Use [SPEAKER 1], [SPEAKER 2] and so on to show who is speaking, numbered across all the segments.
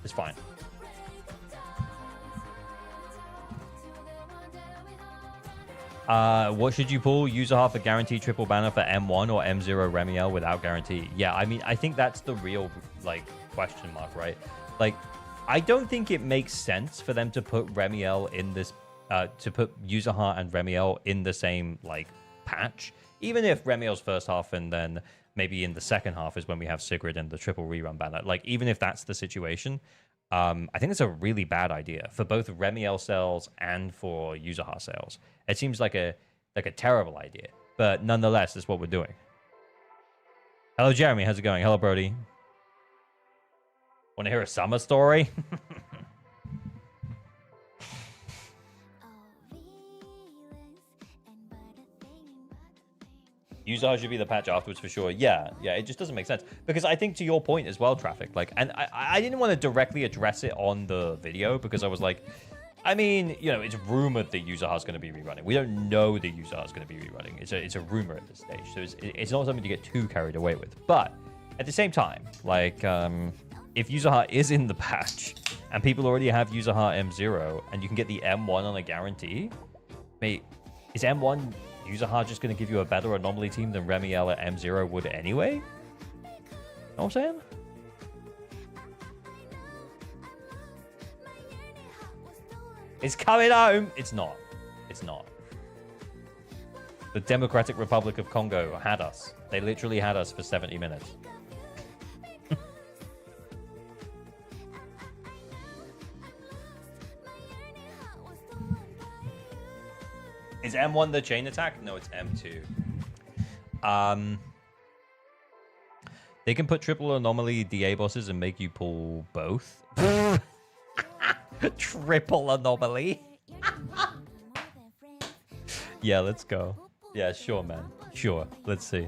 [SPEAKER 1] It's fine. What should you pull? User half a guaranteed triple banner for M1 or M0 Remielle without guarantee? Yeah, I mean, I think that's the real, like, question mark, right? Like, I don't think it makes sense for them to put Remielle in this, to put user heart and Remielle in the same, like, patch. Even if Remielle's first half and then maybe in the second half is when we have Sigrid and the triple rerun banner. Like, even if that's the situation, I think it's a really bad idea for both Remielle sales and for user heart sales. It seems like a terrible idea, but nonetheless, it's what we're doing. Hello, Jeremy. How's it going? Hello, Brody. Want to hear a summer story? User should be the patch afterwards for sure. Yeah, it just doesn't make sense. Because I think to your point as well, Traffic, like, and I didn't want to directly address it on the video because I was like, I mean, you know, it's rumored that user heart's going to be rerunning. We don't know that user heart's going to be rerunning. It's a rumor at this stage. So it's not something to get too carried away with. But at the same time, like, if user heart is in the patch and people already have user heart M0 and you can get the M1 on a guarantee, mate, is M1 user heart just going to give you a better anomaly team than Remielle at M0 would anyway? You know what I'm saying? It's coming home. It's not. It's not. The Democratic Republic of Congo had us. They literally had us for 70 minutes. Is M1 the chain attack? No, it's M2. They can put triple anomaly DA bosses and make you pull both. Triple anomaly. Yeah, let's go. Yeah, sure, man. Sure. Let's see.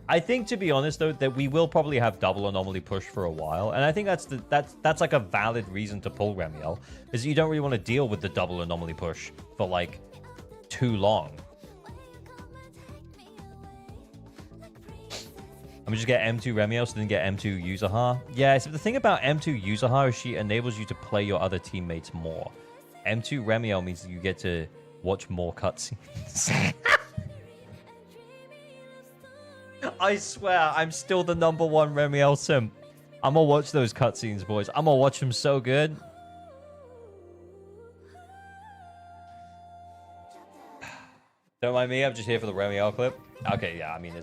[SPEAKER 1] I think, to be honest, though, that we will probably have double anomaly push for a while, and I think that's like a valid reason to pull Remielle, is you don't really want to deal with the double anomaly push for like too long. I'm just get M2 Remielle, so then get M2 Yuzaha. Yeah, so the thing about M2 Yuzaha is she enables you to play your other teammates more. M2 Remielle means that you get to watch more cutscenes. I swear, I'm still the #1 Remielle simp. I'm gonna watch those cutscenes, boys. I'm gonna watch them so good. Don't mind me, I'm just here for the Remielle clip. Okay, yeah, I mean,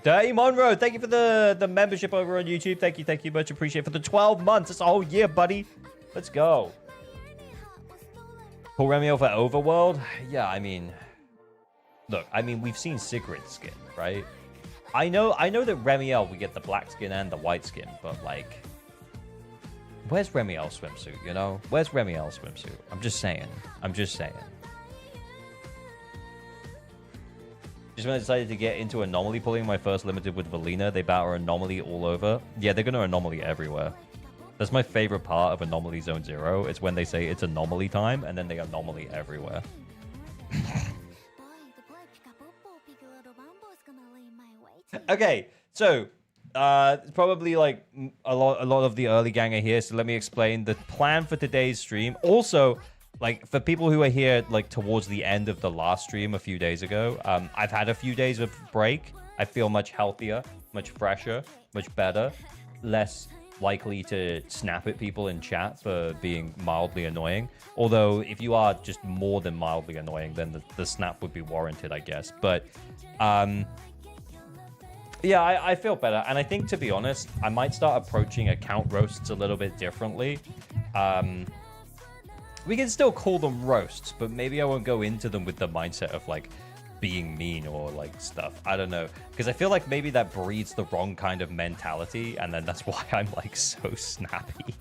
[SPEAKER 1] Dirty Monroe, thank you for the membership over on YouTube. Thank you, much appreciated for the 12 months. It's a whole year, buddy. Let's go. Pull Remielle for Overworld? Yeah, I mean, look, I mean, we've seen Sigrid's skin, right? I know that Remielle, we get the black skin and the white skin, but like, where's Remielle's swimsuit, you know? Where's Remielle's swimsuit? I'm just saying. Just when I decided to get into anomaly pulling my first limited with Valina, they batter anomaly all over. Yeah, they're gonna anomaly everywhere. That's my favorite part of Anomaly Zone Zero. It's when they say it's anomaly time, and then they anomaly everywhere. Okay, so probably like a lot of the early gang are here. So let me explain the plan for today's stream. Also, like for people who are here like towards the end of the last stream a few days ago, I've had a few days of break. I feel much healthier, much fresher, much better, less likely to snap at people in chat for being mildly annoying. Although if you are just more than mildly annoying, then the snap would be warranted, I guess. But yeah, I feel better. And I think, to be honest, I might start approaching account roasts a little bit differently. We can still call them roasts, but maybe I won't go into them with the mindset of like being mean or like stuff. I don't know, because I feel like maybe that breeds the wrong kind of mentality, and then that's why I'm like so snappy.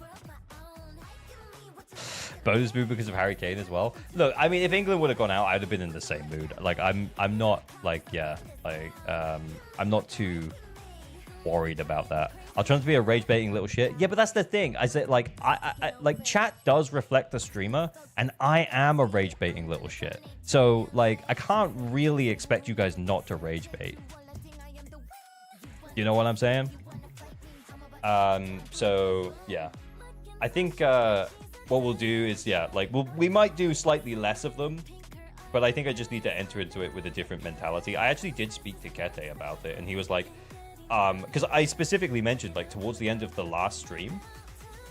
[SPEAKER 1] Bonus mood because of Harry Kane as well. Look, I mean, if England would have gone out, I'd have been in the same mood. Like I'm not like, yeah, like I'm not too worried about that. I'll try to be a rage baiting little shit. Yeah, but that's the thing. I said like I like chat does reflect the streamer, and I am a rage baiting little shit. So like I can't really expect you guys not to rage bait. You know what I'm saying? So yeah. I think what we'll do is, yeah, like we might do slightly less of them, but I think I just need to enter into it with a different mentality. I actually did speak to Kete about it, and he was like, because I specifically mentioned, like, towards the end of the last stream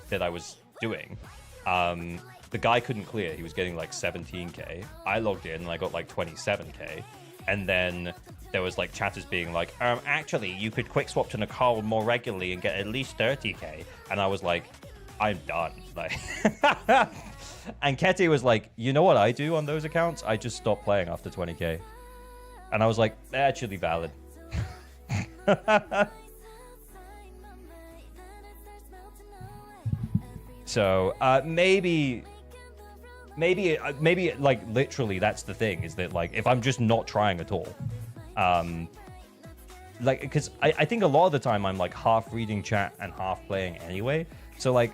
[SPEAKER 1] that I was doing, the guy couldn't clear. He was getting like 17k. I logged in and I got like 27k. And then there was like chatters being like, actually, you could quick swap to Nicole more regularly and get at least 30k. And I was like, I'm done. Like, and Kete was like, you know what I do on those accounts? I just stop playing after 20k. And I was like, actually valid. So maybe like literally that's the thing, is that like if I'm just not trying at all, like, because I think a lot of the time I'm like half reading chat and half playing anyway. So like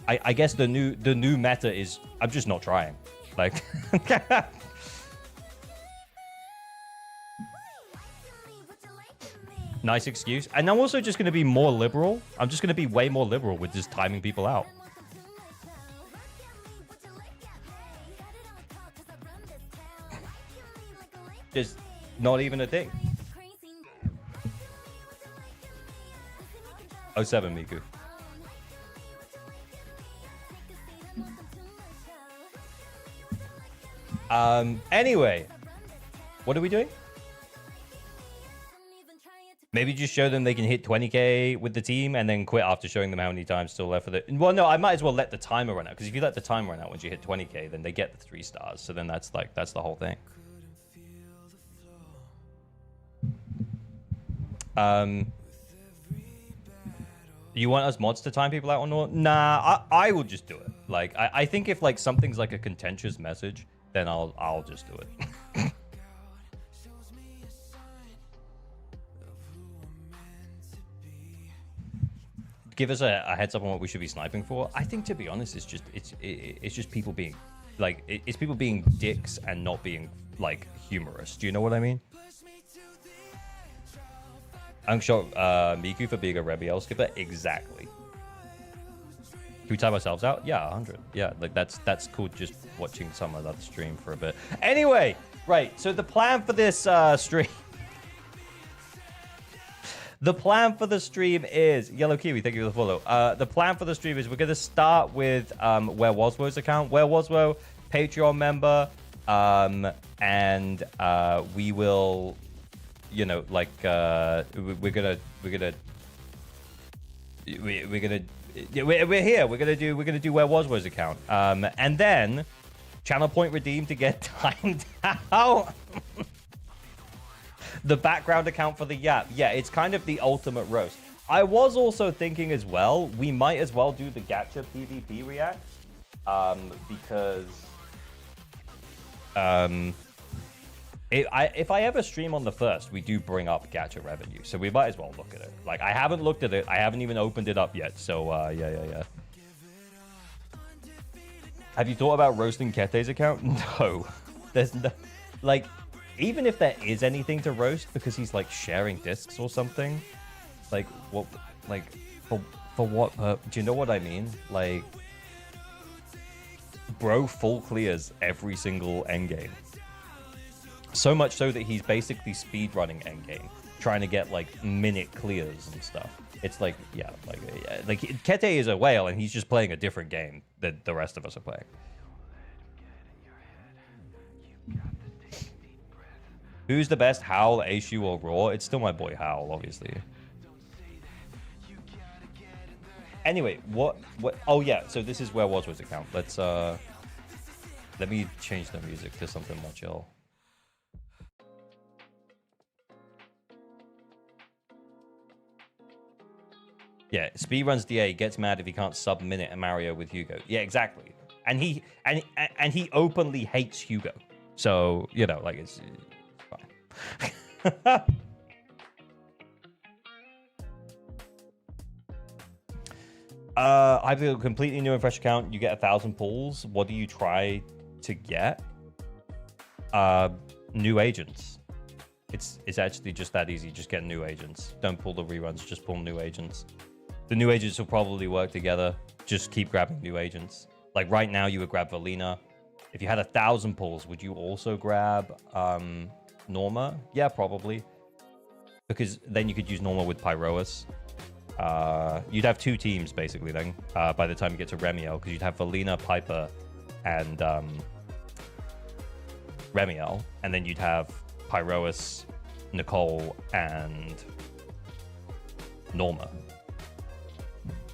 [SPEAKER 1] I guess the new meta is I'm just not trying. Like nice excuse. And I'm also just going to be more liberal. I'm just going to be way more liberal with just timing people out. Just not even a thing. 07 Miku. Anyway, what are we doing? Maybe just show them they can hit 20k with the team and then quit after showing them how many times still left for the... Well, no, I might as well let the timer run out, because if you let the timer run out once you hit 20k, then they get the 3 stars. So then that's like, that's the whole thing. You want us mods to time people out or not? Nah, I will just do it. Like, I think if like something's like a contentious message, then I'll just do it. Give us a heads up on what we should be sniping for. I think, to be honest, it's just people being like, it's people being dicks and not being like humorous. Do you know what I mean? I'm sure Miku for being a Remielle skipper. Exactly. Can we time ourselves out? Yeah, 100. Yeah, like that's cool. Just watching some of that stream for a bit. Anyway, right. So the plan for this stream. The plan for the stream is Yellow Kiwi. Thank you for the follow. The plan for the stream is we're gonna start with Where Waswo's account. Where Waswo, Patreon member, and we will, you know, like we're gonna do Where Waswo's account, and then channel point redeem to get timed out. The background account for the Yap. Yeah, it's kind of the ultimate roast. I was also thinking as well, we might as well do the Gacha PvP react, because if I ever stream on the 1st, we do bring up Gacha revenue, so we might as well look at it. Like, I haven't looked at it. I haven't even opened it up yet, so yeah. Have you thought about roasting Kete's account? No. There's no... Like, even if there is anything to roast, because he's, like, sharing discs or something, like, what... Like, for what... do you know what I mean? Like... Bro full clears every single endgame. So much so that he's basically speedrunning endgame, trying to get like minute clears and stuff. It's like, yeah, like Kete is a whale and he's just playing a different game that the rest of us are playing. Who's the best, Howl, Aishu, or Raw? It's still my boy Howl, obviously. Anyway, what? Oh yeah, so this is Where Waswo's account. Let's let me change the music to something more chill. Yeah, speedruns DA, gets mad if he can't sub-minute a Mario with Hugo. Yeah, exactly. And he openly hates Hugo. So, you know, like, it's fine. I feel a completely new and fresh account. You get 1,000 pulls. What do you try to get? New agents. It's actually just that easy. Just get new agents. Don't pull the reruns. Just pull new agents. The new agents will probably work together. just keep grabbing new agents. Like right now, you would grab Valina. If you had 1,000 pulls, would you also grab Norma? Yeah, probably. Because then you could use Norma with Pyroas. You'd have 2 teams, basically, then, by the time you get to Remielle. Because you'd have Valina, Piper, and Remielle. And then you'd have Pyroas, Nicole, and Norma.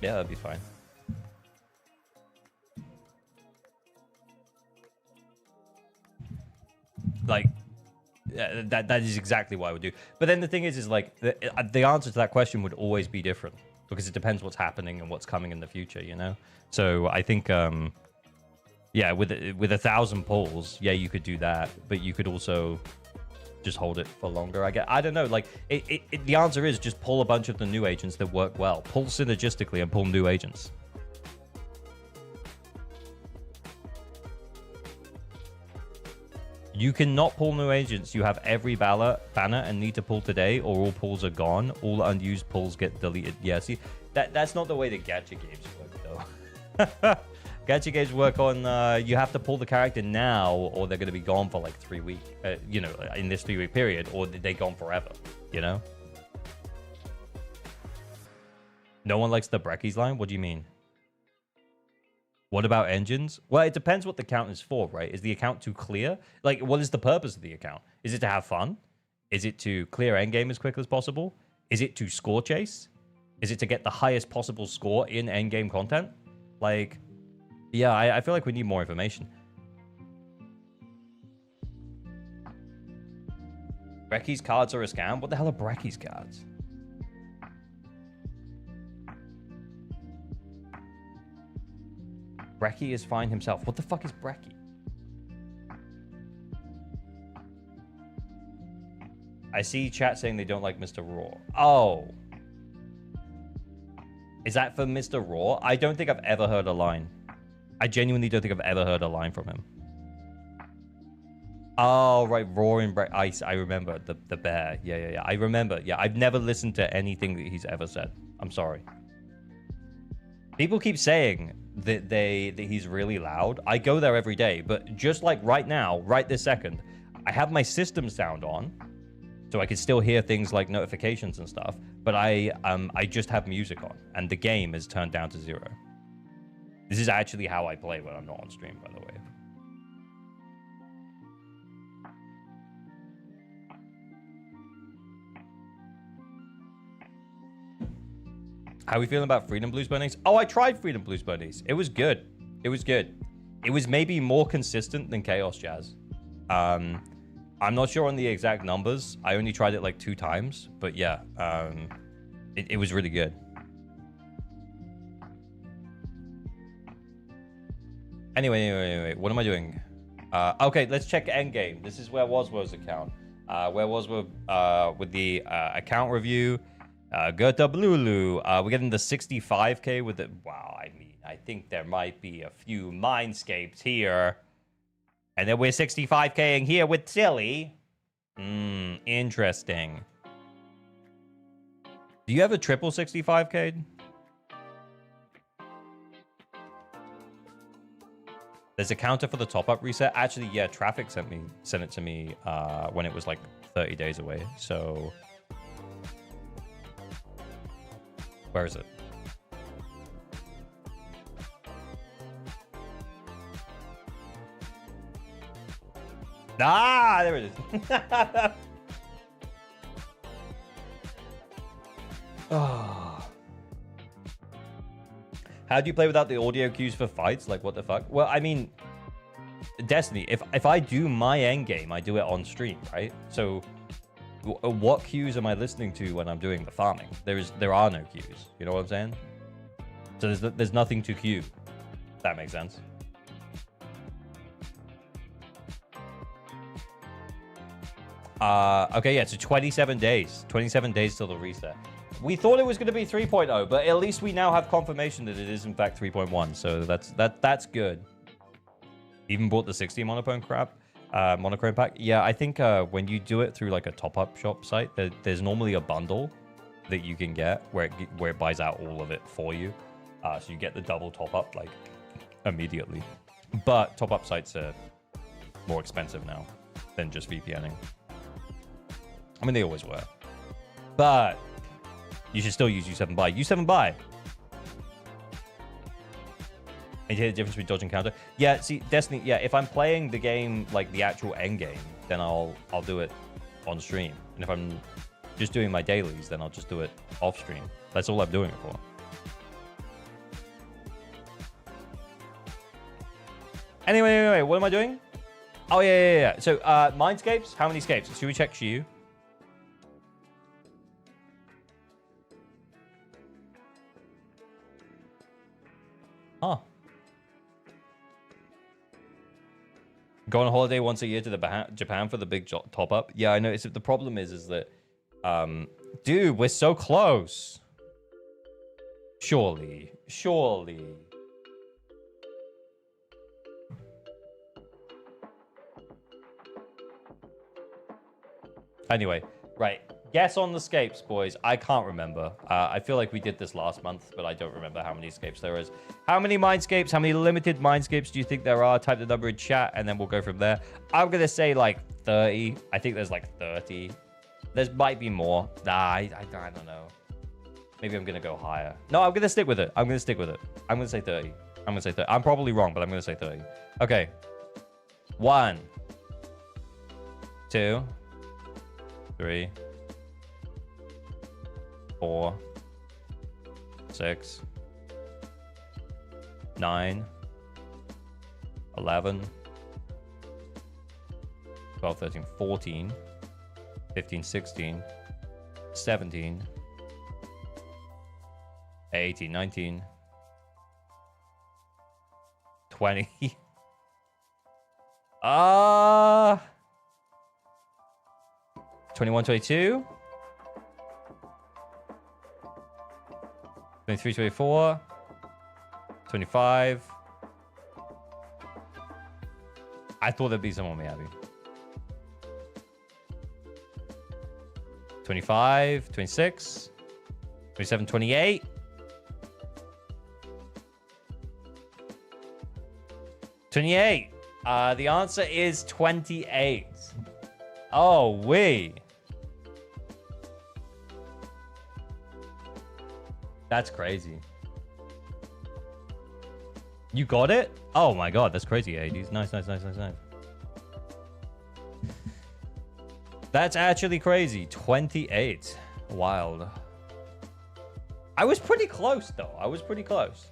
[SPEAKER 1] Yeah, that'd be fine. Like, that is exactly what I would do. But then the thing is like, the answer to that question would always be different. Because it depends what's happening and what's coming in the future, you know? So I think, yeah, with 1,000 pulls, yeah, you could do that. But you could also just hold it for longer, I don't know. Like, the answer is just pull a bunch of the new agents that work well. Pull synergistically and pull new agents. You cannot pull new agents. You have every banner and need to pull today, or all pulls are gone. All unused pulls get deleted. Yeah, see, that's not the way the gacha games work, though. Gacha games work on you have to pull the character now, or they're going to be gone for like 3 weeks. You know, in this 3-week period, or they're gone forever. You know. No one likes the Breckies line. What do you mean? What about engines? Well, it depends what the account is for, right? Is the account to clear? Like, what is the purpose of the account? Is it to have fun? Is it to clear endgame as quickly as possible? Is it to score chase? Is it to get the highest possible score in endgame content? Like, yeah, I feel like we need more information. Breckies cards are a scam? What the hell are Breckies cards? Breckie is fine himself. What the fuck is Breckie? I see chat saying they don't like Mr. Raw. Oh. Is that for Mr. Raw? I don't think I've ever heard a line. I genuinely don't think I've ever heard a line from him. Oh, right. Roaring Ice. I remember. The bear. Yeah. I remember. Yeah, I've never listened to anything that he's ever said. I'm sorry. People keep saying that he's really loud. I go there every day, but just like right now, right this second, I have my system sound on, so I can still hear things like notifications and stuff. But I just have music on, and the game is turned down to 0. This is actually how I play when I'm not on stream, by the way. How are we feeling about Freedom Blues Bunnies? Oh, I tried Freedom Blues Bunnies. It was good. It was good. It was maybe more consistent than Chaos Jazz. I'm not sure on the exact numbers. I only tried it like 2 times, but yeah, it was really good. Anyway, what am I doing? Okay, let's check Endgame. This is where Waswo's account. Where Waswo with the account review. Goethe Blulu. We're getting the 65k with it. Wow, I mean, I think there might be a few Mindscapes here. And then we're 65k-ing here with Tilly. Interesting. Do you have a triple 65k? There's a counter for the top-up reset. Actually, yeah, Traffic sent it to me when it was like 30 days away. So where is it? Ah, there it is. Oh. How do you play without the audio cues for fights? Like, what the fuck? Well, I mean, Destiny, if I do my end game, I do it on stream, right? So what cues am I listening to when I'm doing the farming? There are no cues. You know what I'm saying? So there's nothing to cue. That makes sense. Okay, yeah, so 27 days. 27 days till the reset. We thought it was going to be 3.0, but at least we now have confirmation that it is in fact 3.1. So that's good. Even bought the 60 monochrome monochrome pack. Yeah, I think when you do it through like a top-up shop site, there's normally a bundle that you can get where it buys out all of it for you. So you get the double top up like immediately. But top up sites are more expensive now than just VPNing. I mean, they always were. But you should still use U7 buy. U7 buy. And you hear the difference between dodge and counter. Yeah, see, Destiny, yeah, if I'm playing the game like the actual end game, then I'll do it on stream. And if I'm just doing my dailies, then I'll just do it off stream. That's all I'm doing it for. Anyway, what am I doing? Oh, yeah. So, Mindscapes? How many scapes? Should we check Shiyu? Huh. Go on a holiday once a year to Japan for the big top up. Yeah, I know. The problem is that, dude, we're so close. Surely. Anyway, right. Guess on the scapes, boys. I can't remember. I feel like we did this last month, but I don't remember how many scapes there is. How many mindscapes, how many limited mindscapes do you think there are? Type the number in chat, and then we'll go from there. I'm going to say like 30. I think there's like 30. There might be more. Nah, I don't know. Maybe I'm going to go higher. No, I'm going to stick with it. I'm going to say 30. I'm probably wrong, but I'm going to say 30. Okay. 1, 2, 3, 4, 6, 9, 11, 12, 13, 14, 15, 16, 17, 18, 19, 20. 21, 22. 23, 24. 25. I thought there'd be someone me happy. 25, 26, 27, 28. 28. The answer is 28. Oh, wait. That's crazy. You got it? Oh my god, that's crazy, 80s. Nice. That's actually crazy. 28. Wild. I was pretty close, though. I was pretty close.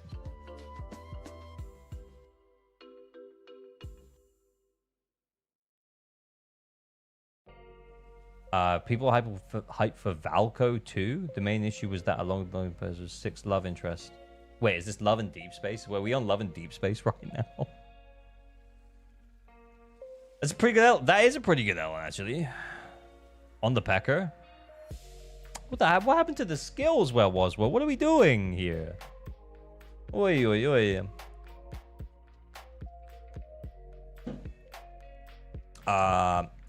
[SPEAKER 1] People hype for Valco 2. The main issue was that along the was 6 love interest. Wait, is this Love and Deep Space? Were we on Love and Deep Space right now? That's a pretty good L. That is a pretty good L, actually. On the Pecker. What the heck? What happened to the skills? What are we doing here? Oi.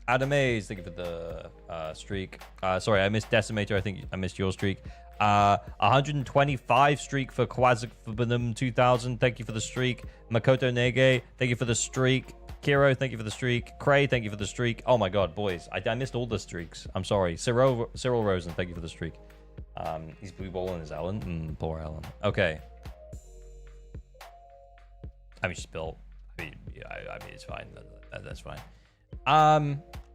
[SPEAKER 1] Adam Mays, thank you for the streak. Sorry, I missed Decimator. I think I missed your streak. 125 streak for Quasifanum 2000. Thank you for the streak. Makoto Nege, thank you for the streak. Kiro, thank you for the streak. Cray, thank you for the streak. Oh my god, boys. I missed all the streaks. I'm sorry. Cyril Rosen, thank you for the streak. He's blue balling his Ellen. Poor Ellen. Okay. I mean, she's built. I mean, it's fine. That's fine.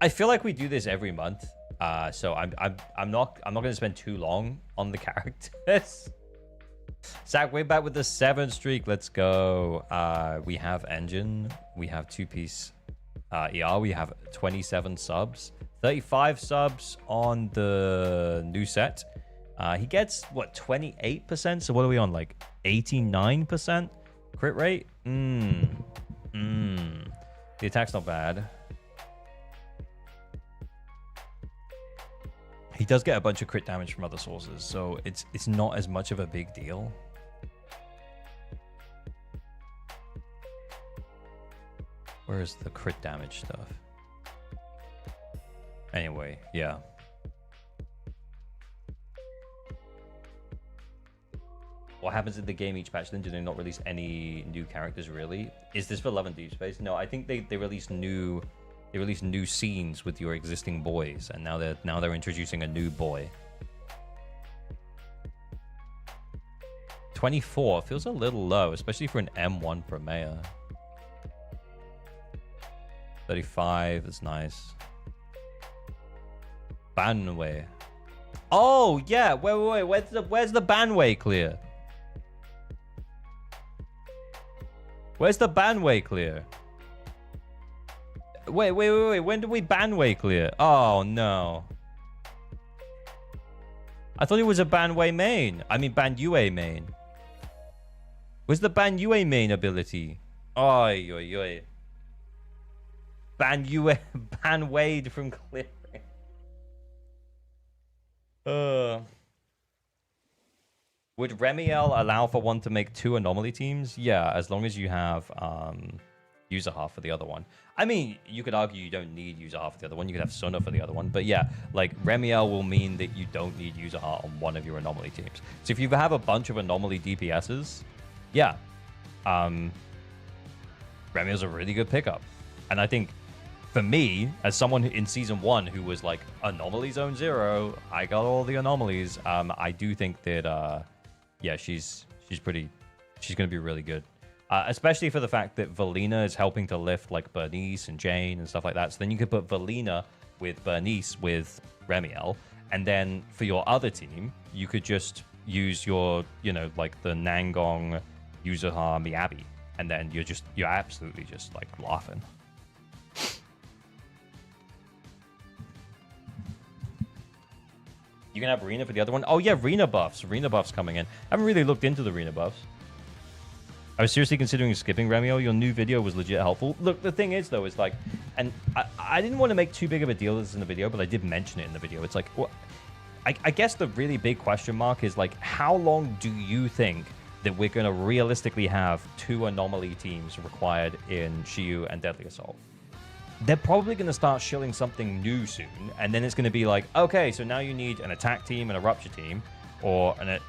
[SPEAKER 1] I feel like we do this every month. So I'm not gonna spend too long on the characters. Zach, we're back with the 7 streak. Let's go. We have Engine. We have 2-piece ER. We have 27 subs. 35 subs on the new set. He gets, what, 28%? So what are we on, like 89% crit rate? The attack's not bad. He does get a bunch of crit damage from other sources, so it's not as much of a big deal. Where is the crit damage stuff? Anyway, yeah. What happens in the game each patch? Then do they not release any new characters? Really? Is this for Love and Deep Space? No, I think they release new scenes with your existing boys, and now they're introducing a new boy. 24 feels a little low, especially for an M1 Remielle. 35 is nice. Banway. Oh yeah, wait. Where's the Banway clear? Where's the Banway clear? Wait. When did we Banway clear? Oh no. I thought it was a Banway main. I mean Banyue main. Where's the Banyue main ability? Oi. Banwayed from clearing. Would Remielle allow for one to make 2 anomaly teams? Yeah, as long as you have user half for the other one. I mean, you could argue you don't need user half for the other one. You could have Sona for the other one. But yeah, like Remielle will mean that you don't need user heart on one of your anomaly teams. So if you have a bunch of anomaly DPSs, yeah, Remielle's a really good pickup. And I think for me, as someone in season 1 who was like anomaly zone 0, I got all the anomalies. I do think that yeah, she's going to be really good. Especially for the fact that Valina is helping to lift like Bernice and Jane and stuff like that. So then you could put Valina with Bernice with Remielle. And then for your other team, you could just use your, you know, like the Nangong, Yuzuha, Miyabi. And then you're absolutely just like laughing. You can have Rena for the other one. Oh yeah, Rena buffs. Rena buffs coming in. I haven't really looked into the Rena buffs. I was seriously considering skipping Remielle. Your new video was legit helpful. Look, the thing is though, is like, and I didn't want to make too big of a deal of this in the video, but I did mention it in the video. It's like, well, I guess the really big question mark is like, how long do you think that we're going to realistically have 2 anomaly teams required in Shiyu and Deadly Assault? They're probably going to start shilling something new soon, and then it's going to be like, okay, so now you need an attack team and a rupture team, or an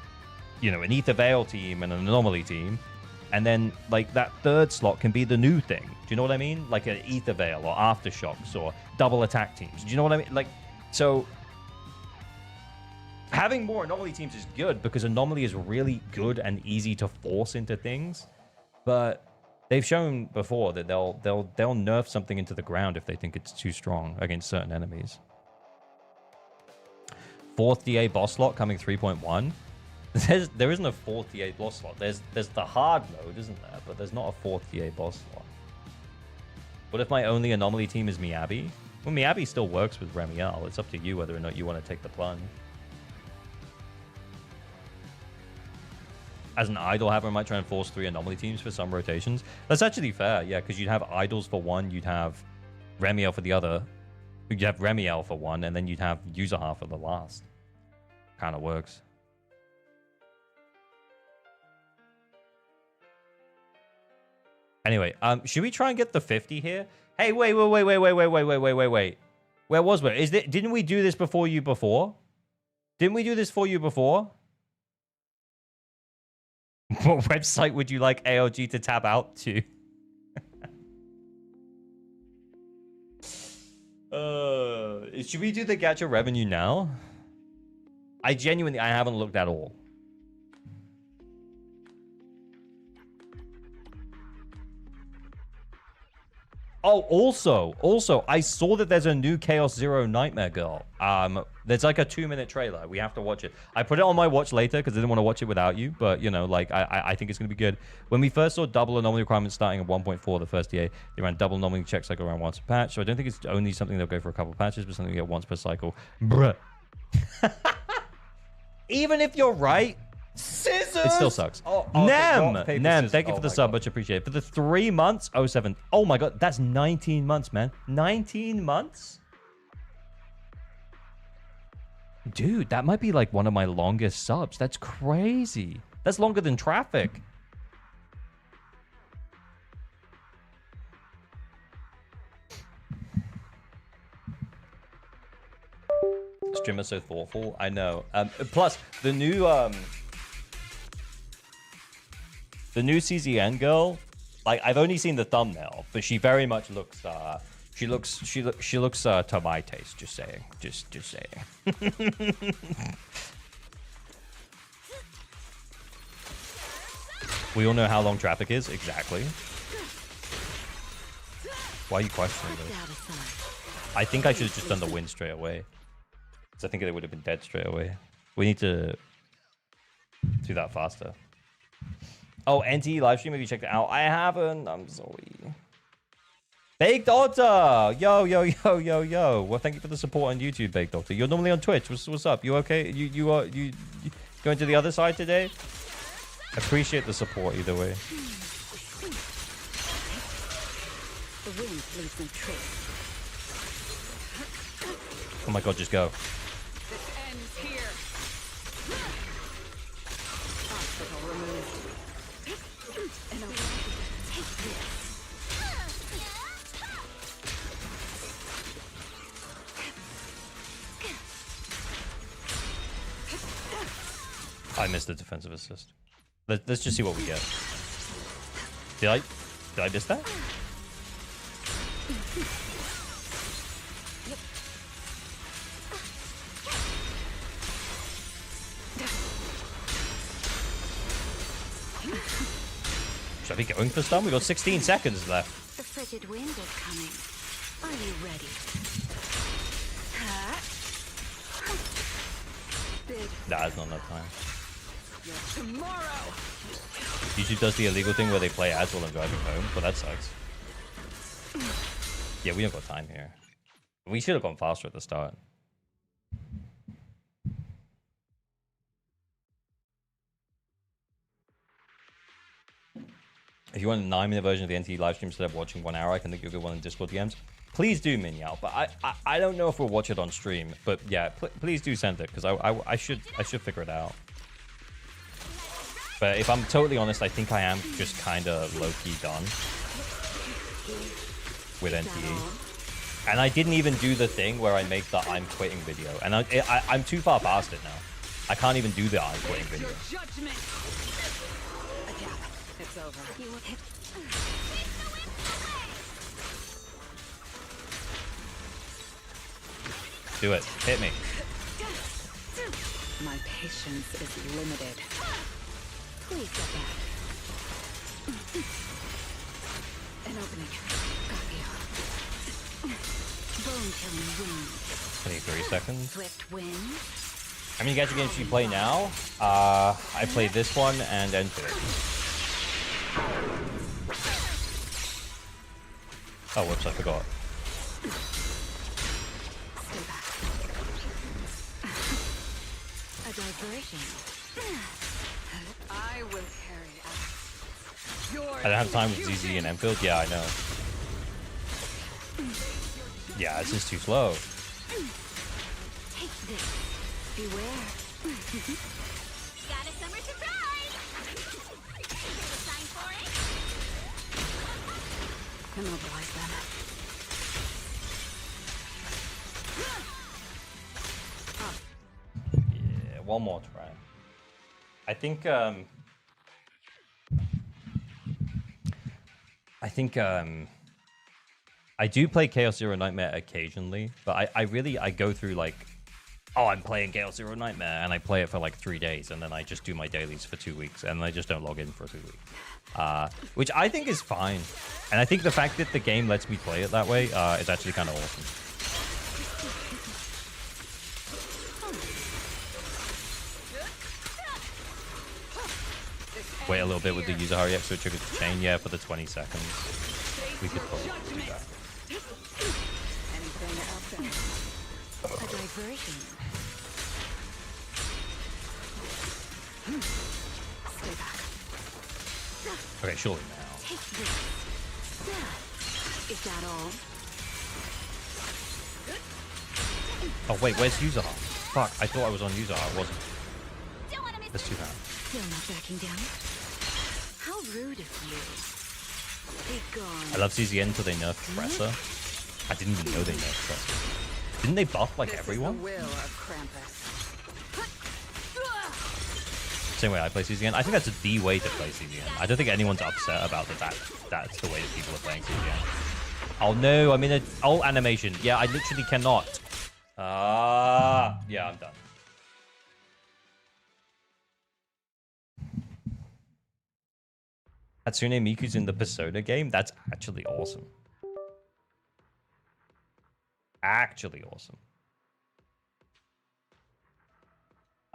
[SPEAKER 1] Ether Veil team and an anomaly team, and then like that third slot can be the new thing. Do you know what I mean? Like an Ether Veil or Aftershocks or double attack teams. Do you know what I mean? Like, so having more anomaly teams is good because anomaly is really good and easy to force into things, but they've shown before that they'll nerf something into the ground if they think it's too strong against certain enemies. 4th DA boss slot coming 3.1. There isn't a 4th DA boss slot. There's the hard mode, isn't there? But there's not a 4th DA boss slot. What if my only anomaly team is Miyabi? Well, Miyabi still works with Remielle. It's up to you whether or not you want to take the plunge. As an idol haver, I might try and force 3 anomaly teams for some rotations. That's actually fair, yeah, because you'd have idols for one, you'd have Remielle for the other, you'd have Remielle for one, and then you'd have Yuzuha for the last. Kind of works. Anyway, should we try and get the 50 here? Hey, wait. Where was we? Didn't we do this before? Didn't we do this for you before? What website would you like ALG to tab out to? Should we do the Gacha revenue now? I haven't looked at all. Oh, also, I saw that there's a new Chaos Zero Nightmare Girl. There's like a 2-minute trailer. We have to watch it. I put it on my watch later because I didn't want to watch it without you. But, you know, like, I think it's going to be good. When we first saw double anomaly requirements starting at 1.4, the first DA, they ran double anomaly checks like around once a patch. So I don't think it's only something they'll go for a couple of patches, but something you get once per cycle. Bruh. Even if you're right, scissors! It still sucks. Nem, thank you for the sub, much appreciated. For the 3 months, 07. Oh my god, that's 19 months, man. 19 months? Dude, that might be like one of my longest subs. That's crazy. That's longer than traffic. Streamer so thoughtful. I know. Plus, the new The new CZN girl, like I've only seen the thumbnail, but she very much looks she looks to my taste, just saying. Just saying. We all know how long traffic is, exactly. Why are you questioning this? I think I should have just done the win straight away. Because I think they would have been dead straight away. We need to do that faster. Oh, NTE livestream, have you checked it out? I haven't. I'm sorry. Baked Doctor! Yo. Well, thank you for the support on YouTube, Baked Doctor. You're normally on Twitch. What's up? You okay? You going to the other side today? Appreciate the support either way.
[SPEAKER 2] The wind leaves no trace.
[SPEAKER 1] Oh my god, just go.
[SPEAKER 2] This ends here. Obstacle removed. And I'll take this.
[SPEAKER 1] I missed the defensive assist. Let's just see what we get. Did I miss that? Should I be going for stun? We got 16 seconds left.
[SPEAKER 2] The frigid wind is coming. Are you ready?
[SPEAKER 1] Nah, it's not enough time.
[SPEAKER 2] Tomorrow.
[SPEAKER 1] YouTube does the illegal thing where they play ads while I'm driving home, but that sucks. Yeah, we don't got time here. We should have gone faster at the start. If you want a 9-minute version of the NTE livestream instead of watching 1 hour, I can think you'll get one in Discord DMs. Please do, Minyao. But I don't know if we'll watch it on stream. But yeah, please do send it because I should figure it out. But if I'm totally honest, I think I am just kind of low-key done with NTE. And I didn't even do the thing where I make the I'm quitting video. And I'm too far past it now. I can't even do the I'm quitting video.
[SPEAKER 2] It's over.
[SPEAKER 1] Do it. Hit me.
[SPEAKER 2] My patience is limited. Please get back. An opening. Got you. Bone killing wind.
[SPEAKER 1] 23 seconds.
[SPEAKER 2] Swift wind.
[SPEAKER 1] How many gacha games do you play now? I play this one and N2. Oh, whoops, I forgot.
[SPEAKER 2] Stay back. A diversion. I will carry out your
[SPEAKER 1] I don't have time with ZZ and Enfield. Yeah, I know. Yeah, it's just too slow.
[SPEAKER 2] Take this. Beware.
[SPEAKER 3] Got a summer surprise! Sign for it?
[SPEAKER 2] Immobilize them.
[SPEAKER 1] Yeah, one more try. I think I do play Chaos Zero Nightmare occasionally, but I go through like, oh, I'm playing Chaos Zero Nightmare, and I play it for like 3 days, and then I just do my dailies for 2 weeks, and I just don't log in for 2 weeks, which I think is fine. And I think the fact that the game lets me play it that way is actually kind of awesome. Wait a little bit with the user hurry up so it triggers the chain. Yeah, for the 20 seconds. We could probably do that.
[SPEAKER 2] Anything out there? A diversion. Stay back.
[SPEAKER 1] Okay, surely now.
[SPEAKER 2] Take this. Is that all?
[SPEAKER 1] Oh wait, where's user hop? Fuck, I thought I was on user hop. It wasn't.
[SPEAKER 3] Don't want to miss
[SPEAKER 1] That's too bad.
[SPEAKER 2] Still not backing down? How rude of you. Be gone.
[SPEAKER 1] I love CZN until they nerfed Presser. I didn't even know they nerfed Presser. Didn't they buff like everyone?
[SPEAKER 2] This is the will of Krampus.
[SPEAKER 1] Same way I play CZN. I think that's the way to play CZN. I don't think anyone's upset about that. That's the way that people are playing CZN. Oh no, I'm in an alt animation. Yeah, I literally cannot. Yeah, I'm done. Hatsune Miku's in the Persona game? That's actually awesome. Actually awesome.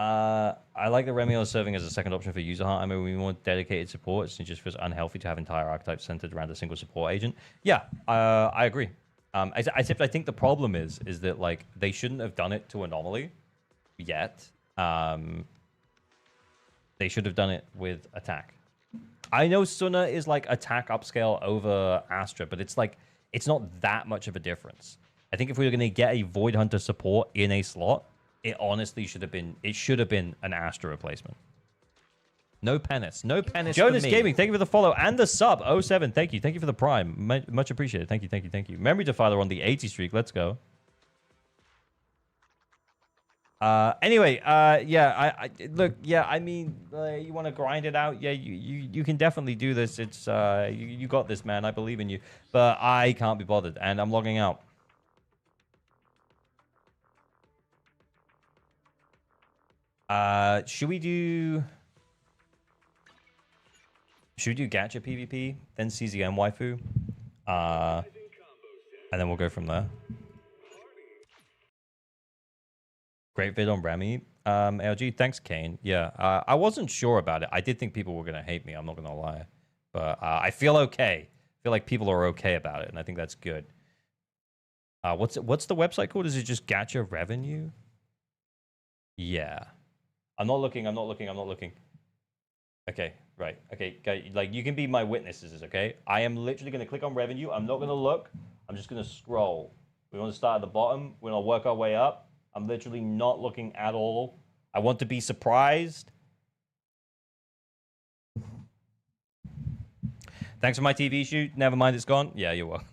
[SPEAKER 1] I like that Remielle is serving as a second option for user hunt. I mean, we want dedicated support. It just feels unhealthy to have entire archetypes centered around a single support agent. Yeah, I agree. Except I think the problem is that like they shouldn't have done it to Anomaly yet. They should have done it with attack. I know Suna is like attack upscale over Astra, but it's like it's not that much of a difference. I think if we were going to get a Void Hunter support in a slot, it honestly should have been an Astra replacement. No penis. No penis. Jonas Gaming, thank you for the follow and the sub. 07, thank you. Thank you for the prime. Much appreciated. Thank you, thank you, thank you. Memory Defiler on the 80 streak. Let's go. Anyway, yeah, look, yeah, I mean, you want to grind it out? Yeah, you can definitely do this. It's you got this, man. I believe in you. But I can't be bothered, and I'm logging out. Should we do Gacha PvP, then CZN waifu, and then we'll go from there. Great vid on Remy. ALG, thanks, Kane. Yeah, I wasn't sure about it. I did think people were gonna hate me. I'm not gonna lie, but I feel okay. I feel like people are okay about it, and I think that's good. What's the website called? Is it just Gacha Revenue? Yeah. I'm not looking. Okay, right. Okay, like you can be my witnesses, okay? I am literally gonna click on revenue. I'm not gonna look. I'm just gonna scroll. We want to start at the bottom. We're gonna work our way up. I'm literally not looking at all. I want to be surprised. Thanks for my TV shoot. Never mind, it's gone. Yeah, you're welcome.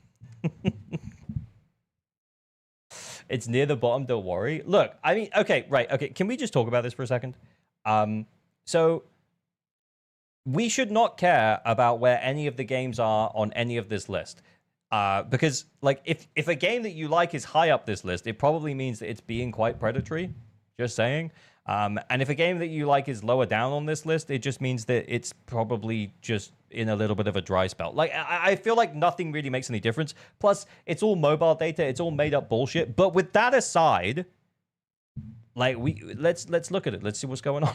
[SPEAKER 1] It's near the bottom, don't worry. Look, I mean, okay, right, okay. Can we just talk about this for a second? So we should not care about where any of the games are on any of this list. Because, like, if a game that you like is high up this list, it probably means that it's being quite predatory. Just saying. And if a game that you like is lower down on this list, it just means that it's probably just in a little bit of a dry spell. Like, I feel like nothing really makes any difference. Plus, it's all mobile data. It's all made up bullshit. But with that aside, like, let's look at it. Let's see what's going on.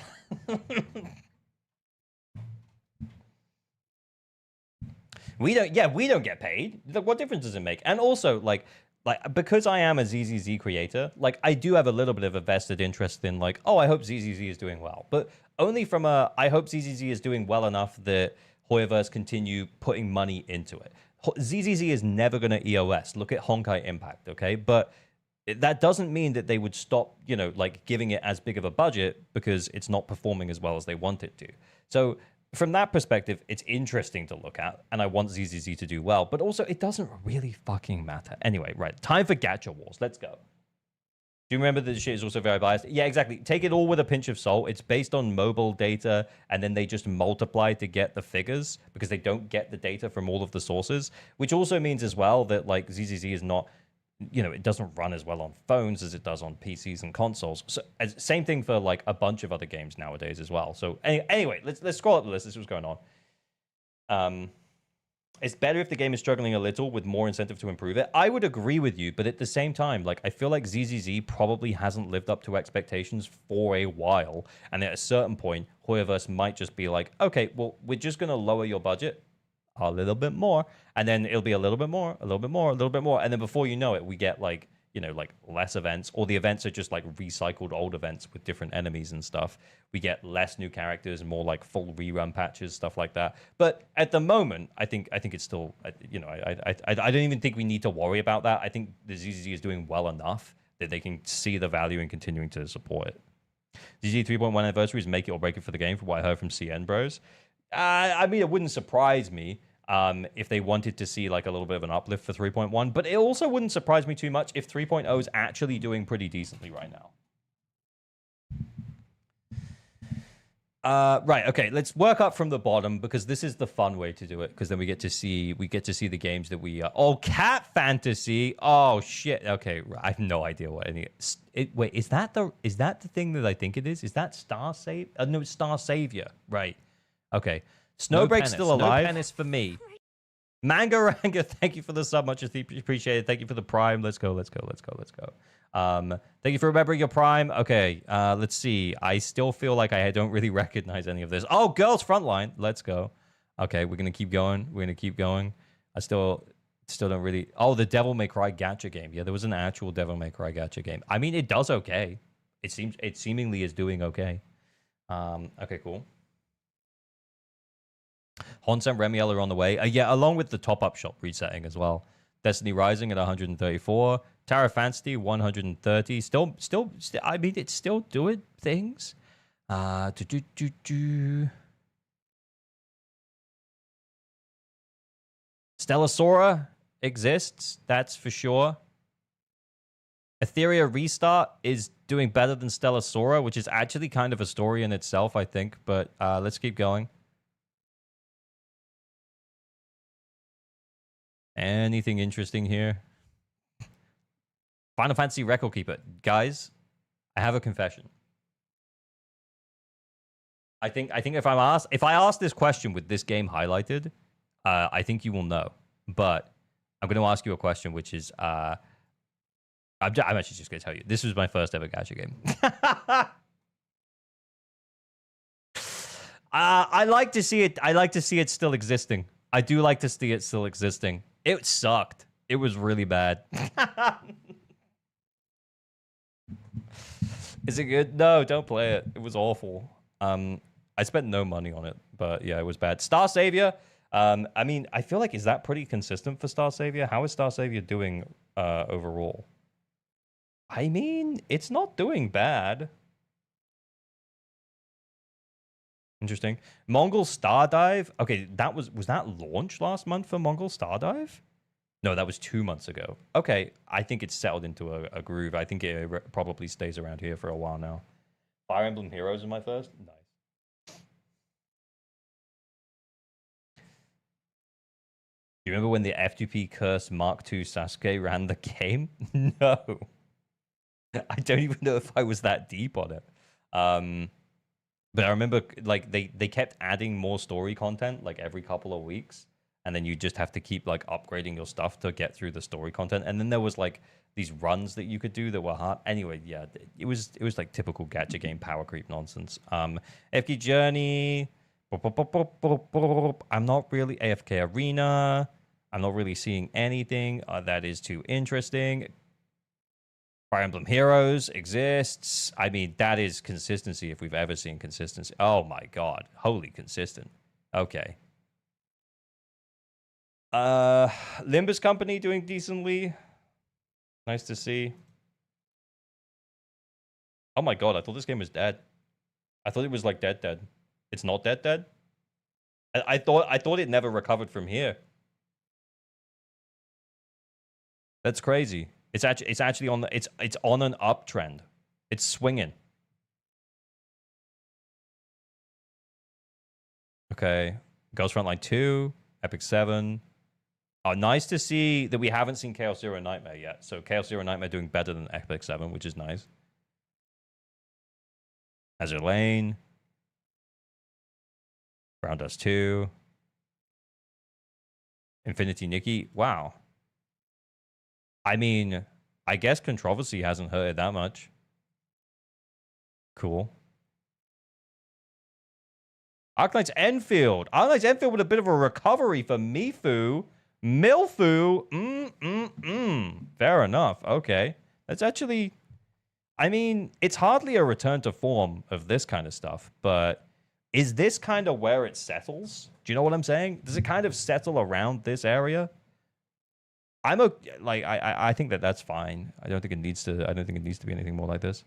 [SPEAKER 1] We don't get paid. What difference does it make? And also, like because I am a ZZZ creator, like I do have a little bit of a vested interest in like, oh, I hope ZZZ is doing well, but only from I hope ZZZ is doing well enough that Hoyoverse continue putting money into it. ZZZ is never going to EOS. Look at Honkai Impact, okay? But that doesn't mean that they would stop, you know, like giving it as big of a budget because it's not performing as well as they want it to. So from that perspective, it's interesting to look at, and I want ZZZ to do well, but also it doesn't really fucking matter. Anyway, right, time for Gacha Wars. Let's go. Do you remember that the shit is also very biased? Yeah, exactly. Take it all with a pinch of salt. It's based on mobile data, and then they just multiply to get the figures because they don't get the data from all of the sources, which also means as well that like ZZZ is not, you know, it doesn't run as well on phones as it does on PCs and consoles. So same thing for like a bunch of other games nowadays as well. So anyway, let's scroll up the list. This is what's going on. It's better if the game is struggling a little with more incentive to improve it. I would agree with you, but at the same time, like I feel like ZZZ probably hasn't lived up to expectations for a while. And at a certain point, Hoyoverse might just be like, okay, well, we're just going to lower your budget a little bit more, and then it'll be a little bit more, a little bit more, a little bit more, and then before you know it, we get like, you know, like less events, or the events are just like recycled old events with different enemies and stuff. We get less new characters and more like full rerun patches, stuff like that. But at the moment, I think it's still, you know, I don't even think we need to worry about that. I think the ZZZ is doing well enough that they can see the value in continuing to support it. ZZ 3.1 anniversary is make it or break it for the game, from what I heard from CN Bros. I mean, it wouldn't surprise me if they wanted to see like a little bit of an uplift for 3.1, but it also wouldn't surprise me too much if 3.0 is actually doing pretty decently right now. Right, okay, let's work up from the bottom because this is the fun way to do it, because then we get to see the games that we oh, cat fantasy. Oh shit. Okay, I have no idea what any wait, is that the thing that I think it is? Is that Star Save? No, it's Star Savior. Right. Okay. Snowbreak's still alive. No tennis for me. Mangaranga, thank you for the sub, much appreciated. Thank you for the prime. Let's go. Thank you for remembering your prime. Okay, let's see. I still feel like I don't really recognize any of this. Oh, Girls Frontline. Let's go. Okay, we're gonna keep going. I still don't really. Oh, the Devil May Cry gacha game. Yeah, there was an actual Devil May Cry gacha game. I mean, it does okay. It seemingly is doing okay. Okay, cool. Honsai and Remielle are on the way. Yeah, along with the top-up shop resetting as well. Destiny Rising at 134. Tower of Fantasy 130. Still, I mean, it's still doing things. Stellasora exists, that's for sure. Etheria Restart is doing better than Stellasora, which is actually kind of a story in itself, I think. But let's keep going. Anything interesting here? Final Fantasy Record Keeper. Guys, I have a confession. I think if I ask this question with this game highlighted, I think you will know. But I'm going to ask you a question, which is, I'm actually just going to tell you. This was my first ever gacha game. I like to see it. I like to see it still existing. I do like to see it still existing. It sucked. It was really bad. Is it good? No, don't play it. It was awful. I spent no money on it, but yeah, it was bad. Star Savior. I mean, I feel like, is that pretty consistent for Star Savior? How is Star Savior doing overall? I mean, it's not doing bad. Interesting. Mongol Stardive. Okay, was that launch last month for Mongol Stardive? No, that was 2 months ago. Okay, I think it's settled into a groove. I think it probably stays around here for a while now. Fire Emblem Heroes is my first. Nice. Do you remember when the F2P curse Mark II Sasuke ran the game? No. I don't even know if I was that deep on it. But I remember, like, they kept adding more story content, like, every couple of weeks. And then you just have to keep, like, upgrading your stuff to get through the story content. And then there was, like, these runs that you could do that were hard. Anyway, yeah, it was like, typical gacha game power creep nonsense. AFK Journey. I'm not really... AFK Arena. I'm not really seeing anything that is too interesting. Fire Emblem Heroes exists. I mean, that is consistency if we've ever seen consistency. Oh my god. Holy consistent. Okay. Limbus Company doing decently. Nice to see. Oh my god, I thought this game was dead. I thought it was like dead. It's not dead. I thought it never recovered from here. That's crazy. It's actually on the it's on an uptrend. It's swinging. Okay. Ghost Frontline 2, Epic 7. Oh, nice to see that we haven't seen Chaos Zero Nightmare yet. So Chaos Zero Nightmare doing better than Epic 7, which is nice. Azure Lane. Ground Dust 2. Infinity Nikki. Wow. I mean, I guess Controversy hasn't hurt it that much. Cool. Arknight's Enfield. Arknight's Enfield with a bit of a recovery for Mifu. Milfu. Fair enough. Okay. That's actually... I mean, it's hardly a return to form of this kind of stuff, but is this kind of where it settles? Do you know what I'm saying? Does it kind of settle around this area? I'm okay, like I think that's fine. I don't think it needs to be anything more like this.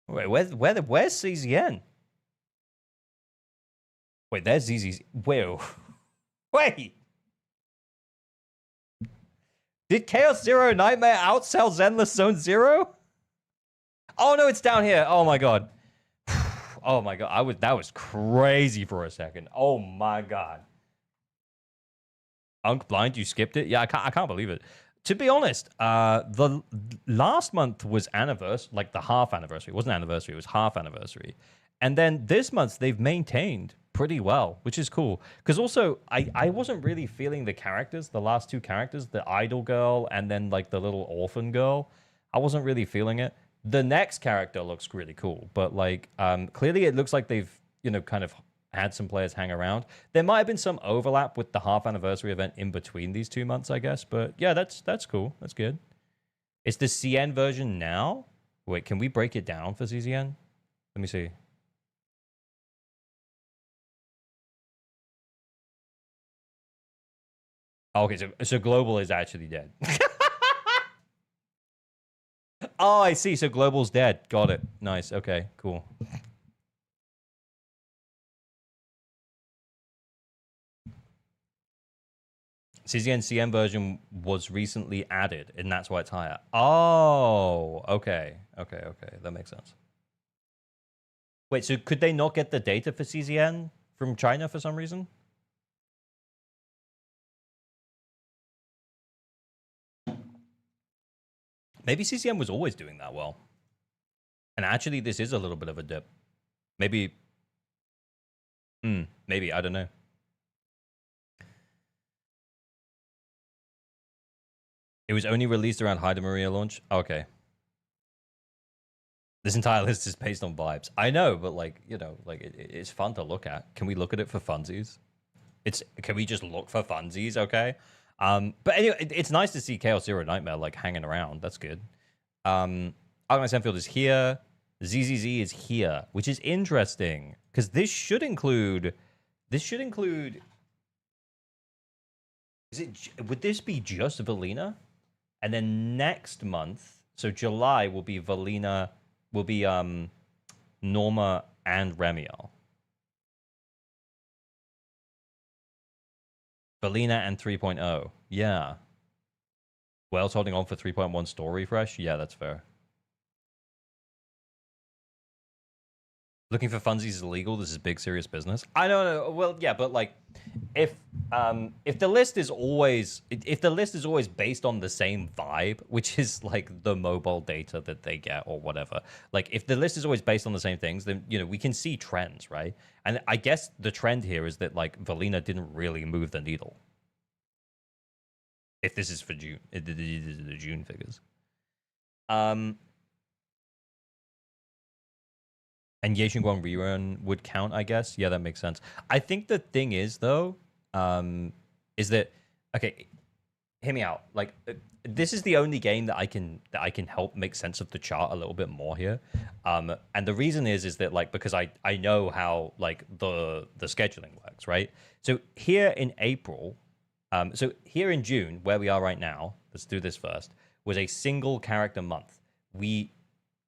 [SPEAKER 1] Wait, where's CZN? Wait, there's ZZZ. Wait. Did Chaos Zero Nightmare outsell Zenless Zone Zero? Oh no, it's down here. Oh my god. Oh my god. That was crazy for a second. Oh my god. Unk Blind, you skipped it? Yeah, I can't believe it. To be honest, the last month was anniversary, like the half anniversary. It wasn't anniversary, it was half anniversary. And then this month they've maintained pretty well, which is cool. Because also, I wasn't really feeling the characters, the last two characters, the idol girl and then like the little orphan girl. I wasn't really feeling it. The next character looks really cool, but like clearly it looks like they've, you know, kind of had some players hang around. There might have been some overlap with the half anniversary event in between these 2 months, I guess. But yeah, that's cool. That's good. It's the CN version now. Wait, can we break it down for ZZN? Let me see. Okay, so Global is actually dead. Oh, I see. So Global's dead. Got it. Nice. Okay, cool. CZN CM version was recently added, and that's why it's higher. Oh, okay. Okay. That makes sense. Wait, so could they not get the data for CZN from China for some reason? Maybe CCM was always doing that well. And actually, this is a little bit of a dip. Maybe. Maybe. I don't know. It was only released around Haida Maria launch? Okay. This entire list is based on vibes. I know, but like, you know, like it's fun to look at. Can we look at it for funsies? Can we just look for funsies, okay? But anyway, it's nice to see Chaos Zero Nightmare like hanging around. That's good. Argonite Sandfield is here. ZZZ is here, which is interesting because this should include. Would this be just Valina? And then next month, so July will be Valina, will be Norma and Remielle. Valina and 3.0. Yeah. Wales holding on for 3.1 store refresh? Yeah, that's fair. Looking for funsies is illegal. This is big, serious business. I don't know. Well, yeah, but like, if the list is always based on the same vibe, which is like the mobile data that they get or whatever, like if the list is always based on the same things, then you know we can see trends, right? And I guess the trend here is that like Valina didn't really move the needle. If this is for June, the June figures. And Yeishengguang rerun would count, I guess. Yeah, that makes sense. I think the thing is, though, is that okay? Hear me out. Like, this is the only game that I can help make sense of the chart a little bit more here. And the reason is that like because I know how like the scheduling works, right? So here in April, so here in June, where we are right now, let's do this first, was a single character month. We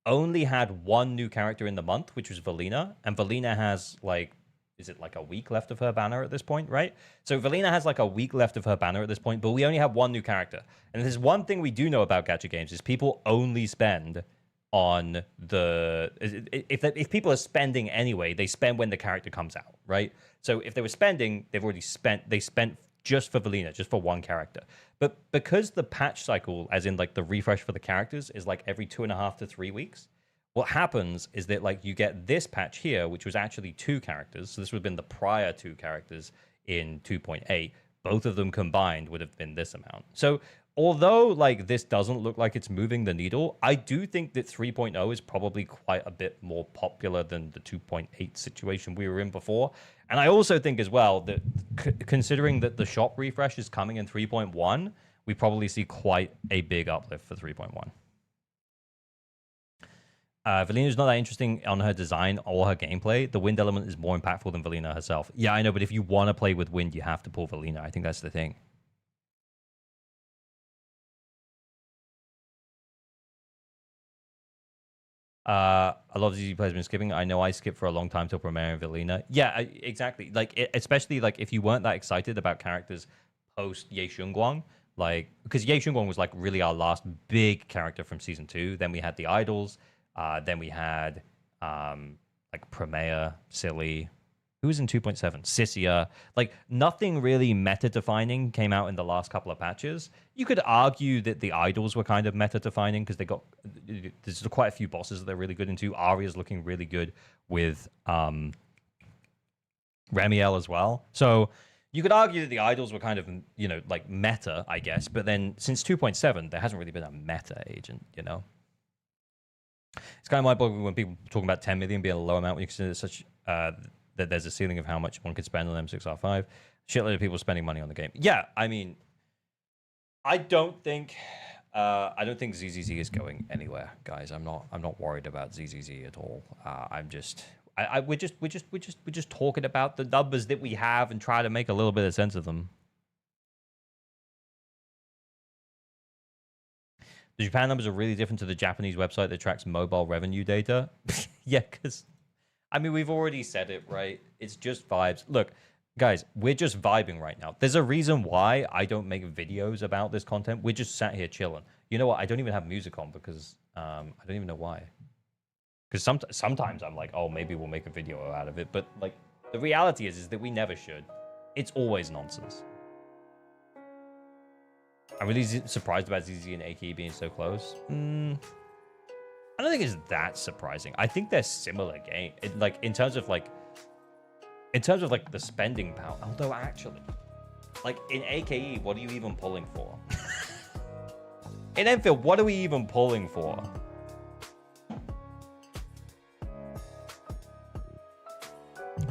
[SPEAKER 1] only had one new character in the month, which was Valina, and Valina has like, is it like a week left of her banner at this point, right? So Valina has like a week left of her banner at this point, but we only have one new character. And there's one thing we do know about gacha games is people only spend on the, if people are spending anyway, they spend when the character comes out, right? So if they were spending, they spent just for Valina, just for one character. But because the patch cycle, as in like the refresh for the characters, is like every 2.5 to 3 weeks, what happens is that like you get this patch here, which was actually 2 characters. So this would have been the prior 2 characters in 2.8. Both of them combined would have been this amount. So although like this doesn't look like it's moving the needle, I do think that 3.0 is probably quite a bit more popular than the 2.8 situation we were in before. And I also think as well that considering that the shop refresh is coming in 3.1, we probably see quite a big uplift for 3.1. Valina's not that interesting on her design or her gameplay. The wind element is more impactful than Valina herself. Yeah, I know, but if you want to play with wind, you have to pull Valina. I think that's the thing. A lot of ZZ players have been skipping. I know I skipped for a long time till Promare and Valina. Yeah, exactly. Like, especially like if you weren't that excited about characters post Yeishengguang, like because Yeishengguang was like really our last big character from season 2. Then we had the idols. Then we had like Promea, Silly. Who was in 2.7? Sissia. Like, nothing really meta-defining came out in the last couple of patches. You could argue that the idols were kind of meta-defining because there's quite a few bosses that they're really good into. Arya's looking really good with Remielle as well. So you could argue that the idols were kind of, you know, like meta, I guess. But then since 2.7, there hasn't really been a meta agent, you know? It's kind of mind-boggling when people talking about 10 million being a low amount when you consider such... that there's a ceiling of how much one could spend on M6R5. Shitload of people spending money on the game. Yeah, I mean, I don't think ZZZ is going anywhere, guys. I'm not worried about ZZZ at all. We're just talking about the numbers that we have and try to make a little bit of sense of them. The Japan numbers are really different to the Japanese website that tracks mobile revenue data. Yeah, because I mean, we've already said it, right? It's just vibes. Look, guys, we're just vibing right now. There's a reason why I don't make videos about this content. We're just sat here chilling. You know what? I don't even have music on because I don't even know why. Because sometimes I'm like, oh, maybe we'll make a video out of it. But like, the reality is that we never should. It's always nonsense. I'm really surprised about ZZ and AKE being so close. I don't think it's that surprising. I think they're similar game, like in terms of like the spending power. Although actually, like in AKE, what are you even pulling for? In Enfield, what are we even pulling for?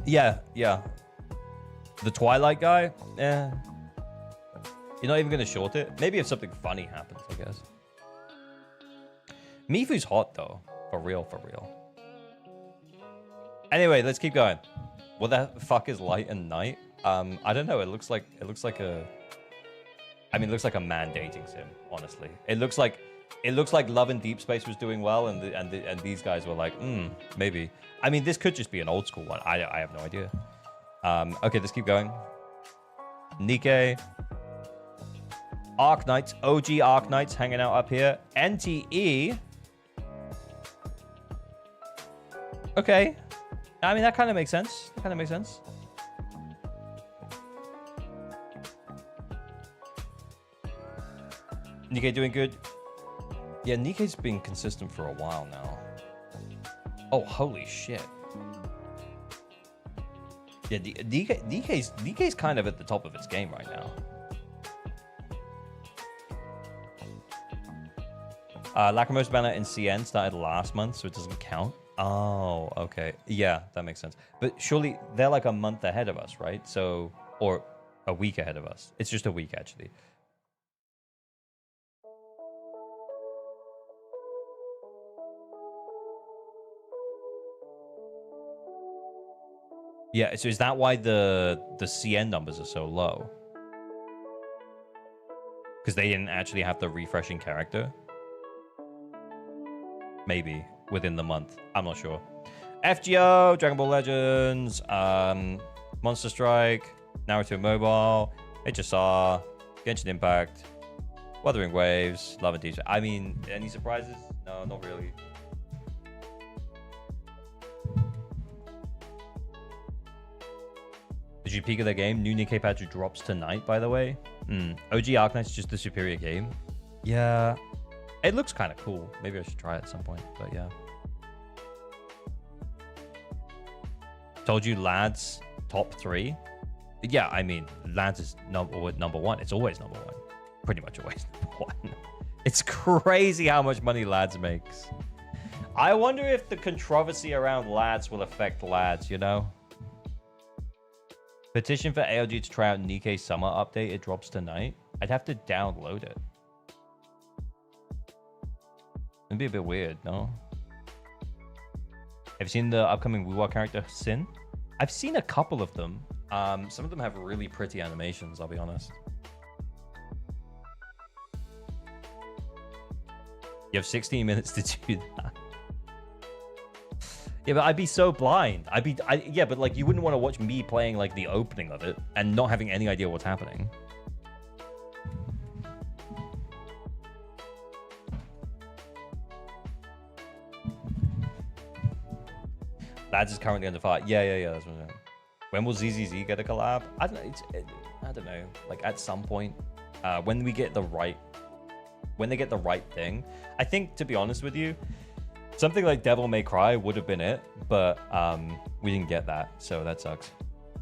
[SPEAKER 1] Yeah. The Twilight guy, yeah. You're not even gonna short it. Maybe if something funny happens, I guess. Mifu's hot though, for real. Anyway, let's keep going. What the fuck is light and night? I don't know. It looks like a. I mean, it looks like a man dating sim. Honestly, it looks like Love and Deep Space was doing well, and these guys were like, maybe. I mean, this could just be an old school one. I have no idea. Okay, let's keep going. Nikkei. Arc Knights, OG Arc Knights hanging out up here. NTE. Okay. I mean, that kind of makes sense. Nikkei doing good. Yeah, Nikkei's been consistent for a while now. Oh, holy shit. Yeah, Nikkei's kind of at the top of its game right now. Lacrimosa banner in CN started last month, so it doesn't count. Oh, okay. Yeah, that makes sense. But surely they're like a month ahead of us, right? So, or a week ahead of us. It's just a week, actually. Yeah, so is that why the CN numbers are so low? Because they didn't actually have the refreshing character? Maybe within the month. I'm not sure. FGO, Dragon Ball Legends, Monster Strike, Naruto Mobile, HSR, Genshin Impact, Wuthering Waves, Love and Deep. I mean, any surprises? No, not really. Did you peek at the game? New Nikkei patch drops tonight, by the way. OG Arknight's just the superior game. Yeah. It looks kind of cool. Maybe I should try it at some point, but yeah. Told you lads top 3. Yeah, I mean, lads is number 1. It's always number 1. Pretty much always number 1. It's crazy how much money lads makes. I wonder if the controversy around lads will affect lads, you know? Petition for ALG to try out Nikkei Summer Update. It drops tonight. I'd have to download it. It'd be a bit weird, no? Have you seen the upcoming Wuwa character, Sin? I've seen a couple of them. Some of them have really pretty animations, I'll be honest. You have 16 minutes to do that. Yeah, but I'd be so blind. Yeah, but like you wouldn't want to watch me playing like the opening of it and not having any idea what's happening. Lads is currently under fire. Yeah. That's what I'm saying. When will ZZZ get a collab? I don't know. I don't know. Like at some point, when we get the right, when they get the right thing. I think, to be honest with you, something like Devil May Cry would have been it, but we didn't get that, so that sucks.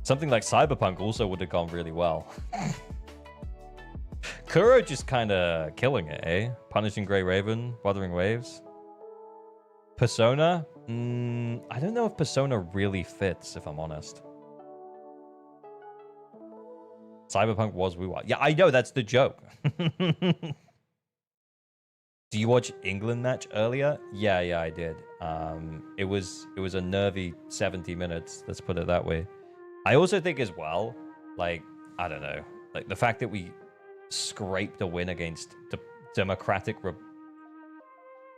[SPEAKER 1] Something like Cyberpunk also would have gone really well. Kuro just kind of killing it, eh? Punishing Grey Raven, Wuthering Waves. Persona? I don't know if Persona really fits, if I'm honest. Cyberpunk was Woo. Yeah, I know, that's the joke. Do you watch England match earlier? Yeah, I did. It was a nervy 70 minutes, let's put it that way. I also think as well, like, I don't know, like the fact that we scraped a win against the Democratic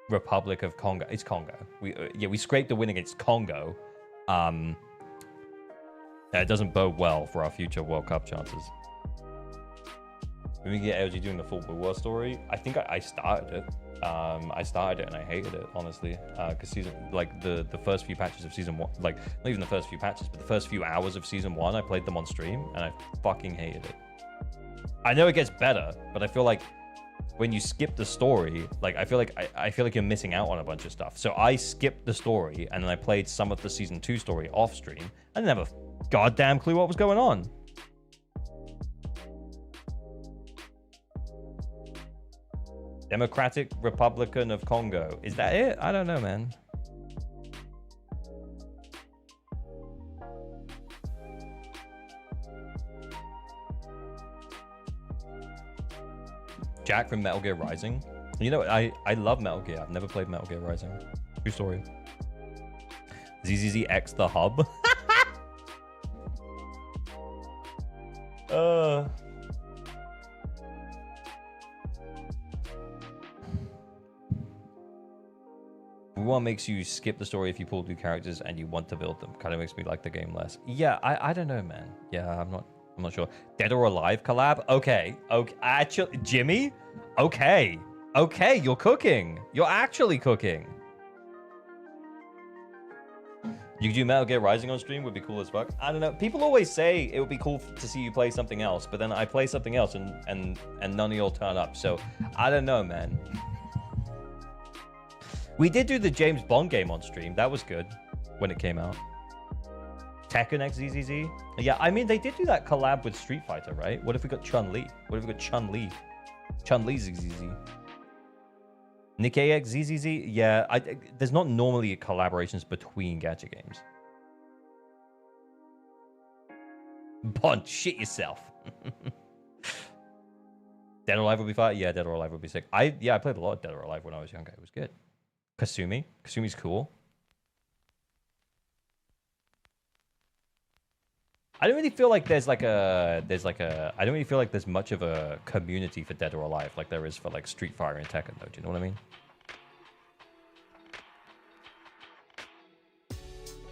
[SPEAKER 1] Republic of Congo. It's Congo. We scraped a win against Congo. It doesn't bode well for our future World Cup chances. When we get LG doing the full Blue War story, I think I started it. I started it and I hated it, honestly. Because the first few patches of season 1, like not even the first few patches, but the first few hours of season 1, I played them on stream and I fucking hated it. I know it gets better, but I feel like when you skip the story, like I feel like you're missing out on a bunch of stuff. So I skipped the story and then I played some of the season 2 story off stream. I didn't have a goddamn clue what was going on. Democratic Republican of Congo. Is that it? I don't know, man. Jack from Metal Gear Rising. You know, I love Metal Gear. I've never played Metal Gear Rising. True story. ZZZ X the hub. What makes you skip the story if you pull new characters and you want to build them? Kind of makes me like the game less. Yeah, I don't know, man. Yeah, I'm not sure. Dead or Alive collab? Okay. Actually, Jimmy? Okay, you're cooking. You're actually cooking. You could do Metal Gear Rising on stream, would be cool as fuck. I don't know. People always say it would be cool to see you play something else, but then I play something else and none of y'all turn up. So I don't know, man. We did do the James Bond game on stream. That was good when it came out. Tekken X ZZZ? Yeah, I mean, they did do that collab with Street Fighter, right? What if we got Chun-Li? What if we got Chun-Li? Chun-Li ZZZ. Nikkei X ZZZ? Yeah, there's not normally collaborations between gacha games. Bond, shit yourself. Dead or Alive would be fine? Yeah, Dead or Alive would be sick. I played a lot of Dead or Alive when I was younger. It was good. Kasumi's cool. I don't really feel like I don't really feel like there's much of a community for Dead or Alive like there is for like Street Fighter and Tekken though. Do you know what I mean?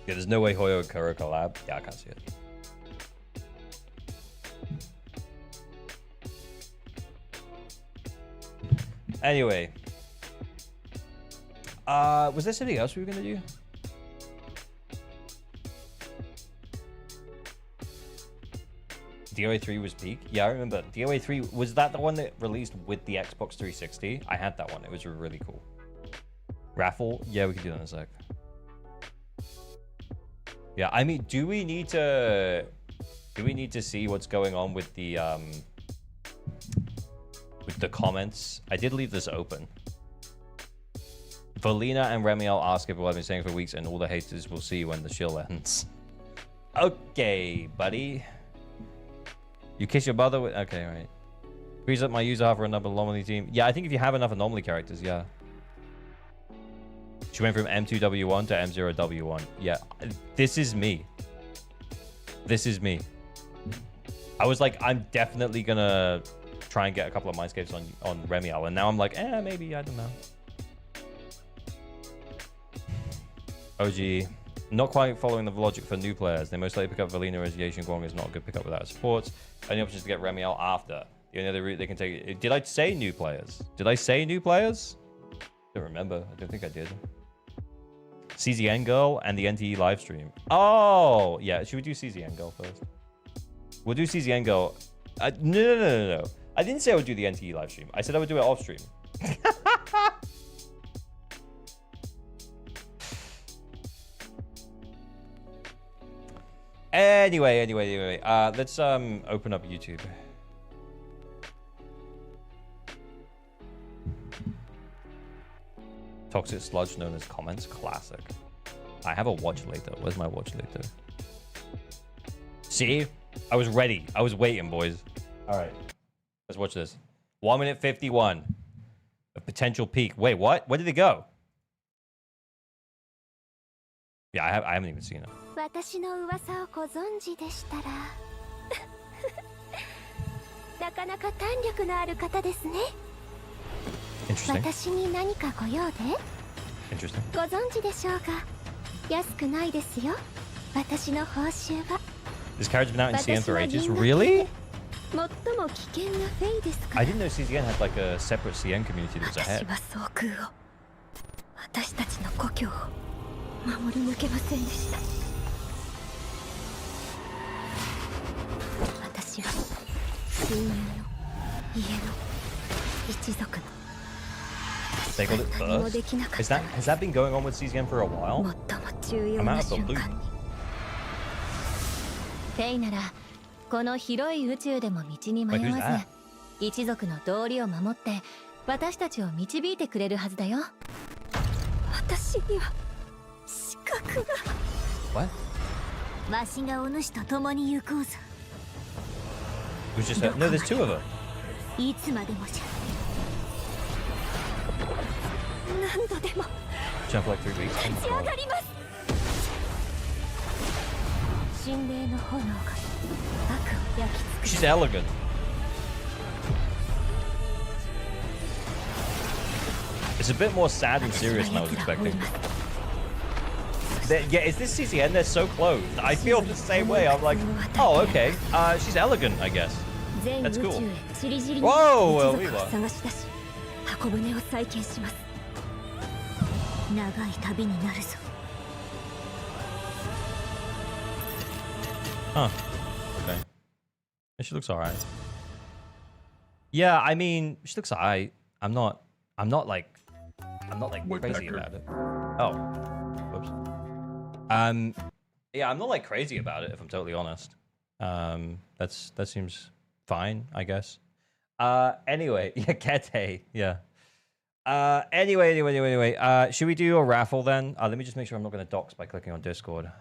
[SPEAKER 1] Yeah, there's no way Hoyo and Kuro collab. Yeah, I can't see it. Anyway. Was there something else we were gonna do? DOA 3 was peak. Yeah, I remember. DOA 3, was that the one that released with the Xbox 360? I had that one. It was really cool. Raffle? Yeah, we can do that in a sec. Yeah, I mean, do we need to see what's going on with the comments? I did leave this open. Valina and Remielle ask if what I've been saying for weeks, and all the haters will see when the shill ends. Okay, buddy. You kiss your mother with... Okay, right. Freeze up my user half for another anomaly team. Yeah, I think if you have enough anomaly characters, yeah. She went from M2W1 to M0W1. Yeah, this is me. This is me. I was like, I'm definitely gonna try and get a couple of mindscapes on Remielle, and now I'm like, maybe, I don't know. OG, not quite following the logic for new players. They most likely pick up Valina as Yashin Guang is not a good pickup without supports. Only option is to get Remielle after. The only other route they can take... Did I say new players? Did I say new players? I don't remember. I don't think I did. CZN girl and the NTE live stream. Oh, yeah. Should we do CZN girl first? We'll do CZN girl. No. I didn't say I would do the NTE live stream. I said I would do it off stream. Anyway. Let's open up YouTube. Toxic sludge known as comments. Classic. I have a watch later. Where's my watch later? See? I was ready. I was waiting, boys. All right. Let's watch this. 1 minute 51. A potential peak. Wait, what? Where did it go? Yeah, I haven't even seen it.
[SPEAKER 3] 私の噂をご存知でしたらなかなか胆力のある方ですね。
[SPEAKER 1] Interesting.
[SPEAKER 3] 私に何かご用で
[SPEAKER 1] Interesting.
[SPEAKER 3] ご存知でしょうが安くないですよ私の報酬は
[SPEAKER 1] This character's been out in CN for ages. Really?
[SPEAKER 3] 最も危険なフェイですから
[SPEAKER 1] I didn't know CN had like a separate CN community that was
[SPEAKER 3] 私
[SPEAKER 1] ahead.
[SPEAKER 3] は総空を私たちの故郷を守り抜けませんでした私は親友の家の一族の
[SPEAKER 1] They got it first? Has that been going on with CZN for a while?
[SPEAKER 3] 最も重要な瞬間にフェイならこの広い宇宙でも道に迷わず一族の道理を守って私たちを導いてくれるはずだよ私には資格が
[SPEAKER 1] What?
[SPEAKER 3] わしがお主と共に行こうぞ
[SPEAKER 1] Who's just her? No, there's two of them.
[SPEAKER 3] いつまでもじゃ何度でも
[SPEAKER 1] Jump for like 3 weeks.
[SPEAKER 3] 立ち上がります神霊の炎が悪を焼き尽くす
[SPEAKER 1] She's elegant. It's a bit more sad and serious than I was expecting. Yeah, is this CCN? They're so close. I feel the same way. I'm like, oh, okay. She's elegant, I guess. That's cool. Whoa, we were.
[SPEAKER 3] 箱舟を再建します長い旅になるぞ
[SPEAKER 1] Huh. Okay. She looks alright. Yeah, I mean, she looks alright. I'm not like crazy about it. Oh. Whoops. Yeah, I'm not like crazy about it if I'm totally honest. That seems fine, I guess. Anyway, yeah, Kete, yeah. Anyway. Should we do a raffle then? Let me just make sure I'm not going to dox by clicking on Discord.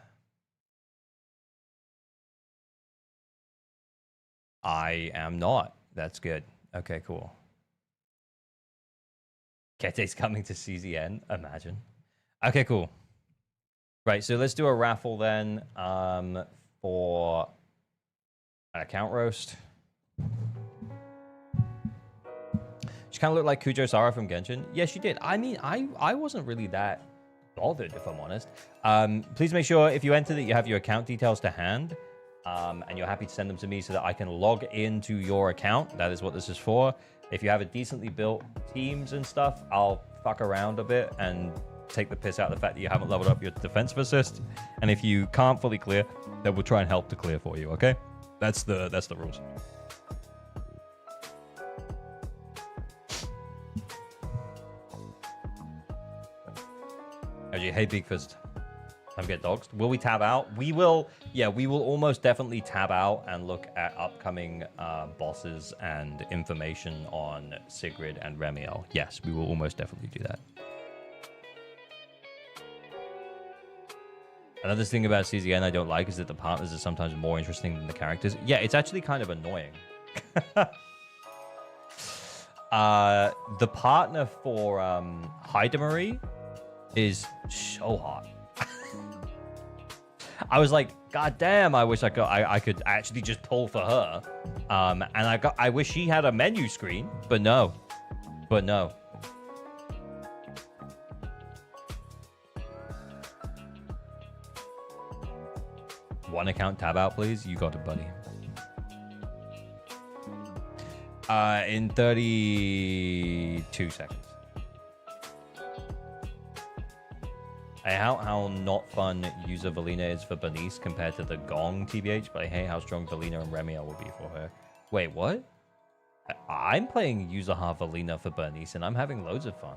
[SPEAKER 1] I am not. That's good. Okay, cool. Kete's coming to CZN. Imagine. Okay, cool. Right, so let's do a raffle then for an account roast. She kind of looked like Kujo Sara from Genshin. Yeah, she did. I mean, I wasn't really that bothered, if I'm honest. Please make sure if you enter that you have your account details to hand. And you're happy to send them to me so that I can log into your account. That is what this is for. If you have a decently built teams and stuff, I'll fuck around a bit and take the piss out of the fact that you haven't leveled up your defensive assist. And if you can't fully clear, then we'll try and help to clear for you, okay? That's the rules. Actually, hey, Big Fist. Time to get doxed. Will we tab out? We will. Yeah, we will almost definitely tab out and look at upcoming bosses and information on Sigrid and Remielle. Yes, we will almost definitely do that. Another thing about CZN I don't like is that the partners are sometimes more interesting than the characters. Yeah, it's actually kind of annoying. The partner for Haidamari is so hot. I was like, God damn, I wish I could actually just pull for her. And I wish she had a menu screen, but no. But no. One account tab out, please. You got it, buddy. In 32 seconds. How not fun user Valina is for Bernice compared to the Gong TBH, but I hate how strong Valina and Remielle will be for her. Wait, what? I'm playing Yuzaha Valina for Bernice, and I'm having loads of fun.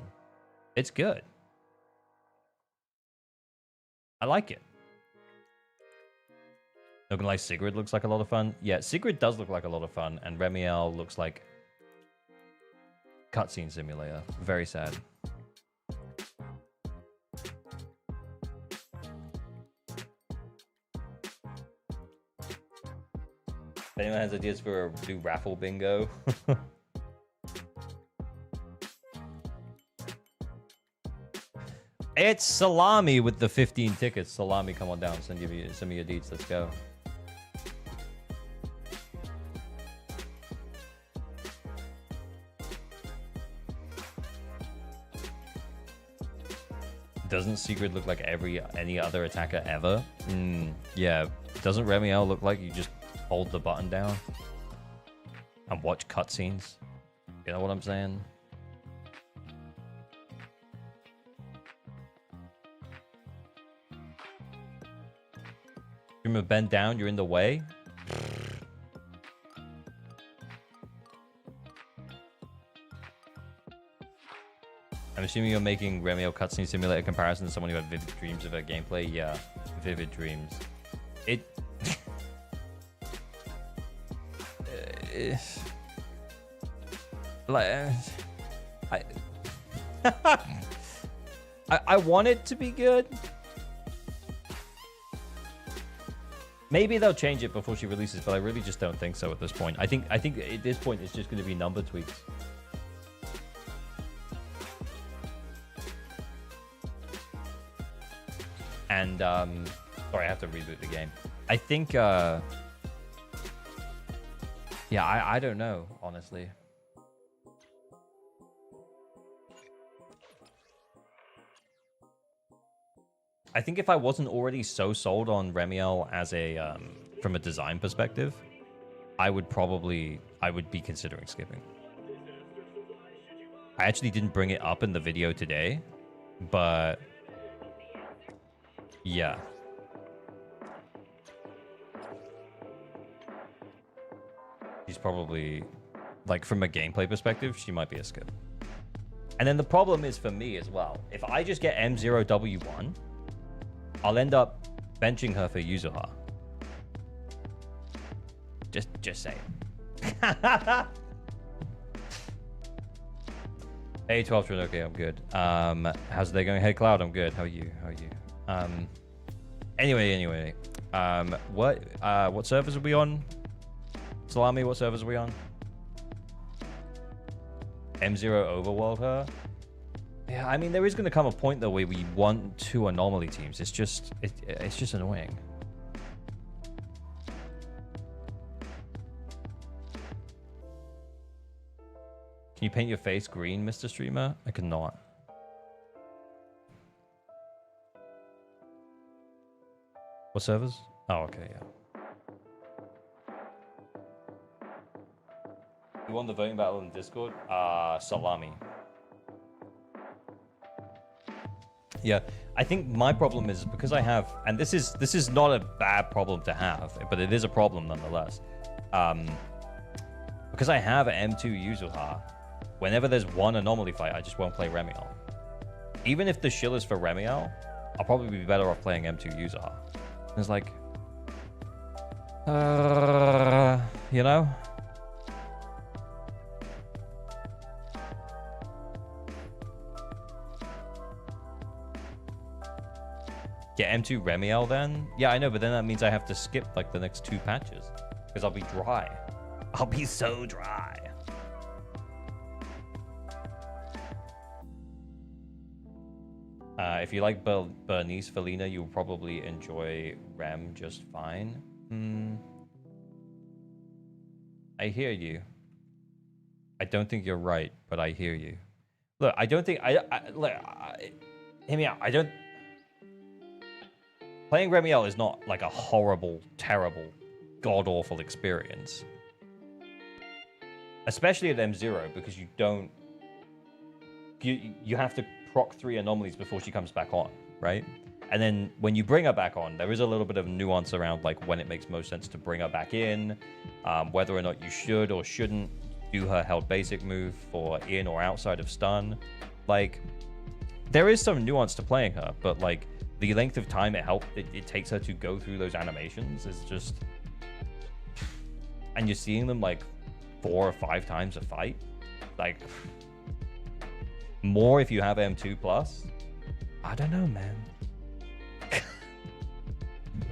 [SPEAKER 1] It's good. I like it. Looking like Sigrid looks like a lot of fun. Yeah, Sigrid does look like a lot of fun, and Remielle looks like cutscene simulator. Very sad. If anyone has ideas for a new raffle bingo. It's Salami with the 15 tickets. Salami, come on down. Send me your deeds. Let's go. Doesn't Sigrid look like any other attacker ever? Yeah. Doesn't Remielle look like you just hold the button down and watch cutscenes? You know what I'm saying? Remember, bend down, you're in the way. I'm assuming you're making Remielle cutscene simulator comparison to someone who had vivid dreams of her gameplay. Yeah, vivid dreams. It. Like, I want it to be good. Maybe they'll change it before she releases, but I really just don't think so at this point. I think at this point it's just going to be number tweaks. And sorry, I have to reboot the game. I think yeah, I don't know, honestly. I think if I wasn't already so sold on Remielle as a from a design perspective, I would be considering skipping. I actually didn't bring it up in the video today, but yeah. She's probably, like, from a gameplay perspective, she might be a skip. And then the problem is for me as well. If I just get M0W1, I'll end up benching her for Yuzuha. Just saying. Hey, 12 okay, I'm good. How's the day going? Hey, Cloud, I'm good. How are you? Anyway. What servers are we on? Salami, what servers are we on? M0 overworld her? Yeah, I mean, there is going to come a point though where we want 2 anomaly teams. It's just annoying. Can you paint your face green, Mr. Streamer? I cannot. What servers? Oh, okay, yeah. You won the voting battle in Discord? Salami. Yeah, I think my problem is because I have, and this is not a bad problem to have, but it is a problem nonetheless. Because I have an M2 Yuzuha, whenever there's one anomaly fight, I just won't play Remielle. Even if the shill is for Remielle, I'll probably be better off playing M2 Yuzuha. It's like, you know? Get M2 Remielle then? Yeah, I know, but then that means I have to skip like the next 2 patches because I'll be dry. I'll be so dry. If you like Bernice Felina, you'll probably enjoy Rem just fine. I hear you. I don't think you're right, but I hear you. Look, I don't think hear me out. I don't. Playing Remielle is not like a horrible, terrible, god-awful experience. Especially at M0, because you don't... You have to proc 3 anomalies before she comes back on. right? And then when you bring her back on, there is a little bit of nuance around like when it makes most sense to bring her back in, whether or not you should or shouldn't do her held basic move for in or outside of stun. Like, there is some nuance to playing her, but like the length of time it takes her to go through those animations is just, and you're seeing them like 4 or 5 times a fight, like more if you have M2 plus. I don't know, man.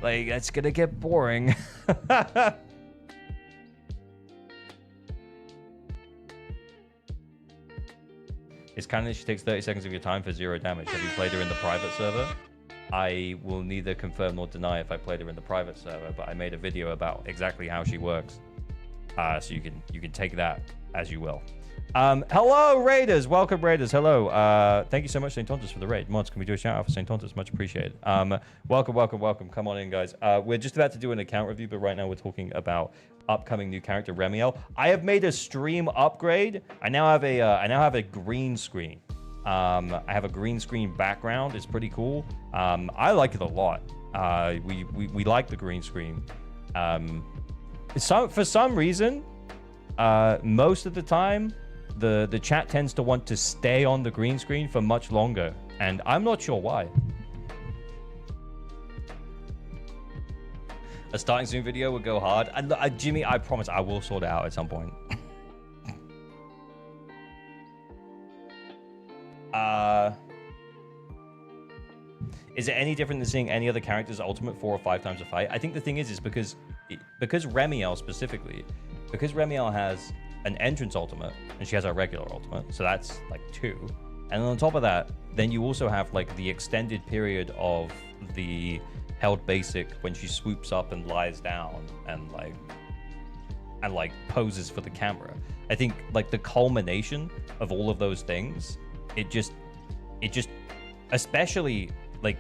[SPEAKER 1] Like, that's gonna get boring. It's kind of, she takes 30 seconds of your time for 0 damage. Have you played her in the private server? I will neither confirm nor deny if I played her in the private server, but I made a video about exactly how she works. So you can take that as you will. Hello, Raiders. Welcome, Raiders. Hello. Thank you so much, St. Tontus, for the raid. Mods, can we do a shout out for St. Tontus? Much appreciated. Welcome. Come on in, guys. We're just about to do an account review, but right now we're talking about upcoming new character Remielle. I have made a stream upgrade. I now have a green screen. I have a green screen background. It's pretty cool. I like it a lot. We like the green screen. For some reason, most of the time, the chat tends to want to stay on the green screen for much longer, and I'm not sure why. A starting soon video would go hard. And Jimmy, I promise I will sort it out at some point. Is it any different than seeing any other character's ultimate 4 or 5 times a fight? I think the thing is because Remielle specifically, because Remielle has an entrance ultimate and she has a regular ultimate, so that's like 2. And on top of that, then you also have like the extended period of the held basic when she swoops up and lies down and like poses for the camera. I think like the culmination of all of those things, it just especially like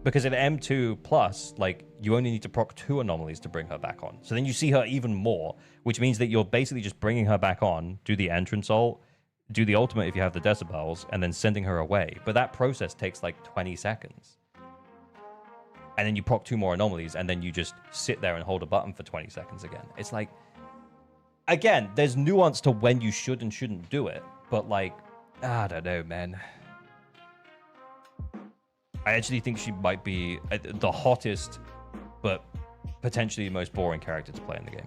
[SPEAKER 1] because at M2 plus, like you only need to proc 2 anomalies to bring her back on. So then you see her even more, which means that you're basically just bringing her back on, do the entrance ult, do the ultimate if you have the decibels, and then sending her away. But that process takes like 20 seconds. And then you proc 2 more anomalies, and then you just sit there and hold a button for 20 seconds again. It's like, again, there's nuance to when you should and shouldn't do it, but like, I don't know, man. I actually think she might be the hottest, but potentially the most boring character to play in the game.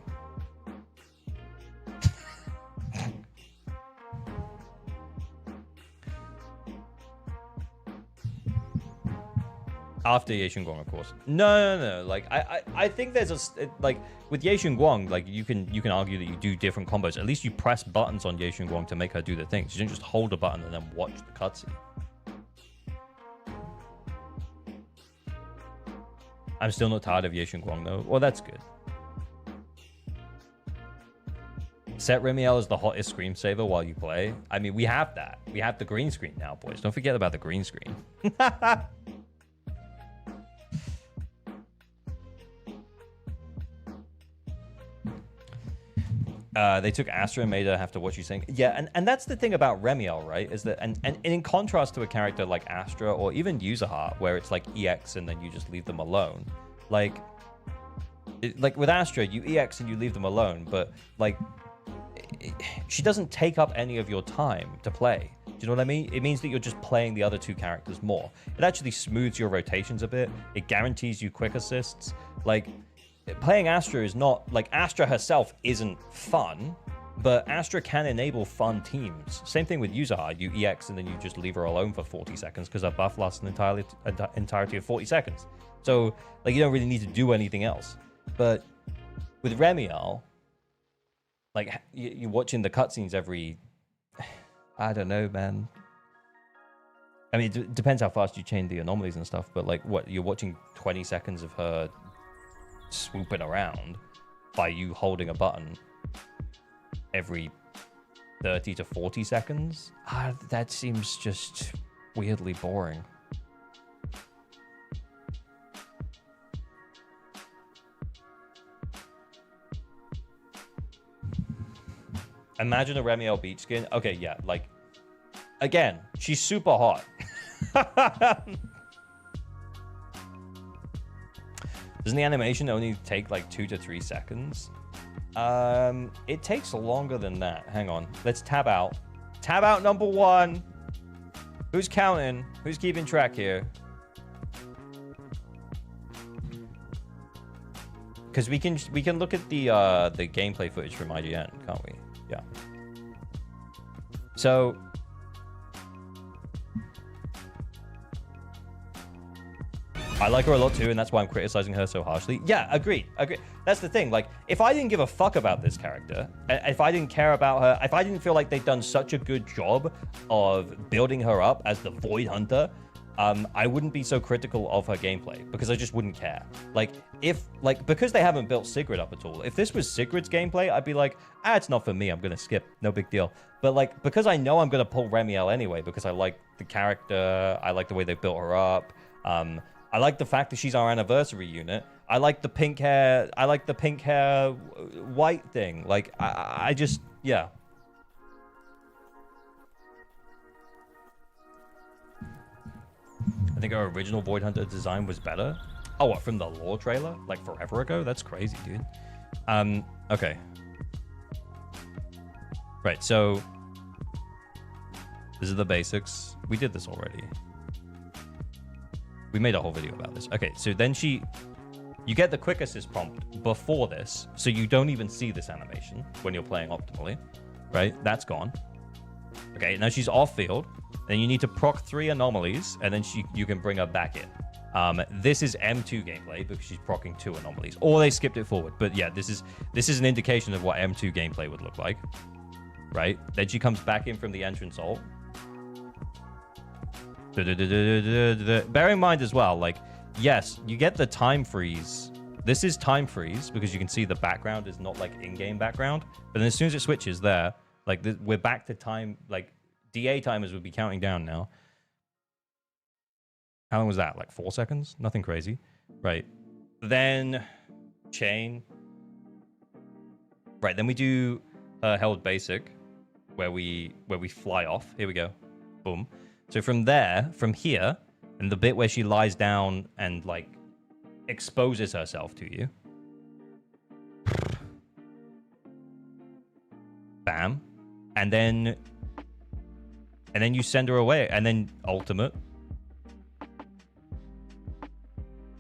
[SPEAKER 1] After Ye Guang, of course. No. Like I think there's like with Ye Guang, like you can argue that you do different combos. At least you press buttons on Ye Guang to make her do the things. You don't just hold a button and then watch the cutscene. I'm still not tired of Ye Guang though. Well, that's good. Set Remielle as the hottest screensaver while you play. I mean, we have that. We have the green screen now, boys. Don't forget about the green screen. They took Astra and made her have to watch you saying, yeah, and that's the thing about Remielle, right? Is that and in contrast to a character like Astra or even Yuzuha, where it's like EX and then you just leave them alone. Like with Astra, you EX and you leave them alone, but like she doesn't take up any of your time to play. Do you know what I mean? It means that you're just playing the other 2 characters more. It actually smooths your rotations a bit. It guarantees you quick assists. Like, playing Astra is not, like, Astra herself isn't fun, but Astra can enable fun teams. Same thing with Yuzuha. You EX and then you just leave her alone for 40 seconds because her buff lasts an entirety of 40 seconds. So, like, you don't really need to do anything else. But with Remielle, like, you're watching the cutscenes every... I don't know, man. I mean, it depends how fast you chain the anomalies and stuff, but, like, what, you're watching 20 seconds of her swooping around by you holding a button every 30 to 40 seconds? That seems just weirdly boring. Imagine a Remielle beach skin. Okay, yeah, like, again, she's super hot. Doesn't the animation only take like 2 to 3 seconds? It takes longer than that. Hang on. Let's tab out. Tab out number 1. Who's counting? Who's keeping track here? Because we can look at the gameplay footage from IGN, can't we? Yeah. So I like her a lot too, and that's why I'm criticizing her so harshly. Yeah, agreed. That's the thing. Like, if I didn't give a fuck about this character, if I didn't care about her, if I didn't feel like they'd done such a good job of building her up as the Void Hunter, I wouldn't be so critical of her gameplay, because I just wouldn't care. Because they haven't built Sigrid up at all. If this was Sigrid's gameplay, I'd be like, it's not for me, I'm gonna skip, no big deal. But because I know I'm gonna pull Remielle anyway, because I like the character, I like the way they built her up, I like the fact that she's our anniversary unit. I like the pink hair, white thing. Like, I just, yeah. I think our original Void Hunter design was better. Oh, what, from the lore trailer? Like forever ago? That's crazy, dude. Okay. Right, so this is the basics. We did this already. We made a whole video about this. Okay, so then you get the quick assist prompt before this, so you don't even see this animation when you're playing optimally, right? That's gone. Okay, now she's off field. Then you need to proc 3 anomalies, and then you can bring her back in. This is M2 gameplay because she's proccing 2 anomalies, or they skipped it forward. But yeah, this is an indication of what M2 gameplay would look like, right? Then she comes back in from the entrance ult. Bear in mind as well, like, yes, you get the time freeze. This is time freeze because you can see the background is not like in-game background. But then as soon as it switches there, like we're back to time, like DA timers would be counting down now. How long was that? Like 4 seconds? Nothing crazy. Right. Then chain. Right, then we do held basic where we fly off. Here we go. Boom. So from here, and the bit where she lies down and like exposes herself to you. Bam. And then you send her away, and then ultimate.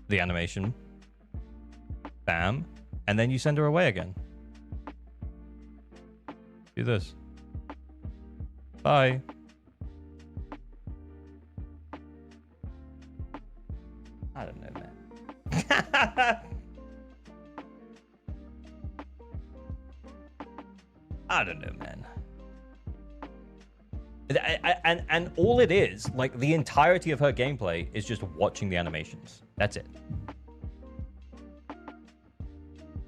[SPEAKER 1] The animation. Bam. And then you send her away again. Do this. Bye. I don't know, man. I don't know, man. And all it is, like, the entirety of her gameplay is just watching the animations. That's it.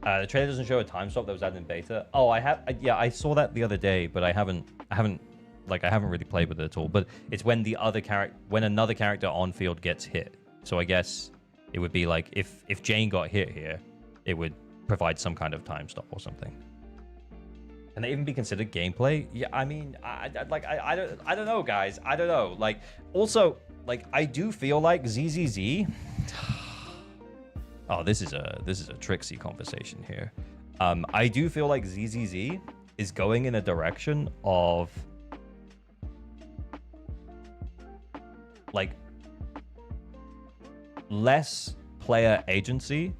[SPEAKER 1] The trailer doesn't show a time stop that was added in beta. Oh, I saw that the other day, but I haven't really played with it at all. But it's when another character on field gets hit. So I guess it would be like if Jane got hit here, it would provide some kind of time stop or something. Can they even be considered gameplay? Yeah, I mean, I don't know, guys. I don't know. Like, also, like, I do feel like ZZZ. Oh, this is a tricksy conversation here. I do feel like ZZZ is going in a direction of like less player agency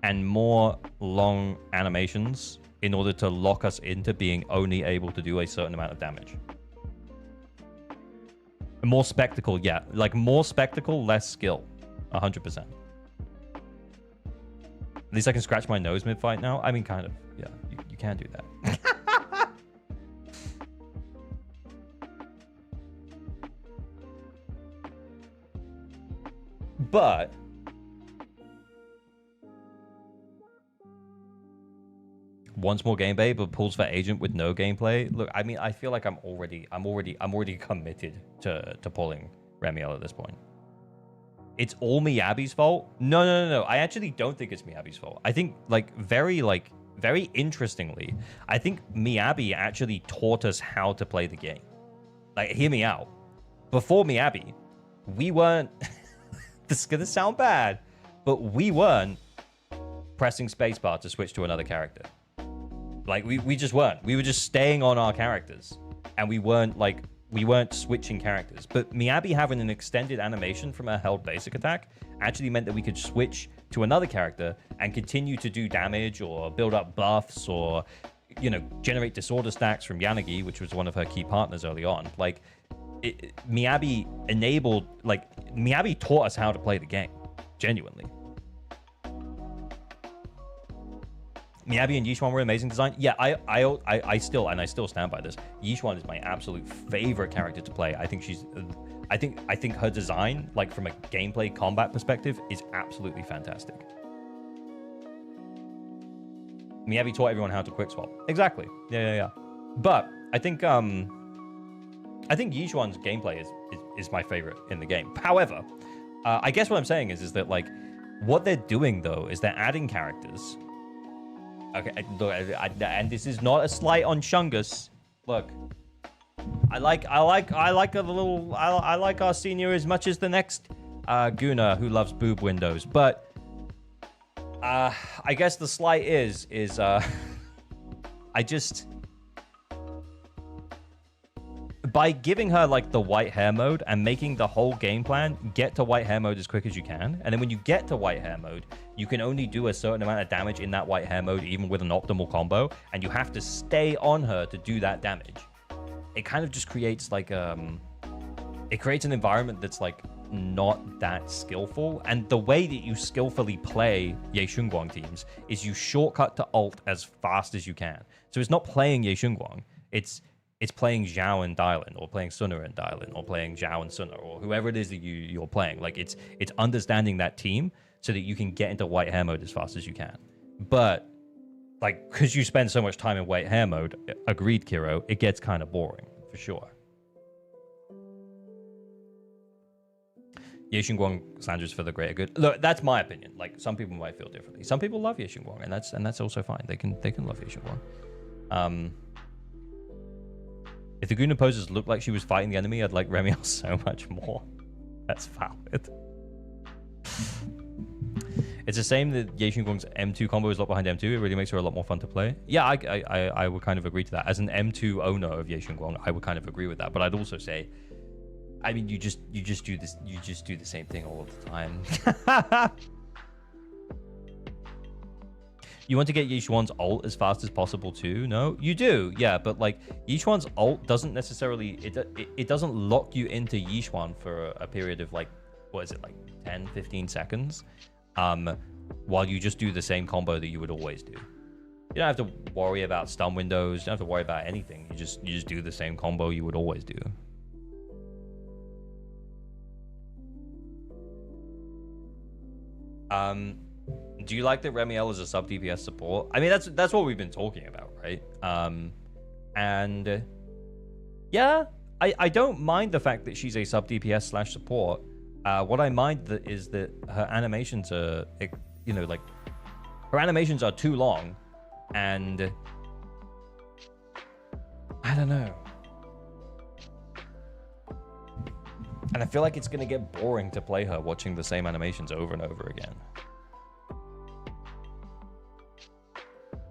[SPEAKER 1] and more long animations in order to lock us into being only able to do a certain amount of damage. More spectacle, yeah. Like, more spectacle, less skill. 100%. At least I can scratch my nose mid-fight now. I mean, kind of. Yeah, you can do that. But once more gameplay, but pulls for agent with no gameplay. Look, I mean, I feel like I'm already committed to pulling Remielle at this point. It's all Miyabi's fault? No. I actually don't think it's Miyabi's fault. I think, very interestingly, I think Miyabi actually taught us how to play the game. Like, hear me out. Before Miyabi, we weren't... This is gonna sound bad. but we weren't pressing spacebar to switch to another character. Like, we just weren't. We were just staying on our characters. And we weren't switching characters. But Miyabi having an extended animation from her held basic attack actually meant that we could switch to another character and continue to do damage or build up buffs or, you know, generate disorder stacks from Yanagi, which was one of her key partners early on. Like, Miyabi taught us how to play the game, genuinely. Miyabi and Yixuan were amazing design. Yeah, I still stand by this. Yixuan is my absolute favorite character to play. I think her design, like from a gameplay combat perspective, is absolutely fantastic. Miyabi taught everyone how to quick swap. Exactly. Yeah. But I think Yixuan's gameplay is my favorite in the game. However, I guess what I'm saying is that, like, what they're doing though is they're adding characters. Okay, look, and this is not a slight on Shungus. Look, I like our senior as much as the next Guna who loves boob windows, but I guess the slight is by giving her like the white hair mode and making the whole game plan get to white hair mode as quick as you can, and then when you get to white hair mode, you can only do a certain amount of damage in that white hair mode, even with an optimal combo, and you have to stay on her to do that damage. It kind of just creates like it creates an environment that's like not that skillful. And the way that you skillfully play Ye Shunguang teams is you shortcut to ult as fast as you can. So it's not playing Ye Shunguang, it's playing Zhao and Dylan, or playing Suna and Dylan, or playing Zhao and Suna, or whoever it is that you're playing. Like, it's understanding that team so that you can get into white hair mode as fast as you can. But, like, because you spend so much time in white hair mode, agreed, Kiro, it gets kind of boring, for sure. Ye Xinguang slanders for the greater good. Look, that's my opinion. Like, some people might feel differently. Some people love Ye Xinguang, and that's also fine. They can love Ye Xinguang. If the Guna poses looked like she was fighting the enemy, I'd like Remielle so much more. That's valid. It's the same that Ye Xinguang's M2 combo is a lot behind M2. It really makes her a lot more fun to play. Yeah, I would kind of agree to that. As an M2 owner of Ye Xinguang, I would kind of agree with that. But I'd also say, I mean, you just do this. You just do the same thing all the time. You want to get Yixuan's ult as fast as possible too? No, you do. Yeah, but like Yixuan's ult doesn't necessarily it doesn't lock you into Yixuan for a period of like, what is it, like 10, 15 seconds, while you just do the same combo that you would always do. You don't have to worry about stun windows. You don't have to worry about anything. You just do the same combo you would always do. Do you like that Remielle is a sub DPS support? I mean, that's what we've been talking about, right? And yeah, I don't mind the fact that she's a sub DPS / support. What I mind is that her animations are, you know, like her animations are too long, and I don't know. And I feel like it's gonna get boring to play her watching the same animations over and over again.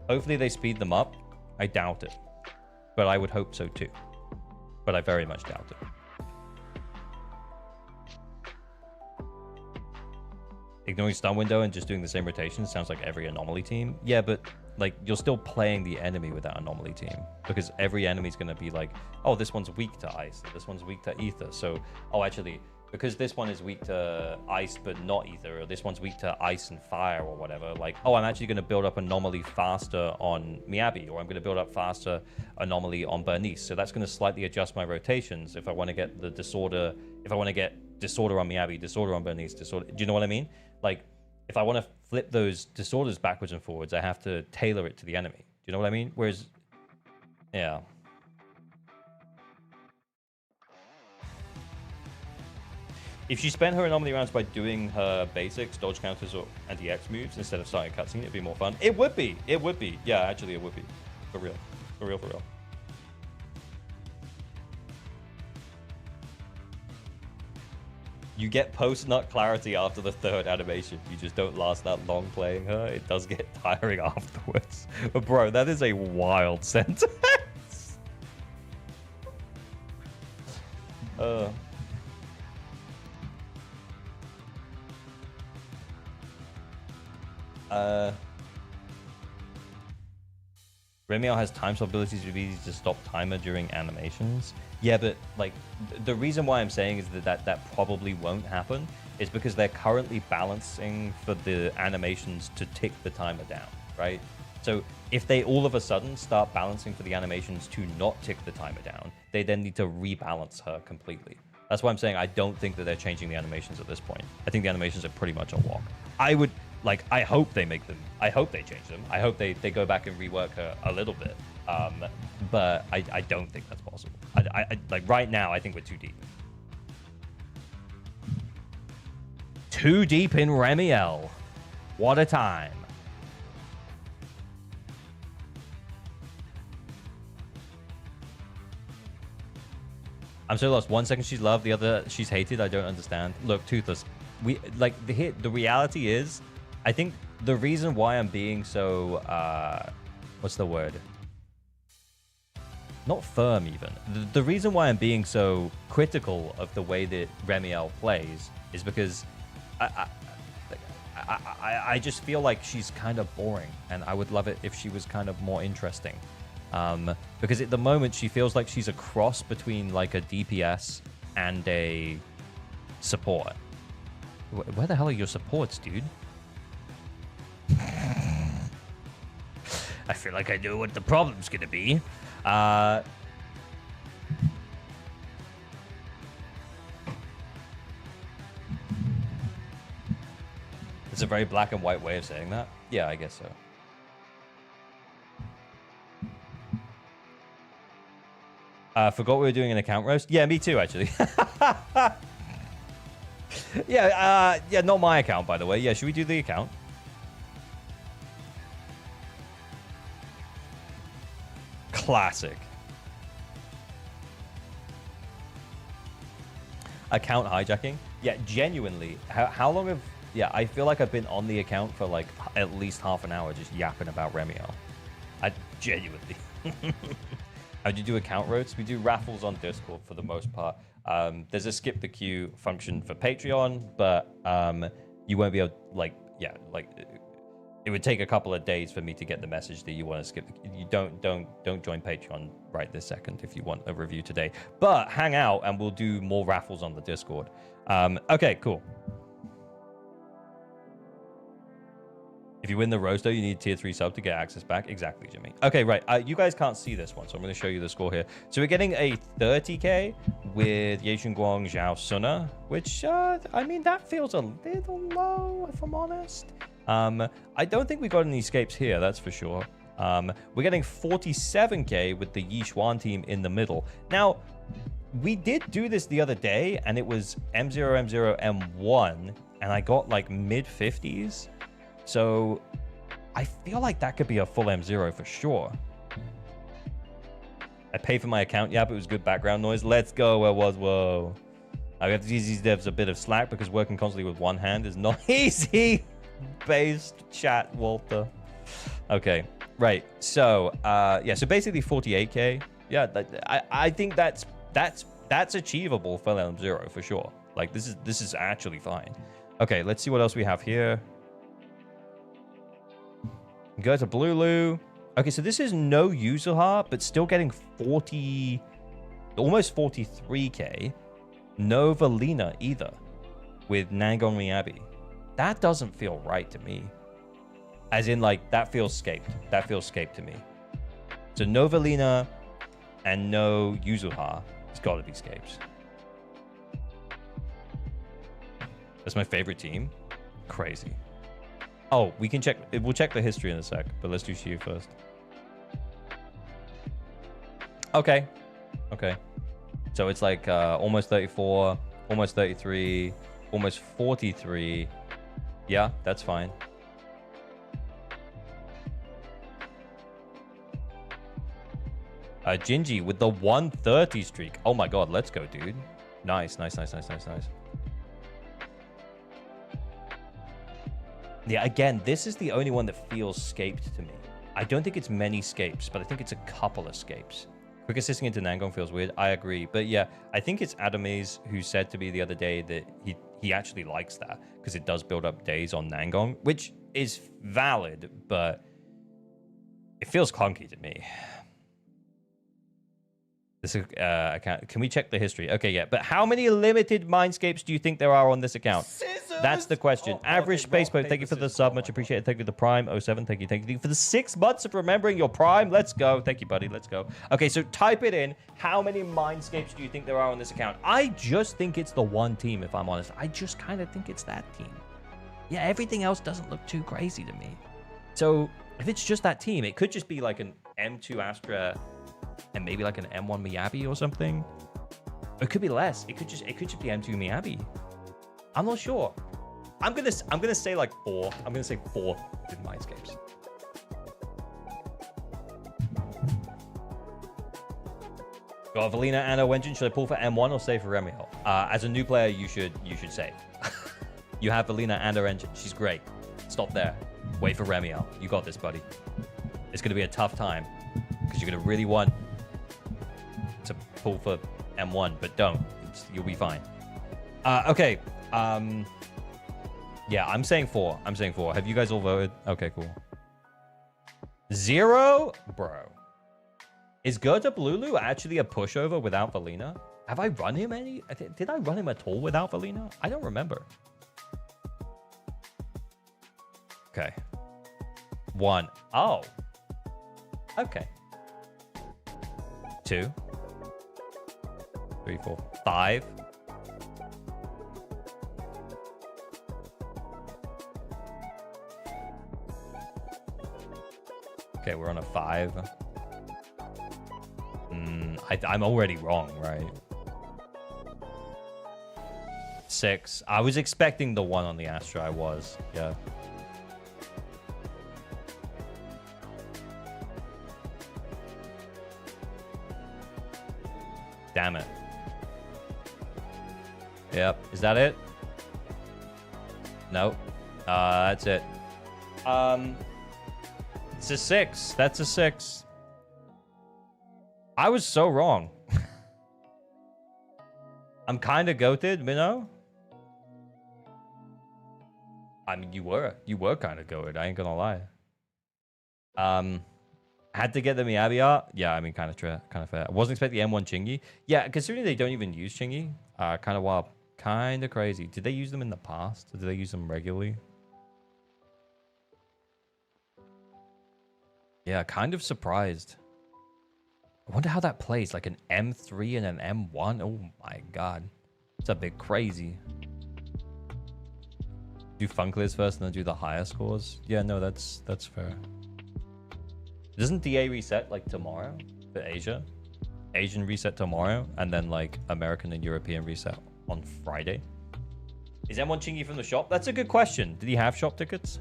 [SPEAKER 1] Hopefully they speed them up. I doubt it. But I would hope so too. But I very much doubt it. Ignoring stun window and just doing the same rotation sounds like every anomaly team. Yeah, but like you're still playing the enemy with that anomaly team. Because every enemy's going to be like, oh, this one's weak to ice. This one's weak to ether. So, oh, actually, because this one is weak to ice but not ether, or this one's weak to ice and fire or whatever, like, oh, I'm actually going to build up anomaly faster on Miyabi, or I'm going to build up faster anomaly on Bernice. So that's going to slightly adjust my rotations if I want to get the disorder, if I want to get disorder on Miyabi, disorder on Bernice, disorder. Do you know what I mean? Like, if I want to flip those disorders backwards and forwards, I have to tailor it to the enemy. Do you know what I mean? Whereas, yeah. If she spent her anomaly rounds by doing her basics, dodge counters, or anti-X moves instead of starting a cutscene, it'd be more fun. It would be. It would be. Yeah, actually, it would be. For real. For real, for real. You get post-nut clarity after the third animation. You just don't last that long playing her. It does get tiring afterwards. But bro, that is a wild sentence. Remielle has time swap abilities to be easy to stop timer during animations. Yeah, but like the reason why I'm saying is that probably won't happen is because they're currently balancing for the animations to tick the timer down, right? So if they all of a sudden start balancing for the animations to not tick the timer down, they then need to rebalance her completely. That's why I'm saying I don't think that they're changing the animations at this point. I think the animations are pretty much a lock. I hope they make them. I hope they change them. I hope they go back and rework her a little bit. But I don't think that's possible. Like right now, I think we're too deep. Too deep in Remielle. What a time. I'm so lost. 1 second she's loved, the other she's hated. I don't understand. Look, Toothless. The reality is, I think the reason why I'm being so what's the word? Not firm even. The reason why I'm being so critical of the way that Remielle plays is because I just feel like she's kind of boring, and I would love it if she was kind of more interesting. Because at the moment she feels like she's a cross between like a DPS and a support. Where the hell are your supports, dude? I feel like I know what the problem's gonna be. It's a very black and white way of saying that. Yeah, I guess so. Forgot we were doing an account roast. Yeah, me too, actually. Yeah, not my account, by the way. Yeah, should we do the account? Classic. Account hijacking? Yeah, genuinely. How long have... Yeah, I feel like I've been on the account for like at least half an hour just yapping about Remielle. I genuinely... How'd you do account roasts? We do raffles on Discord for the most part. There's a skip the queue function for Patreon, but you won't be able it would take a couple of days for me to get the message that you want to skip. You don't join Patreon right this second if you want a review today. But hang out and we'll do more raffles on the Discord. Okay, cool. If you win the roaster, you need tier 3 sub to get access back. Exactly, Jimmy. Okay, right. You guys can't see this one, so I'm going to show you the score here. So we're getting a 30k with Yeishun Guang Zhao Suna, which, I mean, that feels a little low, if I'm honest. I don't think we got any escapes here, that's for sure. We're getting 47k with the Yixuan team in the middle. Now, we did do this the other day, and it was M0, M0, M1, and I got like mid-50s. So I feel like that could be a full M0 for sure. I paid for my account. Yeah, but it was good background noise. Let's go. Where was? Whoa. I have these devs a bit of slack because working constantly with one hand is not easy. Based chat, Walter. Okay, right. So, yeah. So basically 48k. Yeah, I think that's achievable for M0 for sure. Like this is actually fine. Okay, let's see what else we have here. Go to Blulu. Okay, so this is no Yuzuha, but still getting 40, almost 43k. No Valina either, with Nangongli Abbey. That doesn't feel right to me. As in, like, that feels scaped. That feels scaped to me. So no Valina and no Yuzuha. It's got to be scapes. That's my favorite team. Crazy. Oh, we can check. We'll check the history in a sec, but let's do Shiyu first. Okay. Okay. So it's like almost 34, almost 33, almost 43. Yeah, that's fine. Jinji with the 130 streak. Oh my god, let's go, dude. Nice, nice, nice, nice, nice, nice. Yeah, again, this is the only one that feels scaped to me. I don't think it's many scapes, but I think it's a couple of scapes. Quick assisting into Nangong feels weird. I agree. But yeah, I think it's Adamaze who said to me the other day that he actually likes that because it does build up days on Nangong, which is valid, but it feels clunky to me. This account. Can we check the history? Okay, yeah. But how many limited Mindscapes do you think there are on this account? Scissors! That's the question. Average Space Boat, thank you for the sub. Much appreciated. Thank you for the Prime. 07, thank you for the 6 months of remembering your Prime. Let's go. Thank you, buddy. Let's go. Okay, so type it in. How many Mindscapes do you think there are on this account? I just think it's the one team, if I'm honest. I just kind of think it's that team. Yeah, everything else doesn't look too crazy to me. So if it's just that team, it could just be like an M2 Astra and maybe like an M1 Miyabi or something. It could be less. It could just be M2 Miyabi. I'm not sure. I'm gonna say like 4. I'm gonna say 4 with Mindscapes. Got Valina and Owenjin. Should I pull for M1 or save for Remielle? As a new player, you should save. You have Valina and Owenjin. She's great. Stop there. Wait for Remielle. You got this, buddy. It's gonna be a tough time because you're gonna really want to pull for M1, but don't. You'll be fine. Okay. Yeah, I'm saying 4. Have you guys all voted? Okay, cool. Zero? Bro. Is Gerta Blulu actually a pushover without Valina? Have I run him any? Did I run him at all without Valina? I don't remember. Okay. 1. Oh. Okay. 2. 3, 4, 5. Okay, we're on a 5. I'm already wrong, right? 6. I was expecting the 1 on the Astra. I was, yeah. Damn it. Yep. Is that it? Nope. That's it. It's a 6. That's a 6. I was so wrong. I'm kind of goated, Minnow. I mean, you were kind of goated. I ain't gonna lie. Had to get the Miyabi art. Yeah, I mean, kind of fair. I wasn't expecting M1 Chingy. Yeah, considering they don't even use Chingy, kind of wild, kind of crazy. Did they use them in the past? Or did they use them regularly? Yeah, kind of surprised. I wonder how that plays, like an M3 and an M1. Oh my god, it's a bit crazy. Do fun clears first and then do the higher scores. Yeah, no, that's fair. Doesn't DA reset like tomorrow for Asia? Asian reset tomorrow, and then like American and European reset on Friday. Is M1 Chingy from the shop? That's a good question. Did he have shop tickets?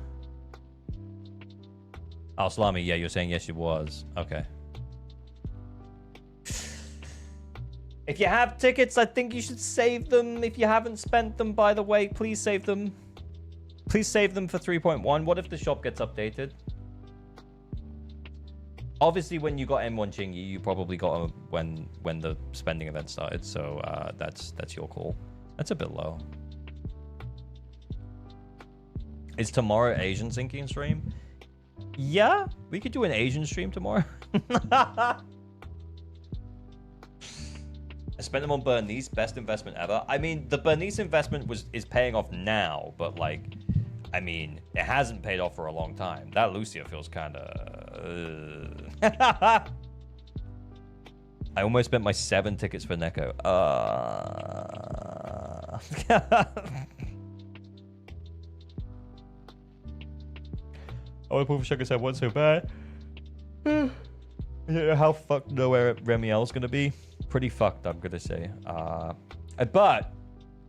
[SPEAKER 1] Oh, Salami, yeah, you're saying yes, it was. Okay. If you have tickets, I think you should save them. If you haven't spent them, by the way, please save them. Please save them for 3.1. What if the shop gets updated? Obviously, when you got M1 Chingy, you probably got them when the spending event started. So that's your call. That's a bit low. Is tomorrow Asian syncing stream? Yeah, we could do an Asian stream tomorrow. I spent them on Bernice, best investment ever. I mean, the Bernice investment is paying off now, but like, I mean, it hasn't paid off for a long time. That Lucia feels kind of... I almost spent my 7 tickets for Neko. I want to pull for Sugar said what's so bad. You know how fucked nowhere Remielle's gonna be? Pretty fucked, I'm gonna say. But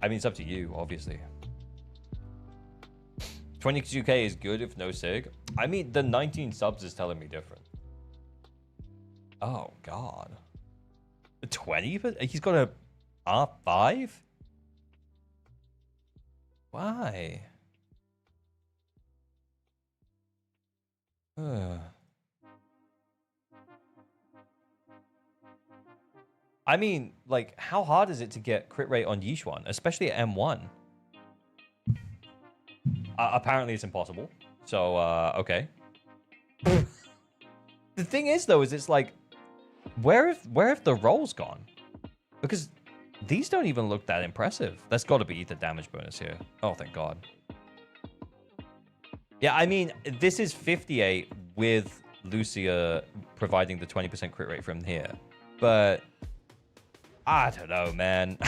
[SPEAKER 1] I mean, it's up to you, obviously. 22k is good if no sig. I mean, the 19 subs is telling me different. Oh god, 20? But he's got a R5. Why? I mean, like, how hard is it to get crit rate on Yishuan, especially at M1? Apparently it's impossible. So, okay. The thing is, though, is it's like, where have the rolls gone? Because these don't even look that impressive. That's got to be the damage bonus here. Oh, thank God. Yeah, I mean, this is 58 with Lucia providing the 20% crit rate from here. But I don't know, man.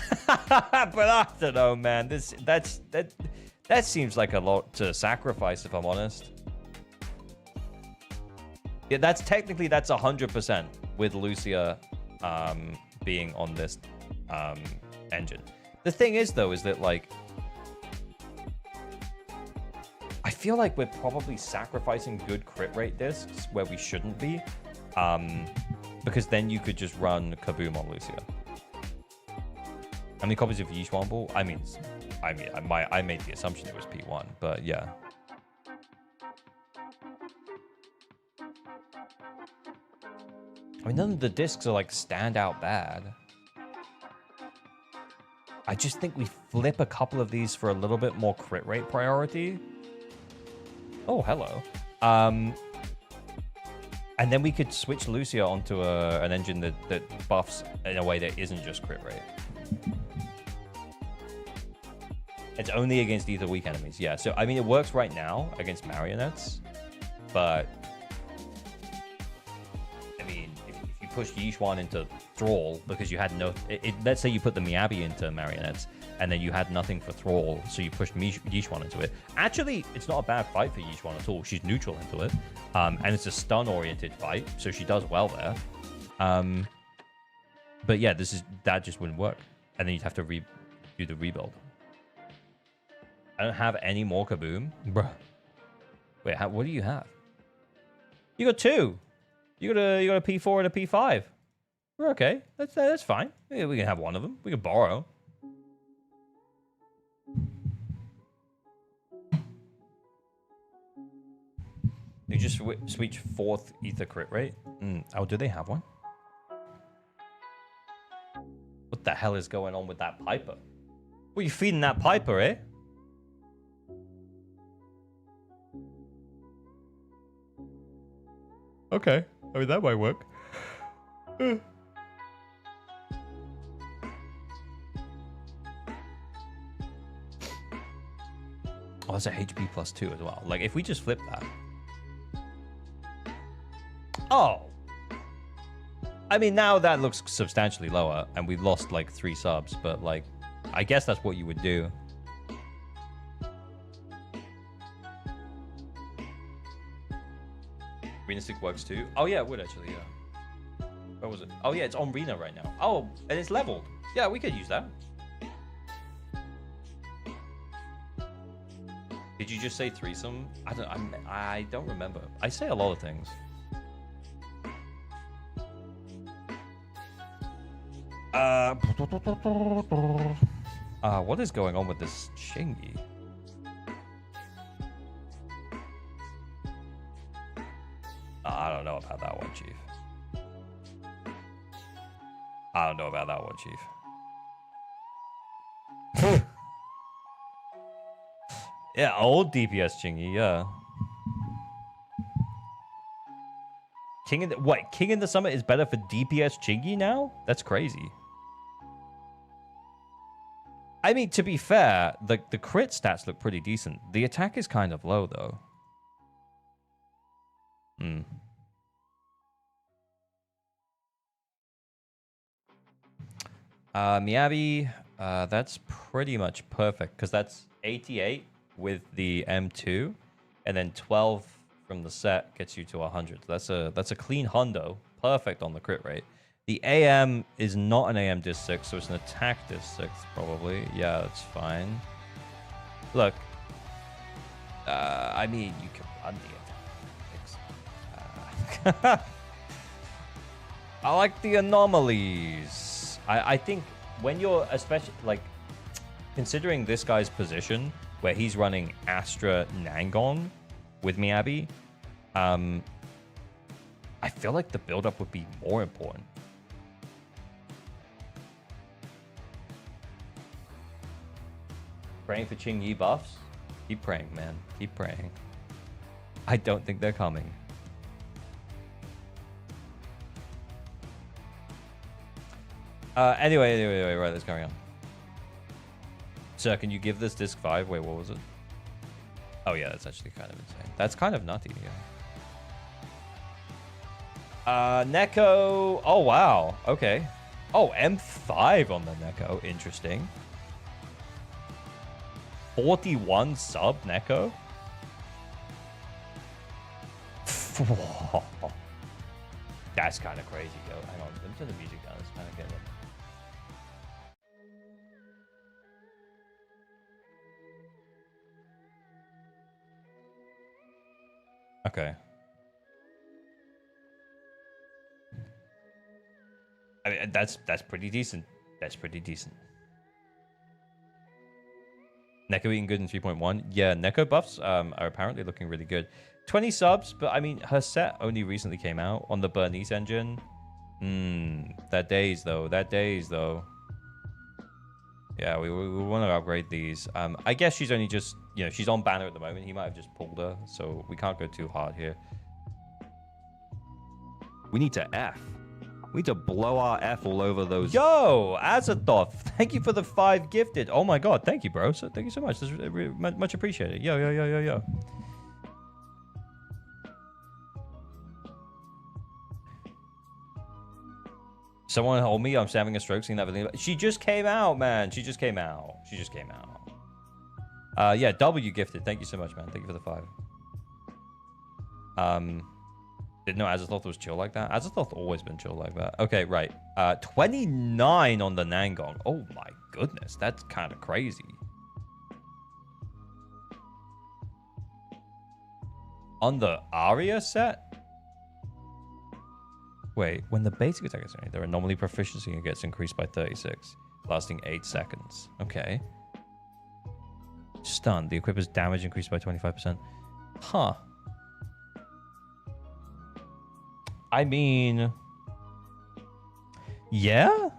[SPEAKER 1] That seems like a lot to sacrifice, if I'm honest. Yeah, that's 100% with Lucia being on this engine. The thing is, though, is that, like, I feel like we're probably sacrificing good crit rate discs where we shouldn't be, because then you could just run Kaboom on Lucia. How many copies of Yishuan Ball? I made the assumption it was P1, but yeah. I mean, none of the discs are like stand out bad. I just think we flip a couple of these for a little bit more crit rate priority. Oh, hello. And then we could switch Lucia onto an engine that buffs in a way that isn't just crit rate. It's only against either weak enemies. Yeah, so I mean, it works right now against marionettes, but I mean, if you push Yishuan into Thrall because you had no... let's say you put the Miyabi into marionettes and then you had nothing for Thrall, so you pushed Yishuan into it. Actually, it's not a bad fight for Yishuan at all. She's neutral into it, and it's a stun-oriented fight, so she does well there. But yeah, that just wouldn't work, and then you'd have to do the rebuild. I don't have any more Kaboom. Bruh. Wait, what do you have? You got two. You got a P4 and a P5. We're okay. That's fine. Yeah, we can have one of them. We can borrow. You just switch 4th ether crit rate. Oh, do they have one? What the hell is going on with that Piper? What are you feeding that Piper, eh? Okay. I mean, that might work. Oh, that's a HP +2 as well. Like, if we just flip that. Oh. I mean, now that looks substantially lower, and we've lost, like, 3 subs, but, like, I guess that's what you would do. Rena Stick works too. Oh yeah, it would actually, yeah. Where was it? Oh yeah, it's on Rena right now. Oh, and it's leveled. Yeah, we could use that. Did you just say threesome? I don't remember. I say a lot of things. What is going on with this Shingi? I don't know about that one, Chief. I don't know about that one, Chief. Yeah, old DPS Chingy, yeah. King in the Summit is better for DPS Chingy now? That's crazy. I mean, to be fair, the crit stats look pretty decent. The attack is kind of low, though. Miyabi, that's pretty much perfect because that's 88 with the M2, and then 12 from the set gets you to 100. That's a clean hundo, perfect on the crit rate. The AM is not an AM disc 6, so it's an attack disc 6 probably. Yeah, that's fine. Look, I mean, you can run the attack. I like the anomalies. I think when you're, especially, like, considering this guy's position, where he's running Astra Nangon with Miyabi, I feel like the build-up would be more important. Praying for Ching Yi buffs? Keep praying, man. Keep praying. I don't think they're coming. Anyway, right, let's carry on. Sir, can you give this disc 5? Wait, what was it? Oh yeah, that's actually kind of insane. That's kind of nutty, yeah. Neko. Oh wow. Okay. Oh, M5 on the Neko. Interesting. 41 sub Neko. That's kind of crazy, yo. Hang on, let me turn the music down. It's kind of getting. Okay. I mean, that's pretty decent. That's pretty decent. Neko eating good in 3.1. Yeah, Neko buffs are apparently looking really good. 20 subs, but I mean, her set only recently came out on the Bernese engine. That days though. That days though. Yeah, we want to upgrade these. I guess she's only just, you know, she's on banner at the moment. He might have just pulled her, so we can't go too hard here. We need to F. We need to blow our F all over those. Yo, Azathoth, thank you for the 5 gifted. Oh my god, thank you, bro. So thank you so much. This is really much appreciated. Yo. Someone hold me. I'm having a stroke. Seeing that video. She just came out, man. She just came out. Yeah, W gifted. Thank you so much, man. Thank you for the 5. Didn't know Azathoth was chill like that. Azathoth always been chill like that. Okay, right. 29 on the Nangong. Oh my goodness, that's kind of crazy. On the Arya set? Wait, when the basic attack is their anomaly proficiency gets increased by 36, lasting 8 seconds. Okay. Stunned. The equipper's damage increased by 25%. Huh. I mean, yeah.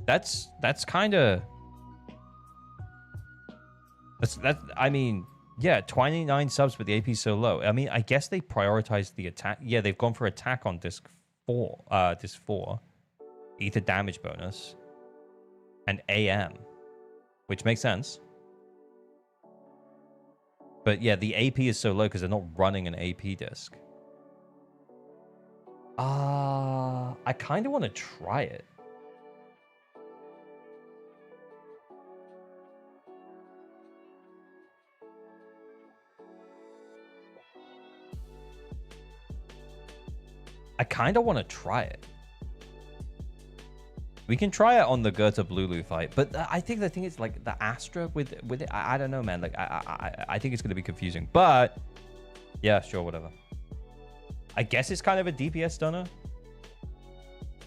[SPEAKER 1] That's kind of. I mean, yeah, 29 subs, but the AP is so low. I mean, I guess they prioritized the attack. Yeah, they've gone for attack on disc 4. Disc 4, ether damage bonus, and AM, which makes sense. But yeah, the AP is so low because they're not running an AP disc. I kind of want to try it. I kind of want to try it. We can try it on the Goethe Blulu fight, but I think the thing is like the Astra with it. I don't know, man. Like I think it's going to be confusing, but yeah, sure, whatever. I guess it's kind of a DPS stunner.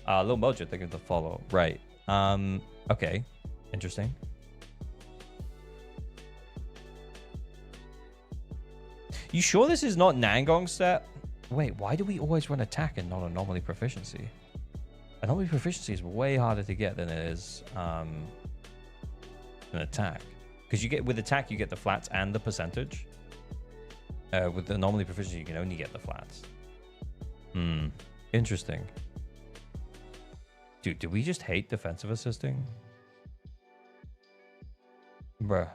[SPEAKER 1] Lil Mojo, thank you for the follow. Right. Okay. Interesting. You sure this is not Nangong's set? Wait, why do we always run attack and not anomaly proficiency? Anomaly proficiency is way harder to get than it is an attack. Because you get with attack, you get the flats and the percentage. With the anomaly proficiency, you can only get the flats. Interesting. Dude, do we just hate defensive assisting? Bruh.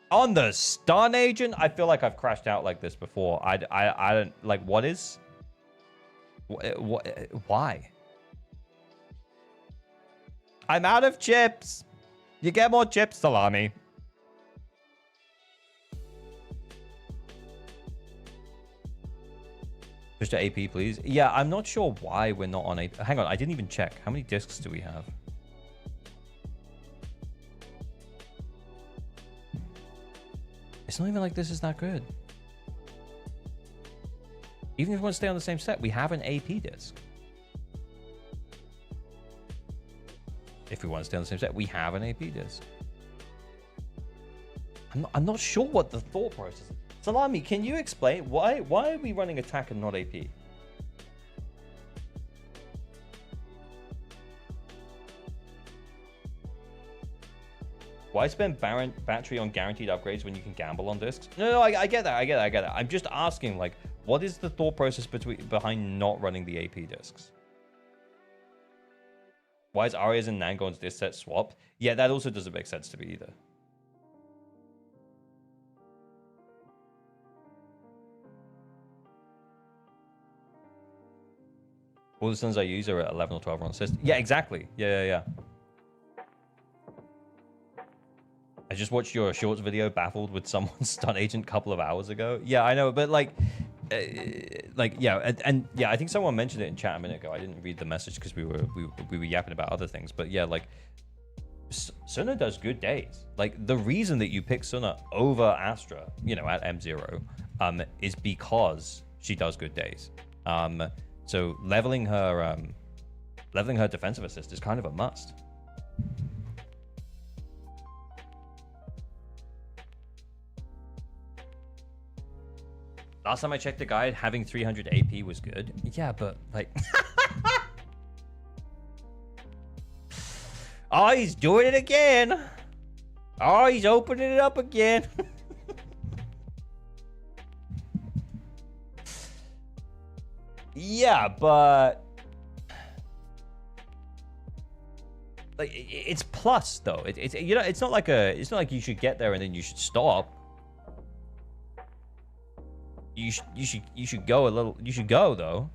[SPEAKER 1] On the stun agent? I feel like I've crashed out like this before. I don't... Like, what is... Why? I'm out of chips. You get more chips, Salami. Just to AP, please. Yeah, I'm not sure why we're not on AP. Hang on, I didn't even check. How many discs do we have? It's not even like this is that good. Even if we want to stay on the same set, we have an AP disc. If we want to stay on the same set, we have an AP disc. I'm not sure what the thought process is. Salami, can you explain why are we running attack and not AP? Why spend battery on guaranteed upgrades when you can gamble on discs? No, I get that. I get that. I'm just asking, like, what is the thought process behind not running the AP discs? Why is Arya's and Nangon's disc set swapped? Yeah, that also doesn't make sense to me either. All the stuns I use are at 11 or 12 on assist. Yeah, exactly. Yeah. I just watched your shorts video baffled with someone's stun agent a couple of hours ago. Yeah, I know, but like yeah, and yeah, I think someone mentioned it in chat a minute ago. I didn't read the message because we were yapping about other things. But yeah, like Suna does good days. Like the reason that you pick Suna over Astra, you know, at M0, is because she does good days. So leveling her defensive assist is kind of a must. Last time I checked the guide, having 300 AP was good. Yeah, but like... Oh, he's doing it again. Oh, he's opening it up again. Yeah, but... Like, it's plus, though. It's you know, it's not like you should get there and then you should stop. You should go a little. You should go though.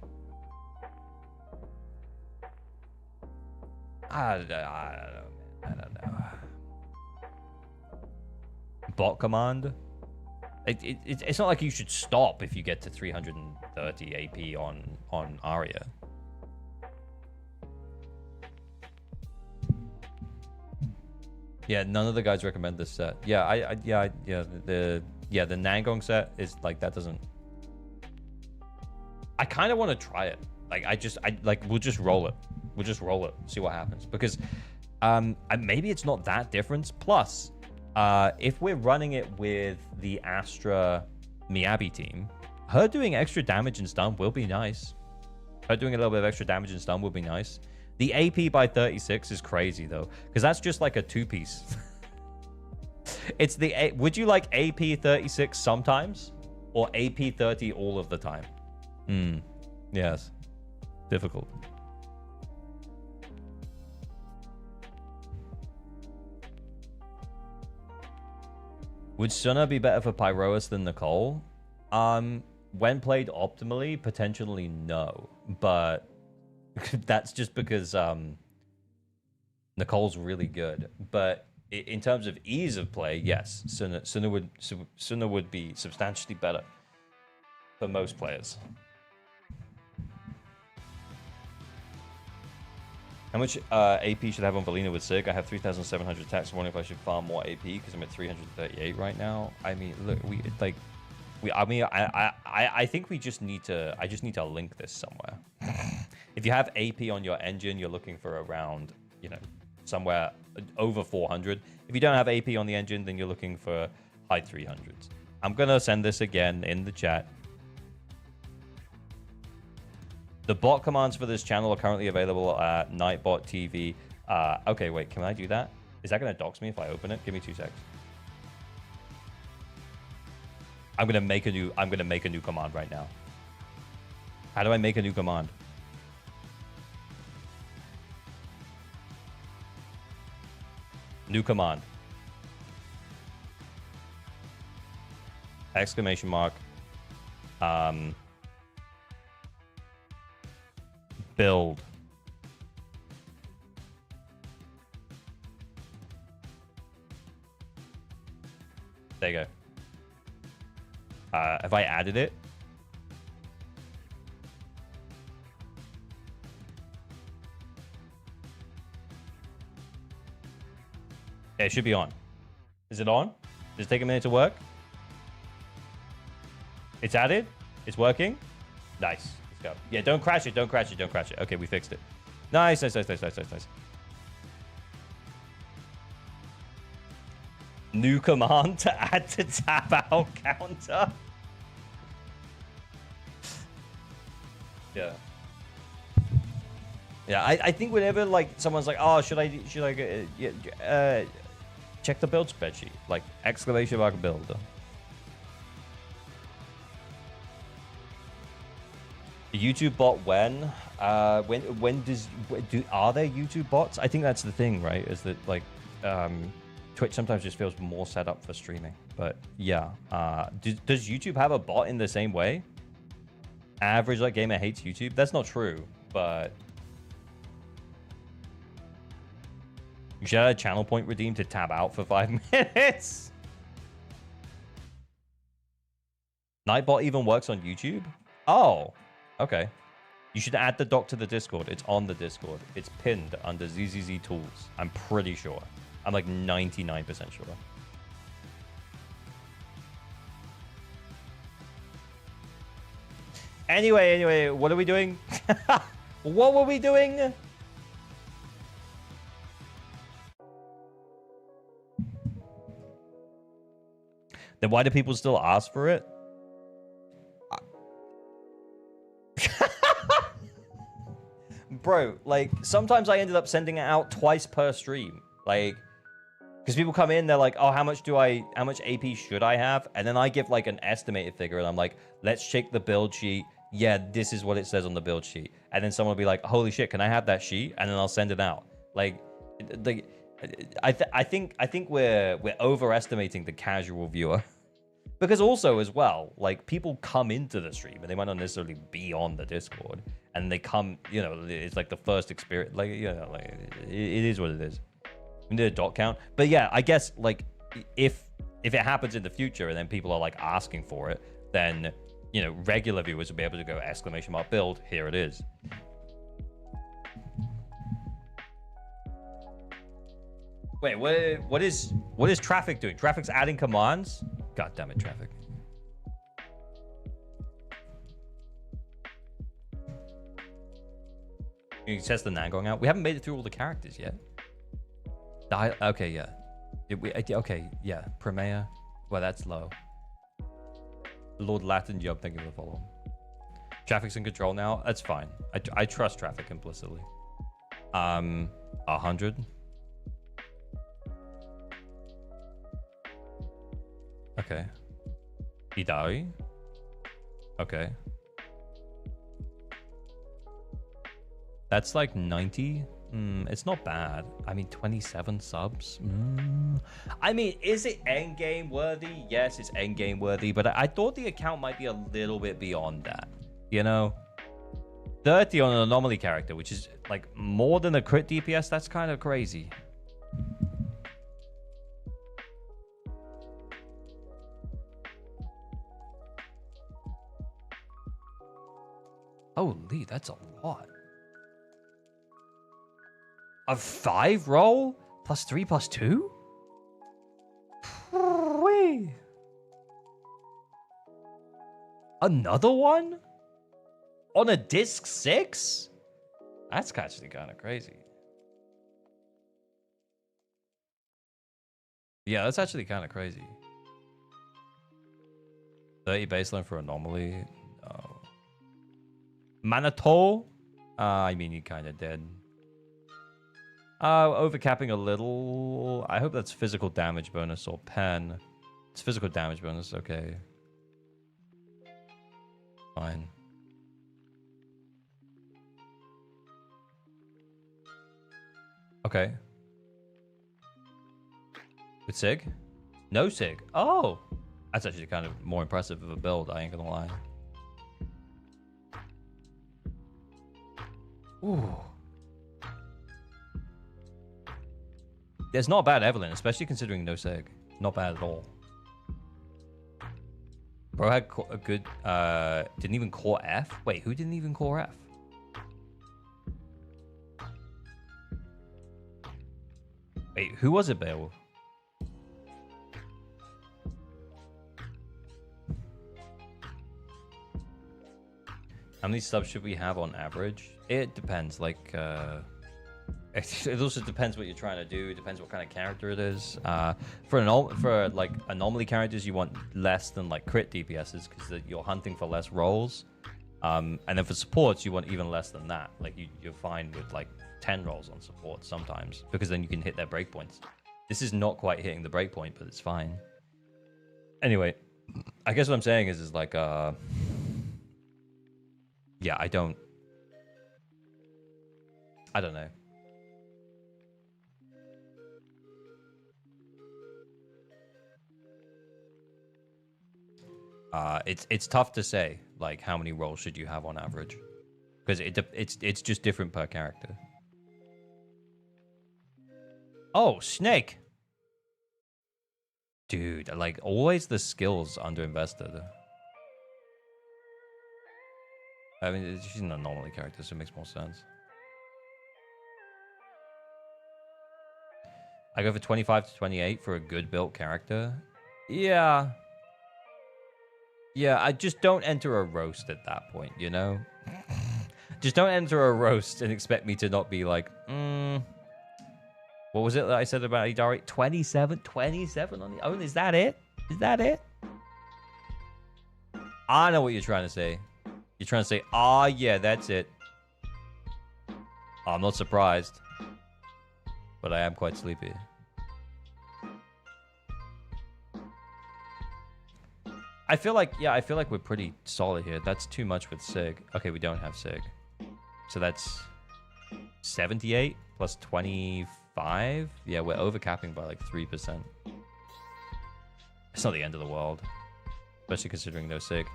[SPEAKER 1] I don't know, man. I don't know. Bot command. It's not like you should stop if you get to 330 AP on Arya. Yeah, none of the guys recommend this set. Yeah, the Nangong set is like that doesn't. I kind of want to try it. Like we'll just roll it. We'll just roll it. See what happens. Because maybe it's not that different. Plus, if we're running it with the Astra Miyabi team, her doing extra damage and stun will be nice. Her doing a little bit of extra damage and stun will be nice. The AP by 36 is crazy though, because that's just like a two-piece. It's the would you like AP 36 sometimes or AP 30 all of the time? Yes. Difficult. Would Suna be better for Pyroas than Nicole? When played optimally, potentially no. But that's just because Nicole's really good. But in terms of ease of play, yes, Suna would be substantially better for most players. How much AP should I have on Valina with Sig? I have 3,700 attacks. I'm wondering if I should farm more AP because I'm at 338 right now. I mean, look, I think we just need to. I just need to link this somewhere. If you have AP on your engine, you're looking for around, you know, somewhere over 400. If you don't have AP on the engine, then you're looking for high 300s. I'm gonna send this again in the chat. The bot commands for this channel are currently available at Nightbot TV. Okay, wait, can I do that? Is that gonna dox me if I open it? Give me 2 seconds. I'm gonna make a new command right now. How do I make a new command? New command. Exclamation mark. Build. There you go. Have I added it? Yeah, it should be on. Is it on? Does it take a minute to work? It's added? It's working? Nice. Let's go. Yeah, don't crash it. Don't crash it. Don't crash it. Okay, we fixed it. Nice. New command to add to tab out counter. Yeah. Yeah, I think whenever like someone's like, oh, should I check the build spreadsheet, like exclamation mark build. The YouTube bot when are there YouTube bots? I think that's the thing, right? Is that like Twitch sometimes just feels more set up for streaming. But yeah, does YouTube have a bot in the same way? Average like gamer hates YouTube. That's not true, but you should have a channel point redeem to tab out for 5 minutes. Nightbot even works on YouTube? Oh, okay. You should add the doc to the Discord. It's on the Discord. It's pinned under ZZZ tools. I'm pretty sure. I'm like 99% sure. Anyway, what are we doing? What were we doing? Then why do people still ask for it? Bro, like, sometimes I ended up sending it out twice per stream. Like, because people come in, they're like, oh, how much AP should I have? And then I give, like, an estimated figure, and I'm like, let's check the build sheet. Yeah, this is what it says on the build sheet. And then someone will be like, holy shit, can I have that sheet? And then I'll send it out. Like, I think we're overestimating the casual viewer. Because also, as well, like, people come into the stream, and they might not necessarily be on the Discord. And they come, you know, it's like the first experience. Like, you know, like, it is what it is. We need a dot count. But yeah, I guess, like, if it happens in the future, and then people are, like, asking for it, then, you know, regular viewers will be able to go exclamation mark build. Here it is. Wait, what is traffic doing? Traffic's adding commands? God damn it, traffic. You can test the nan going out. We haven't made it through all the characters yet. Okay, yeah. Okay, yeah. Premier. Well, that's low. Lord Latin job. Thank you for the follow. Traffic's in control now. That's fine. I trust traffic implicitly. 100. Okay. Idari. Okay. That's like 90. It's not bad. I mean, 27 subs. I mean, is it endgame worthy? Yes, it's endgame worthy, but I thought the account might be a little bit beyond that. You know? 30 on an anomaly character, which is like more than a crit DPS. That's kind of crazy. Holy, that's a lot. A 5 roll? +3 +2? Wait. Another one? On a disc 6? That's actually kind of crazy. Yeah, that's actually kind of crazy. 30 baseline for anomaly. No. Manatol? I mean, you kind of did. Overcapping a little. I hope that's physical damage bonus or pen. It's physical damage bonus. Okay. Fine. Okay. With Sig? No Sig. Oh! That's actually kind of more impressive of a build, I ain't gonna lie. Ooh. It's not bad, Evelyn, especially considering no Sig. Not bad at all. Bro had a good, didn't even core F? Wait, who didn't even core F? Wait, who was it, Beowulf? How many subs should we have on average? It depends, like, It also depends what you're trying to do. It depends what kind of character it is. For like anomaly characters, you want less than like crit DPSs because you're hunting for less rolls. And then for supports, you want even less than that. Like you're fine with like 10 rolls on support sometimes because then you can hit their breakpoints. This is not quite hitting the breakpoint, but it's fine. Anyway, I guess what I'm saying is like yeah, I don't know. It's tough to say like how many rolls should you have on average because it's just different per character. Oh, Snake. Dude, like always the skills underinvested. I mean, she's an anomaly character, so it makes more sense. I go for 25 to 28 for a good built character. Yeah. Yeah, I just don't enter a roast at that point, you know? Just don't enter a roast and expect me to not be like, what was it that I said about Idari? 27? 27 on the own? Is that it? Is that it? I know what you're trying to say. You're trying to say, ah, yeah, that's it. I'm not surprised. But I am quite sleepy. I feel like we're pretty solid here. That's too much with Sig. Okay, we don't have Sig. So that's 78 plus 25. Yeah, we're overcapping by like 3%. It's not the end of the world. Especially considering no Sig.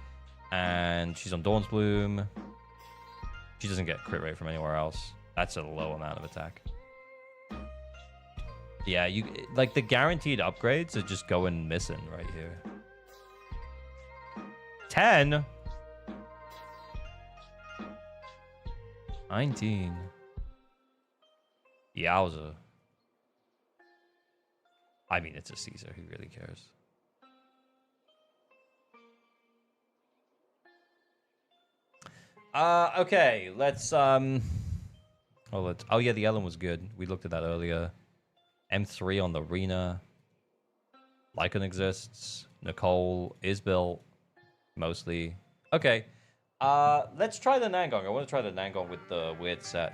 [SPEAKER 1] And she's on Dawn's Bloom. She doesn't get crit rate from anywhere else. That's a low amount of attack. Yeah, you like the guaranteed upgrades are just going missing right here. 10? 19. Yowza. I mean, it's a Caesar. Who really cares? Okay, let's oh yeah, the Ellen was good. We looked at that earlier. M3 on the Rena. Lycan exists. Nicole is built. Mostly. Okay. Let's try the Nangong. I want to try the Nangong with the weird set.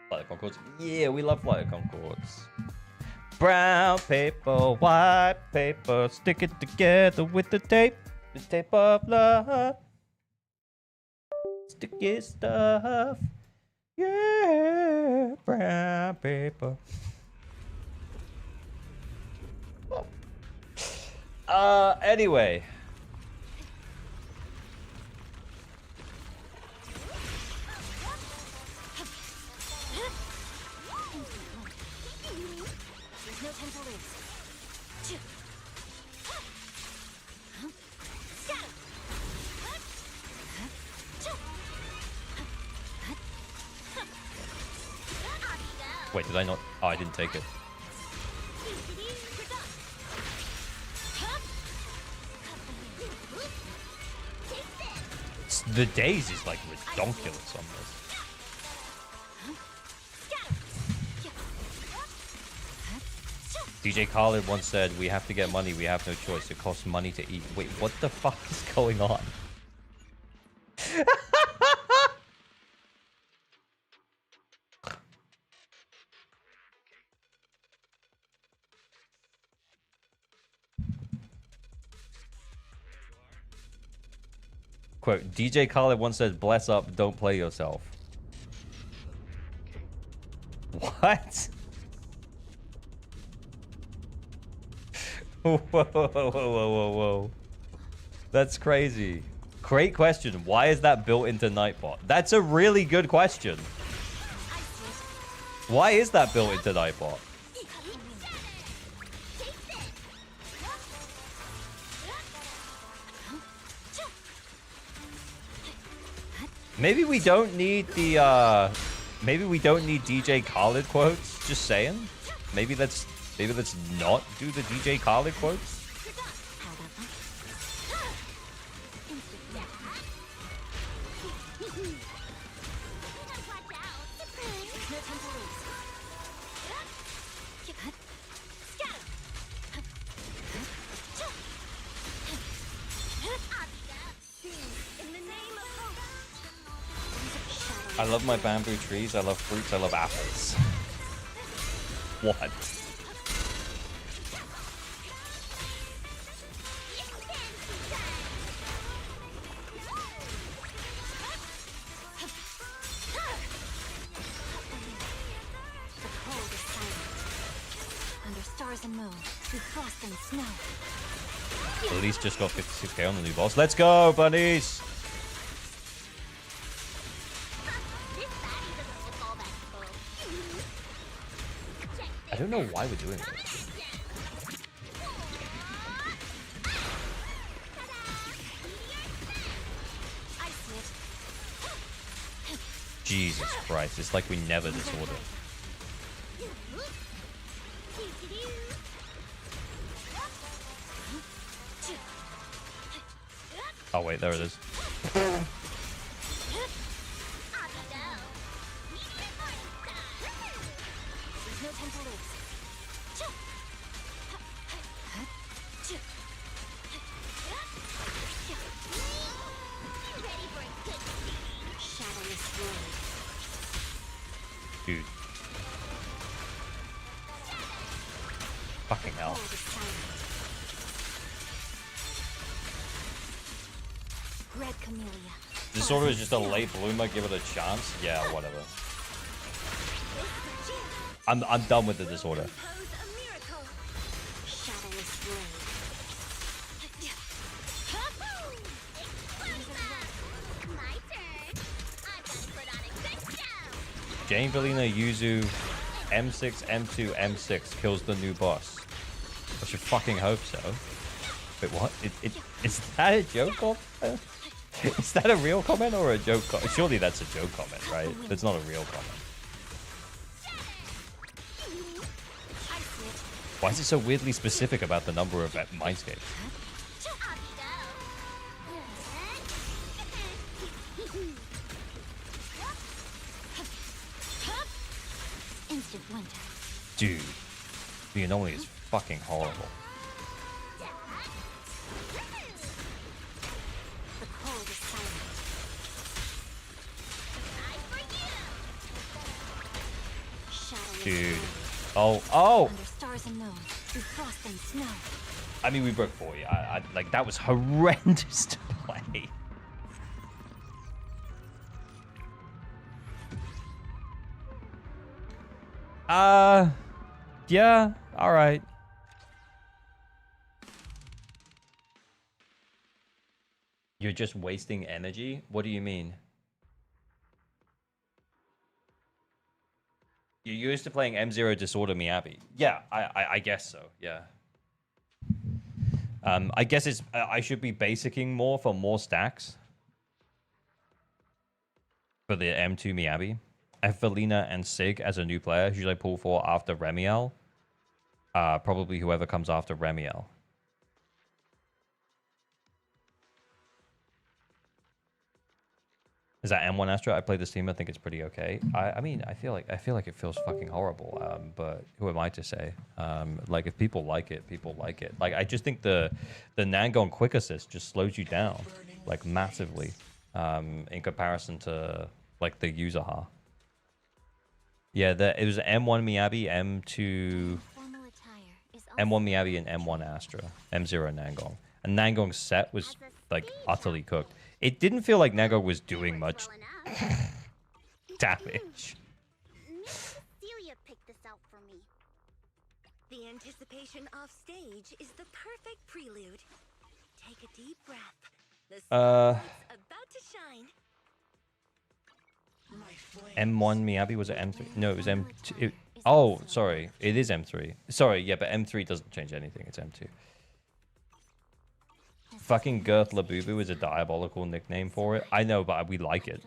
[SPEAKER 1] Flight of Concords. Yeah, we love Flight of Concords. Brown paper, white paper, stick it together with the tape. The tape of love. Sticky stuff. Yeah, brown paper. Anyway. Wait, did I not? Oh, I didn't take it. The days is like redonkulous on this. DJ Khaled once said, "We have to get money. We have no choice. It costs money to eat." Wait, what the fuck is going on? Quote, DJ Khaled once said, "Bless up, don't play yourself." What? Whoa, whoa, whoa, whoa, whoa, whoa. That's crazy. Great question. Why is that built into Nightbot? That's a really good question. Why is that built into Nightbot? Maybe we don't need the maybe we don't need DJ Khaled quotes. Just saying. Maybe let's not do the DJ Khaled quotes. I love my bamboo trees. I love fruits. I love apples. What? At least just got 56k on the new boss. Let's go, buddies! I don't know why we're doing this. Jesus Christ, it's like we never disorder. Oh wait, there it is. Dude. Fucking hell. Disorder is just a late bloomer, give it a chance. Yeah, whatever. I'm done with the disorder. Jane, Valina, Yuzu, M6, M2, M6 kills the new boss. I should fucking hope so. Wait, what? Is that a joke comment? Is that a real comment or a joke comment? Surely that's a joke comment, right? That's not a real comment. Why is it so weirdly specific about the number of mindscapes? Dude, the anomaly is fucking horrible. Dude. Oh! I mean, we broke 40. Like, that was horrendous to play. Yeah, alright. You're just wasting energy? What do you mean? You're used to playing M0 Disorder Miyabi. Yeah, I guess so, yeah. I guess it's I should be basicing more for more stacks. For the M2 Miyabi. I have Valina and Sig as a new player. Who should I pull for after Remielle? Probably whoever comes after Remielle. Is that M1 Astra? I played this team. I think it's pretty okay. I mean, I feel like it feels fucking horrible. But who am I to say? Like if people like it, people like it. Like I just think the Nangon quick assist just slows you down like massively in comparison to like the Yuzaha. Yeah, it was M1 Miyabi, M2 M1 Miyabi, and M1 Astra, M0 Nangong. And Nangong's set was like utterly cooked. It didn't feel like Nangong was doing much damage.
[SPEAKER 4] Celia picked this out for me. The anticipation off stage is the perfect prelude. Take a deep breath. The sun is about to shine.
[SPEAKER 1] M1 Miyabi, was it M3? No, it was M2. Oh, sorry. It is M3. Sorry, yeah, but M3 doesn't change anything. It's M2. Fucking Girth Labubu is a diabolical nickname for it. I know, but we like it.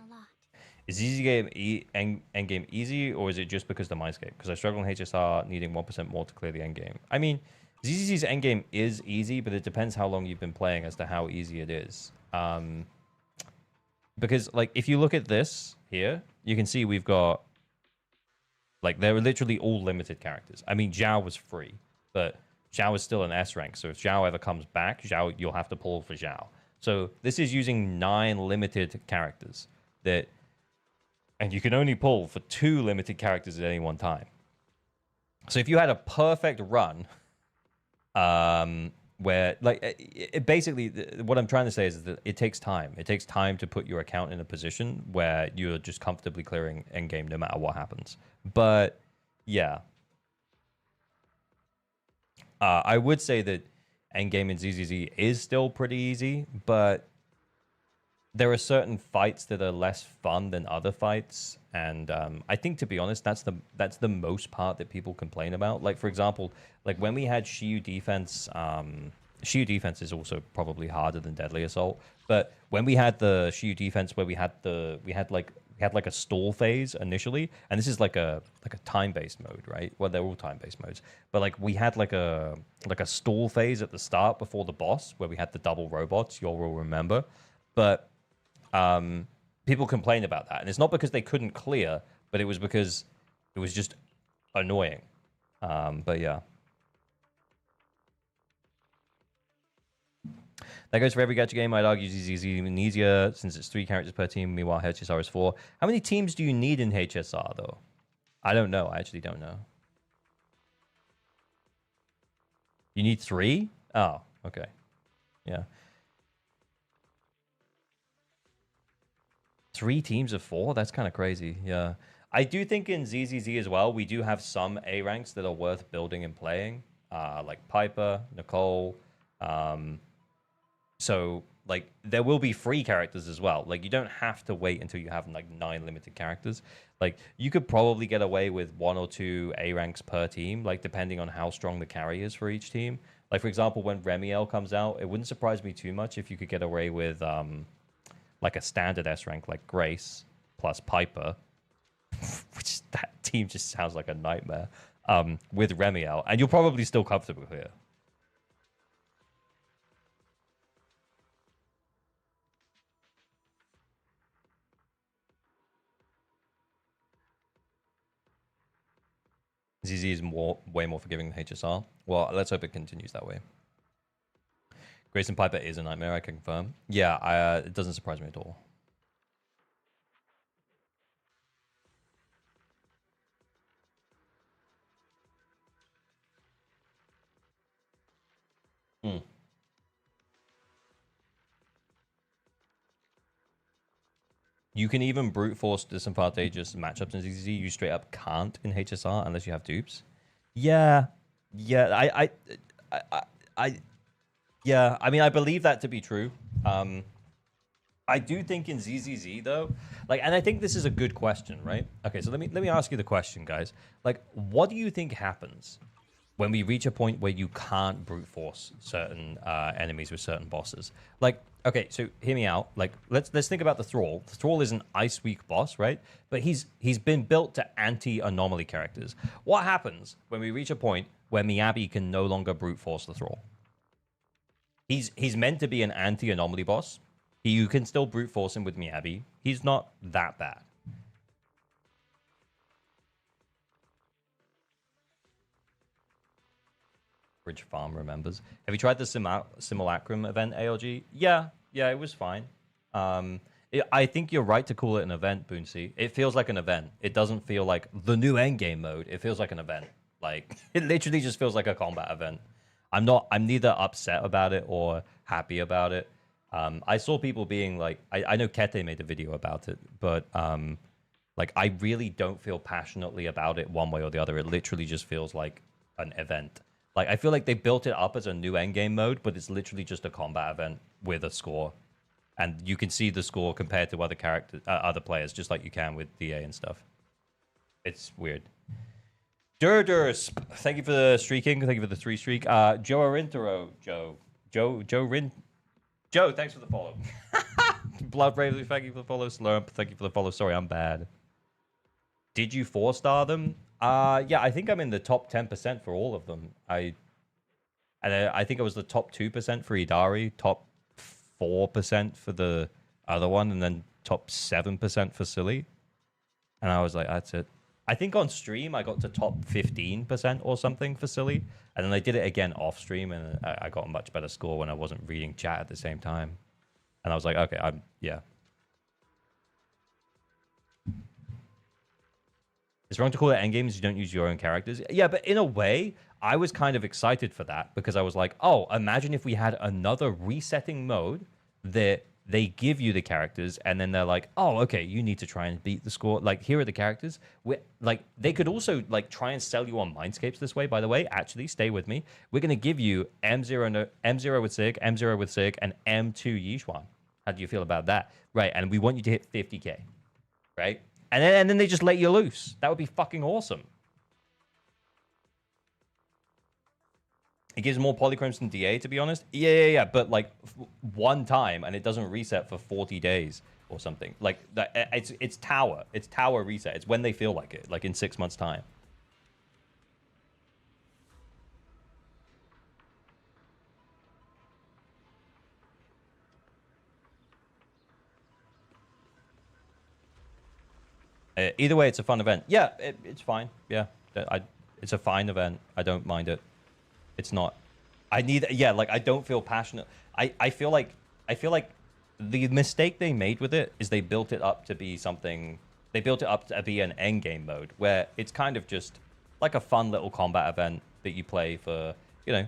[SPEAKER 1] Is easy game endgame easy, or is it just because the mindscape? Because I struggle in HSR, needing 1% more to clear the endgame. I mean, ZZZ's endgame is easy, but it depends how long you've been playing as to how easy it is. Because, like, if you look at this here, you can see we've got, like, they're literally all limited characters. I mean, Zhao was free, but Zhao is still an S rank. So if Zhao ever comes back, Zhao, you'll have to pull for Zhao. So this is using 9 limited characters that And you can only pull for 2 limited characters at any one time. So if you had a perfect run, where like basically what I'm trying to say is that it takes time. It takes time to put your account in a position where you're just comfortably clearing endgame no matter what happens. But yeah, I would say that endgame in ZZZ is still pretty easy, but there are certain fights that are less fun than other fights, and I think, to be honest, that's the most part that people complain about. Like, for example, like when we had Shiyu defense, Shiyu defense is also probably harder than Deadly Assault, but when we had the Shiyu defense where we had like a stall phase initially, and this is like a time-based mode, right? Well, they're all time-based modes, but like we had like a stall phase at the start before the boss where we had the double robots. You'll all remember, but people complained about that, and it's not because they couldn't clear, but it was because it was just annoying. But yeah, that goes for every gacha game. I'd argue ZZZ is even easier since it's 3 characters per team. Meanwhile, HSR is 4. How many teams do you need in HSR though? I don't know. I actually don't know. You need 3? Oh, okay. Yeah. 3 teams of 4? That's kind of crazy. Yeah. I do think in ZZZ as well, we do have some A ranks that are worth building and playing, like Piper, Nicole. So, like, there will be free characters as well. Like, you don't have to wait until you have, like, 9 limited characters. Like, you could probably get away with 1 or 2 A ranks per team, like, depending on how strong the carry is for each team. Like, for example, when Remielle comes out, it wouldn't surprise me too much if you could get away with, like, a standard S rank like Grace plus Piper, which that team just sounds like a nightmare, with Remielle, and you're probably still comfortable here. ZZ is way more forgiving than HSR. Well, let's hope it continues that way. Grace and Piper is a nightmare, I can confirm. Yeah, it doesn't surprise me at all. You can even brute force disadvantageous matchups in ZZZ. You straight up can't in HSR unless you have dupes. Yeah, yeah, yeah. I mean, I believe that to be true. I do think in ZZZ though, like, and I think this is a good question, right? Okay, so let me ask you the question, guys. Like, what do you think happens when we reach a point where you can't brute force certain enemies with certain bosses? Like, okay, so hear me out. Like, let's think about the Thrall. The Thrall is an Ice Weak boss, right? But he's been built to anti-anomaly characters. What happens when we reach a point where Miyabi can no longer brute force the Thrall? He's meant to be an anti-anomaly boss. You can still brute force him with Miyabi. He's not that bad. Bridge Farm remembers. Have you tried the Simulacrum event, ALG? Yeah, it was fine. I think you're right to call it an event, Boonsy. It feels like an event. It doesn't feel like the new endgame mode. It feels like an event. Like, it literally just feels like a combat event. I'm neither upset about it or happy about it. I saw people being like, I know Kete made a video about it, but like, I really don't feel passionately about it one way or the other. It literally just feels like an event. Like, I feel like they built it up as a new endgame mode, but it's literally just a combat event with a score. And you can see the score compared to other characters, other players, just like you can with DA and stuff. It's weird. Durdurs, thank you for the streaking. Thank you for the 3 streak. Joe Arintero, Joe, thanks for the follow. Blood Bravely, thank you for the follow. Slurp, thank you for the follow. Sorry, I'm bad. Did you 4-star them? Yeah, I think I'm in the top 10% for all of them. I think it was the top 2% for Idari, top 4% for the other one, and then top 7% for Silly. And I was like, that's it. I think on stream I got to top 15% or something for Silly, and then I did it again off stream, and I got a much better score when I wasn't reading chat at the same time. And I was like, okay, yeah. It's wrong to call it endgames. You don't use your own characters. Yeah, but in a way, I was kind of excited for that because I was like, oh, imagine if we had another resetting mode that they give you the characters and then they're like, oh, okay, you need to try and beat the score. Like, here are the characters. Like, they could also like try and sell you on Mindscapes this way, by the way. Actually, stay with me. We're going to give you M0 with Sig, M0 with Sig, and M2 Yishuan. How do you feel about that? Right, and we want you to hit 50k, right? And then they just let you loose. That would be fucking awesome. It gives more polychromes than DA, to be honest. Yeah. But like one time, and it doesn't reset for 40 days or something. Like that, it's tower. It's tower reset. It's when they feel like it, like in 6 months' time. Either way, it's a fun event. Yeah, it's fine. Yeah, it's a fine event. I don't mind it. It's not. I need. Yeah, like I don't feel passionate. I feel like the mistake they made with it is they built it up to be something. They built it up to be an end game mode where it's kind of just like a fun little combat event that you play for. You know,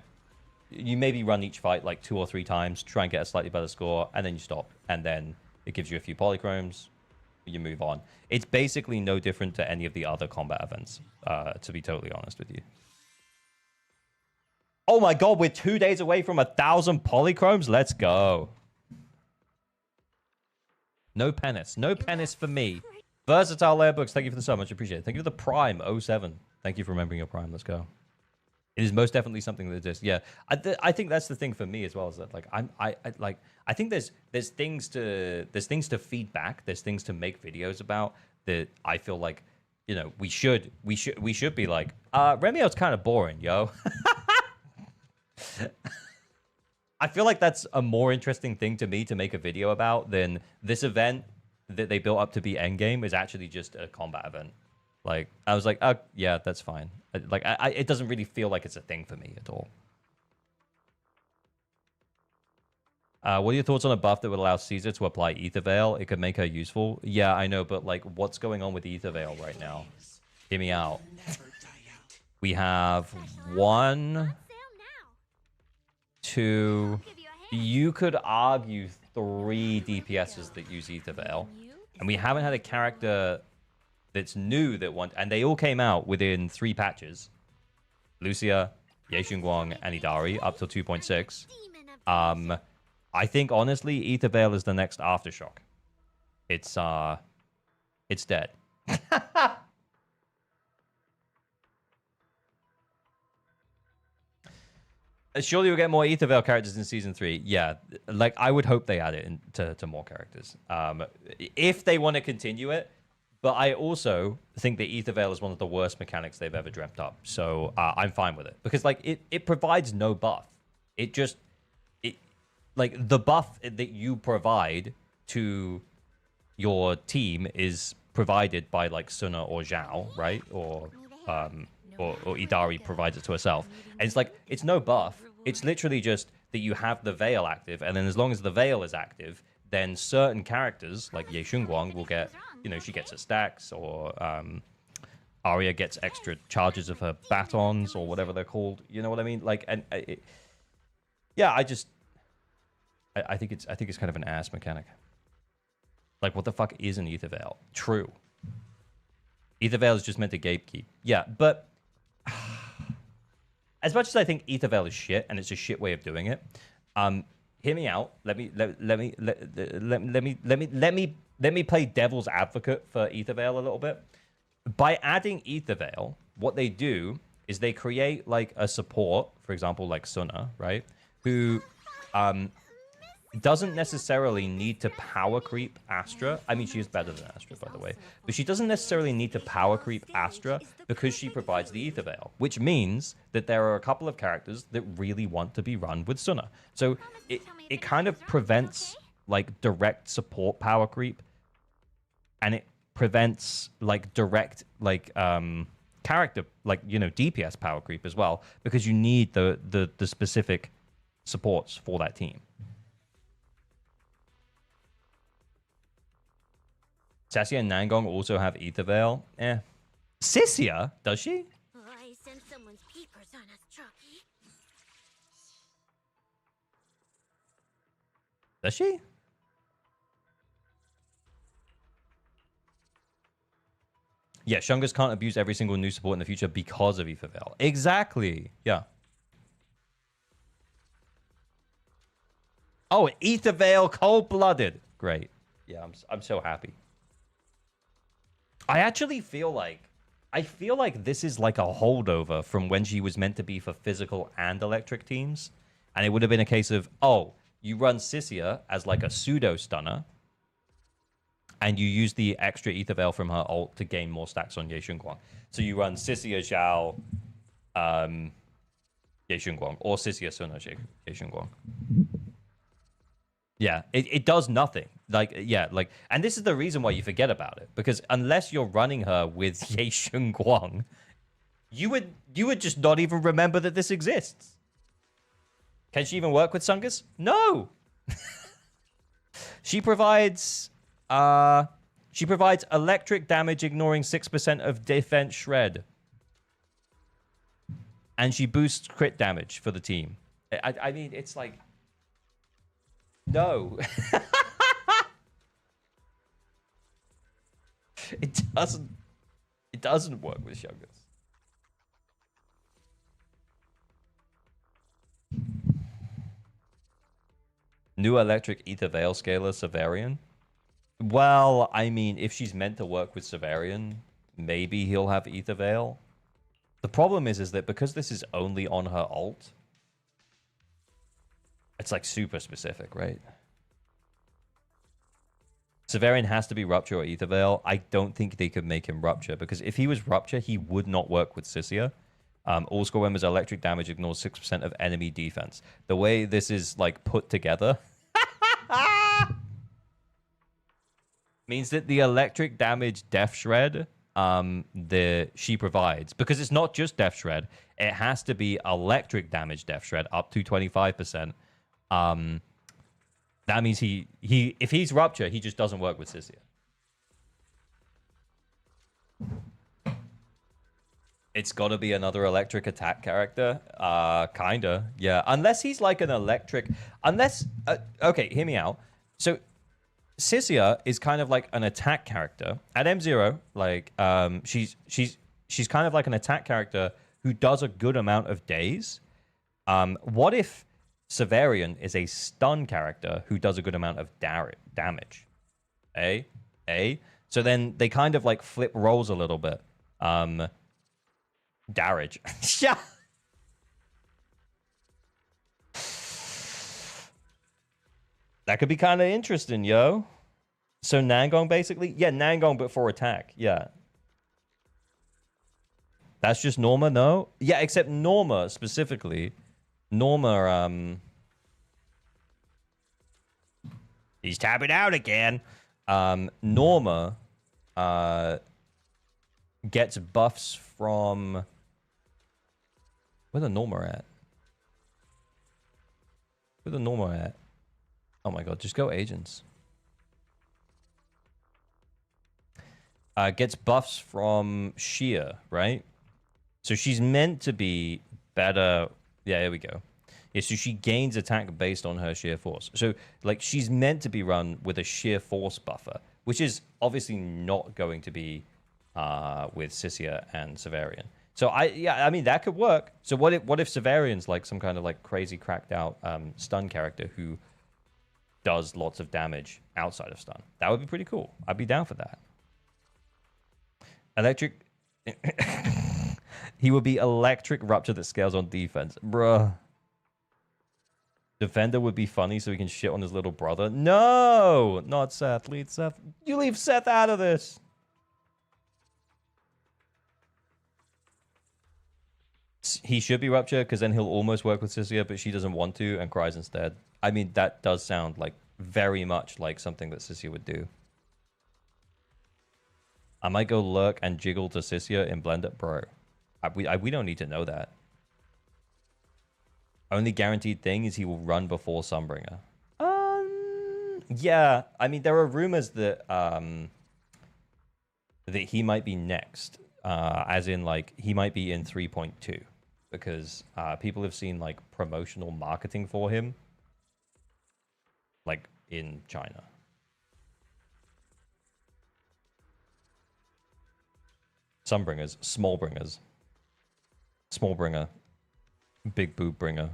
[SPEAKER 1] you maybe run each fight like 2 or 3 times, try and get a slightly better score, and then you stop, and then it gives you a few polychromes. You move on. It's basically no different to any of the other combat events, to be totally honest with you. Oh my god, we're 2 days away from 1,000 polychromes. Let's go. No penis. No penis for me. Versatile Layer Books, thank you for the so much. Appreciate it. Thank you for the Prime 07. Thank you for remembering your Prime. Let's go. It is most definitely something that exists. Yeah, I think that's the thing for me as well. Is that like I think there's things to feed back. There's things to make videos about that I feel like, you know, we should be like, Remielle's kind of boring, yo. I feel like that's a more interesting thing to me to make a video about than this event that they built up to be endgame is actually just a combat event. Like, I was like, oh, yeah, that's fine. Like, it doesn't really feel like it's a thing for me at all. What are your thoughts on a buff that would allow Caesar to apply Ether Veil? It could make her useful. Yeah, I know, but, like, what's going on with Ether Veil right now? Hear me out. We have 1, 2... You could argue 3 DPSs that use Ether Veil. And we haven't had a character that's new that and they all came out within 3 patches. Lucia, Ye Xunguang, and Idari up till 2.6. I think honestly, Ether Veil is the next Aftershock. It's dead. Surely we'll get more Ether Veil characters in season 3. Yeah, like I would hope they add it to more characters. If they want to continue it. But I also think that Ether Veil is one of the worst mechanics they've ever dreamt up. So I'm fine with it. Because, like, it provides no buff. Like, the buff that you provide to your team is provided by, like, Suna or Zhao, right? Or Idari provides it to herself. And it's like, it's no buff. It's literally just that you have the Veil active. And then as long as the Veil is active, then certain characters, like Ye Xunguang, will get... You know, she gets her stacks, or Arya gets extra charges of her batons, or whatever they're called. You know what I mean? Like, and yeah, I think it's kind of an ass mechanic. Like, what the fuck is an Ether Veil? True. Ether Veil is just meant to gatekeep. Yeah, but as much as I think Ether Veil is shit, and it's a shit way of doing it, hear me out. Let me play devil's advocate for Ether Veil a little bit. By adding Ether Veil, what they do is they create like a support, for example, like Suna, right? Who doesn't necessarily need to power creep Astra. I mean, she is better than Astra, by the way. But she doesn't necessarily need to power creep Astra because she provides the Ether Veil, which means that there are a couple of characters that really want to be run with Suna. So it kind of prevents like direct support power creep, and it prevents like direct like character, like, you know, DPS power creep as well, because you need the specific supports for that team. Sassia and Nangong also have Ether Veil. Sissia? Does she?
[SPEAKER 4] I sent someone's papers on us, Chucky.
[SPEAKER 1] Does she? Yeah, Shungus can't abuse every single new support in the future because of Ether Veil. Exactly. Yeah. Oh, Ether Veil, cold-blooded. Great. Yeah, I'm so happy. I actually feel like this is like a holdover from when she was meant to be for physical and electric teams. And it would have been a case of, oh, you run Sissia as like a pseudo stunner, and you use the extra Ether Veil from her ult to gain more stacks on Ye Guang. So you run Sissia Zhao, Ye Guang, or Sissia Suna Ye Guang. Yeah, it does nothing. Like, yeah, like, and this is the reason why you forget about it, because unless you're running her with Ye Guang, you would just not even remember that this exists. Can she even work with Sungus? No. She provides electric damage, ignoring 6% of defense shred, and she boosts crit damage for the team. I mean, it's like, no. It doesn't work with Shungus. New electric Ether Veil scaler, Severian. Well, I mean, if she's meant to work with Severian, maybe he'll have Ether Veil. The problem is that because this is only on her ult, it's like super specific, right? Severian has to be Rupture or Ether Veil. I don't think they could make him Rupture, because if he was Rupture, he would not work with Sissia. All score members electric damage ignores 6% of enemy defense. The way this is like put together means that the electric damage Death Shred she provides, because it's not just Death Shred, it has to be electric damage Death Shred up to 25%. That means if he's Rupture, he just doesn't work with Sissia. It's got to be another electric attack character. Kinda, yeah. Unless he's like an electric... Unless... okay, hear me out. So, Sissia is kind of like an attack character. At M0, like, she's kind of like an attack character who does a good amount of days. What if Severian is a stun character who does a good amount of damage? So then they kind of like flip roles a little bit. Darage. Yeah. That could be kind of interesting, yo. So Nangong, basically? Yeah, Nangong, but for attack. Yeah. That's just Norma, no? Yeah, except Norma, specifically. Norma, he's tapping out again. Norma, gets buffs from... Where the Norma at? Where the Norma at? Oh my god, just go agents. Gets buffs from Sheer, right? So she's meant to be better. Yeah, here we go. Yeah, so she gains attack based on her sheer force. So, like, she's meant to be run with a sheer force buffer, which is obviously not going to be with Sissia and Severian. So I mean that could work. So what if Severian's like some kind of like crazy cracked out stun character who does lots of damage outside of stun? That would be pretty cool. I'd be down for that. Electric. He would be electric Rupture that scales on defense, bruh. Defender would be funny so he can shit on his little brother. No, not Seth. Leave Seth. You leave Seth out of this. He should be Rupture, because then he'll almost work with Sissia, but she doesn't want to and cries instead. I mean, that does sound like very much like something that Sissia would do. I might go lurk and jiggle to Sissia in Blender. Bro, we don't need to know that. Only guaranteed thing is he will run before Sunbringer. Yeah. I mean, there are rumors that that he might be next. as in like he might be in 3.2 because people have seen like promotional marketing for him like in China. Some bringers, small bringers. Small bringer. Big boob bringer.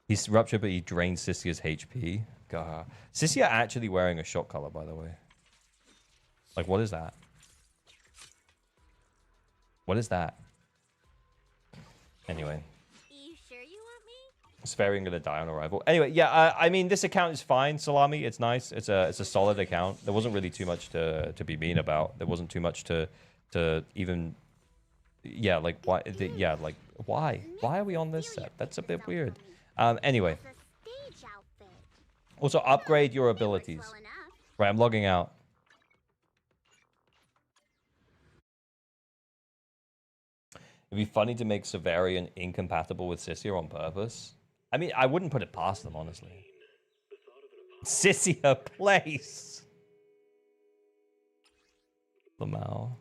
[SPEAKER 1] He's ruptured, but he drains Sissia's HP. God. Sissia actually wearing a shot color, by the way. Like, what is that? What is that? Anyway.
[SPEAKER 4] You sure you want me?
[SPEAKER 1] Sparing gonna die on arrival. Anyway, yeah, I mean, this account is fine, Salami. It's nice. It's a solid account. There wasn't really too much to be mean about. There wasn't too much to even... Yeah, like, why? Yeah, like, why? Why are we on this set? That's a bit weird. Anyway. Also, upgrade your abilities. Right, I'm logging out. It'd be funny to make Severian incompatible with Sissia on purpose. I mean, I wouldn't put it past them, honestly. Sissia place. lmao.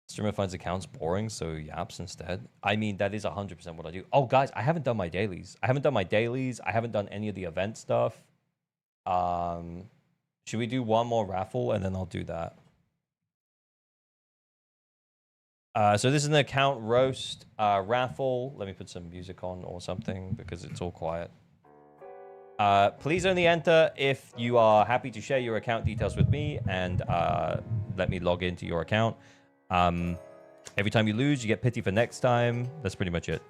[SPEAKER 1] Streamer finds accounts boring, so yaps instead. I mean, that is 100% what I do. Oh, guys, I haven't done my dailies. I haven't done any of the event stuff. Should we do one more raffle, and then I'll do that? So this is an account roast raffle. Let me put some music on or something, because it's all quiet. Please only enter if you are happy to share your account details with me, and let me log into your account. Every time you lose, you get pity for next time. That's pretty much it.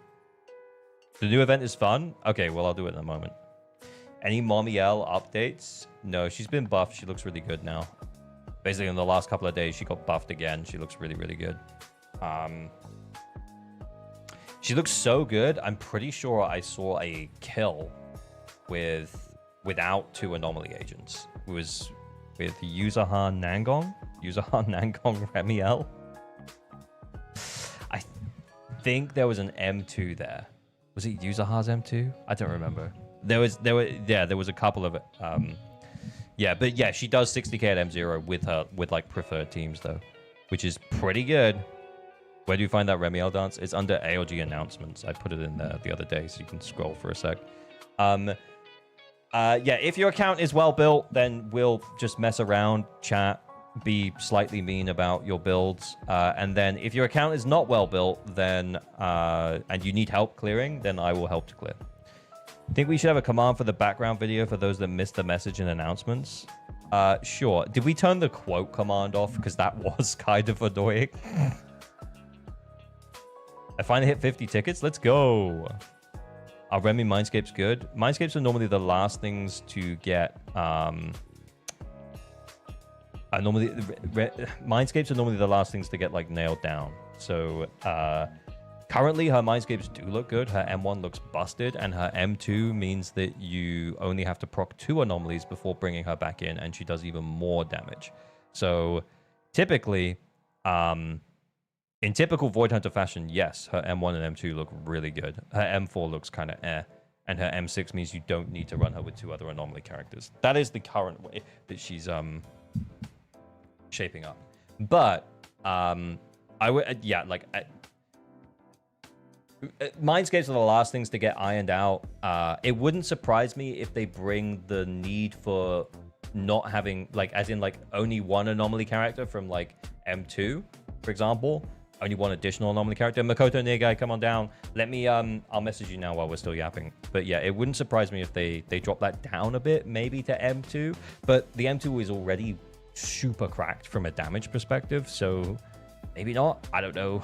[SPEAKER 1] The new event is fun. Okay, well, I'll do it in a moment. Any Remielle updates? No, she's been buffed. She looks really good now. Basically, in the last couple of days, she got buffed again. She looks really, really good. She looks so good. I'm pretty sure I saw a kill without 2 anomaly agents. It was with Yuzahan Nangong. Yuzahan Nangong Remielle. I think there was an M2 there. Was it Yuzaha's M2? I don't remember. There was a couple of yeah, but yeah, she does 60k at M0 with like preferred teams though, which is pretty good. Where do you find that Remielle dance? It's under ALG announcements. I put it in there the other day, so you can scroll for a sec. Yeah, if your account is well built, then we'll just mess around, chat, be slightly mean about your builds. And then if your account is not well built, then and you need help clearing, then I will help to clear. Think we should have a command for the background video for those that missed the message and announcements? Sure. Did we turn the quote command off? Because that was kind of annoying. I finally hit 50 tickets. Let's go. Are Remy Mindscapes good? Mindscapes are normally the last things to get... Mindscapes are normally the last things to get like nailed down. So currently her Mindscapes do look good. Her M1 looks busted, and her M2 means that you only have to proc 2 anomalies before bringing her back in, and she does even more damage. So typically, in typical Void Hunter fashion, yes, her M1 and M2 look really good. Her M4 looks kind of eh. And her M6 means you don't need to run her with 2 other anomaly characters. That is the current way that she's shaping up. But I would, yeah, like Mindscapes are the last things to get ironed out. It wouldn't surprise me if they bring the need for not having, like, as in like only 1 anomaly character from like M2, for example. Only 1 additional anomaly character. Makoto Negai, come on down. Let me, I'll message you now while we're still yapping. But yeah, it wouldn't surprise me if they drop that down a bit, maybe to M2. But the M2 is already super cracked from a damage perspective, so maybe not. I don't know.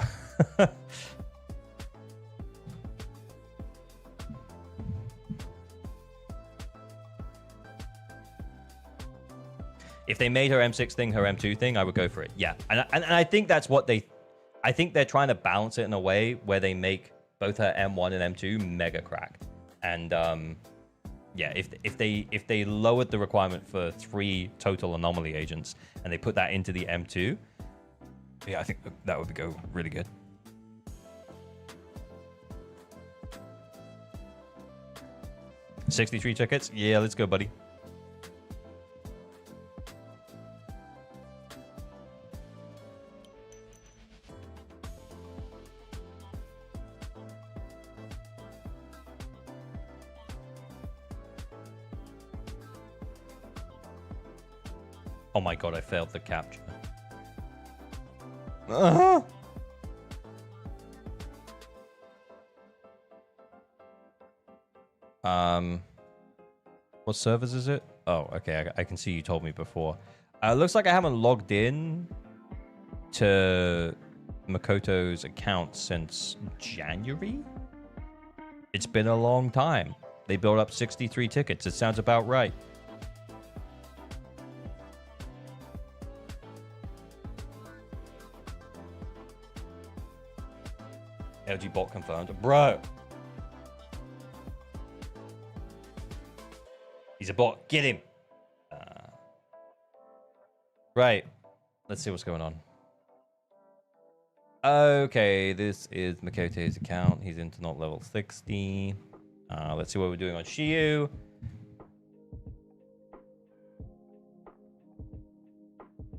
[SPEAKER 1] If they made her M6 thing her M2 thing, I would go for it. Yeah, and I think that's what they... I think they're trying to balance it in a way where they make both her M1 and M2 mega cracked. And yeah, if they lowered the requirement for 3 total anomaly agents and they put that into the M2, yeah, I think that would go really good. $63 tickets? Yeah, let's go, buddy. Oh my god, I failed the capture. Uh-huh. What servers is it? Oh, okay. I can see you told me before. Looks like I haven't logged in to Makoto's account since January. It's been a long time. They built up 63 tickets. It sounds about right. LG bot confirmed. Bro. He's a bot. Get him. Right. Let's see what's going on. Okay, this is Makoto's account. He's internet level 60. Let's see what we're doing on Shiyu.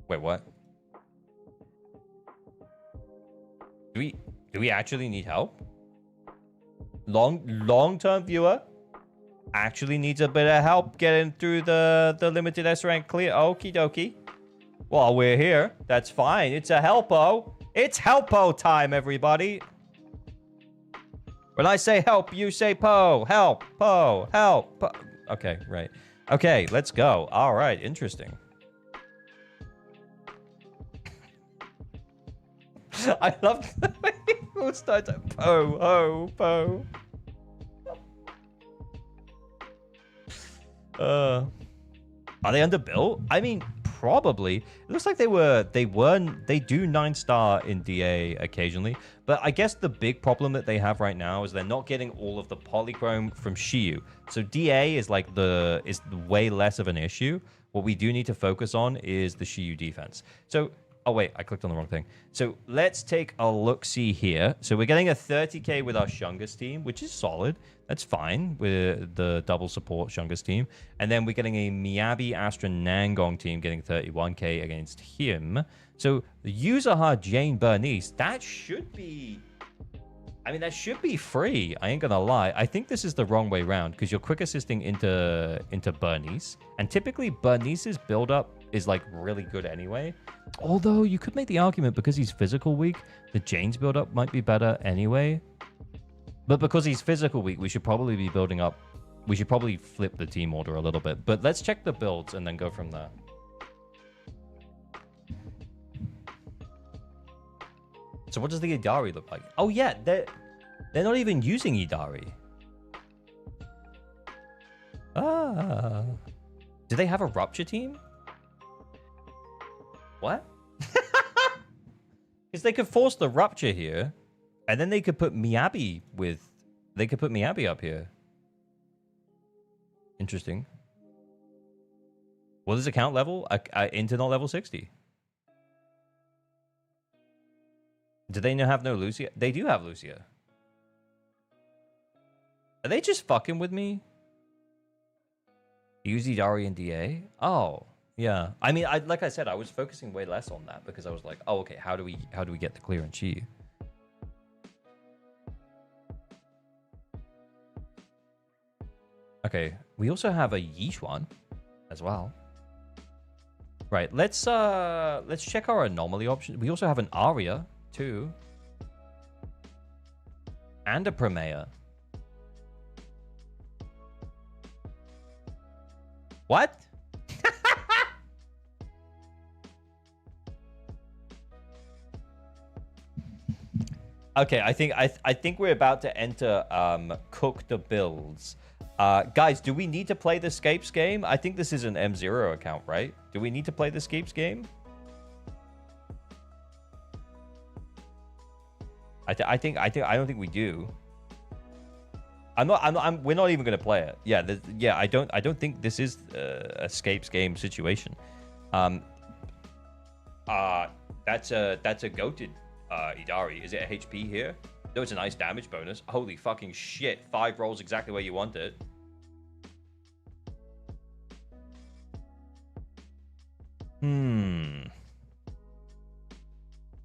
[SPEAKER 1] Wait, what? Do we actually need help? Long-term viewer actually needs a bit of help getting through the limited S rank clear. Okie dokie. Well, we're here. That's fine. It's a helpo. It's helpo time, everybody. When I say help, you say po. Help, po, help, po. Okay, right. Okay, let's go. All right, interesting. I love the way people start to po, ho, po. Are they underbuilt? I mean, probably. It looks like they do 9-star in DA occasionally, but I guess the big problem that they have right now is they're not getting all of the polychrome from Shiyu. So DA is like is way less of an issue. What we do need to focus on is the Shiyu defense. So, oh wait, I clicked on the wrong thing. So let's take a look-see here. So we're getting a 30k with our Shungus team, which is solid. That's fine with the double support Shungus team. And then we're getting a Miyabi Astra Nangong team getting 31k against him. So the Yuzaha Jane Bernice, that should be... I mean, that should be free. I ain't gonna lie. I think this is the wrong way around because you're quick assisting into Bernice. And typically Bernice's build-up is like really good anyway. Although you could make the argument because he's physical weak, the Jane's build-up might be better anyway. But because he's physical weak, we should probably be building up. We should probably flip the team order a little bit. But let's check the builds and then go from there. So what does the Idari look like? Oh yeah, they're not even using Idari. Ah. Do they have a Rupture team? What? Because they could force the Rupture here. And then they could put Miyabi with... They could put Miyabi up here. Interesting. What is account level? Internet level 60. Do they have no Lucia? They do have Lucia. Are they just fucking with me? Use Idari and DA? Oh, yeah. I mean, like I said, I was focusing way less on that because I was like, oh, okay, how do we get the clear and Chi? Okay, we also have a Yishuan as well. Right, let's check our anomaly options. We also have an Aria too. And a Premea. What? Okay, I think we're about to enter cook the builds. Guys, do we need to play the Scapes game? I think this is an M0 account, right? Do we need to play the Scapes game? I don't think we do. We're not even gonna play it. Yeah, I don't think this is a Scapes game situation. That's a goated Idari. Is it a HP here? No, it's a nice damage bonus. Holy fucking shit. 5 rolls exactly where you want it.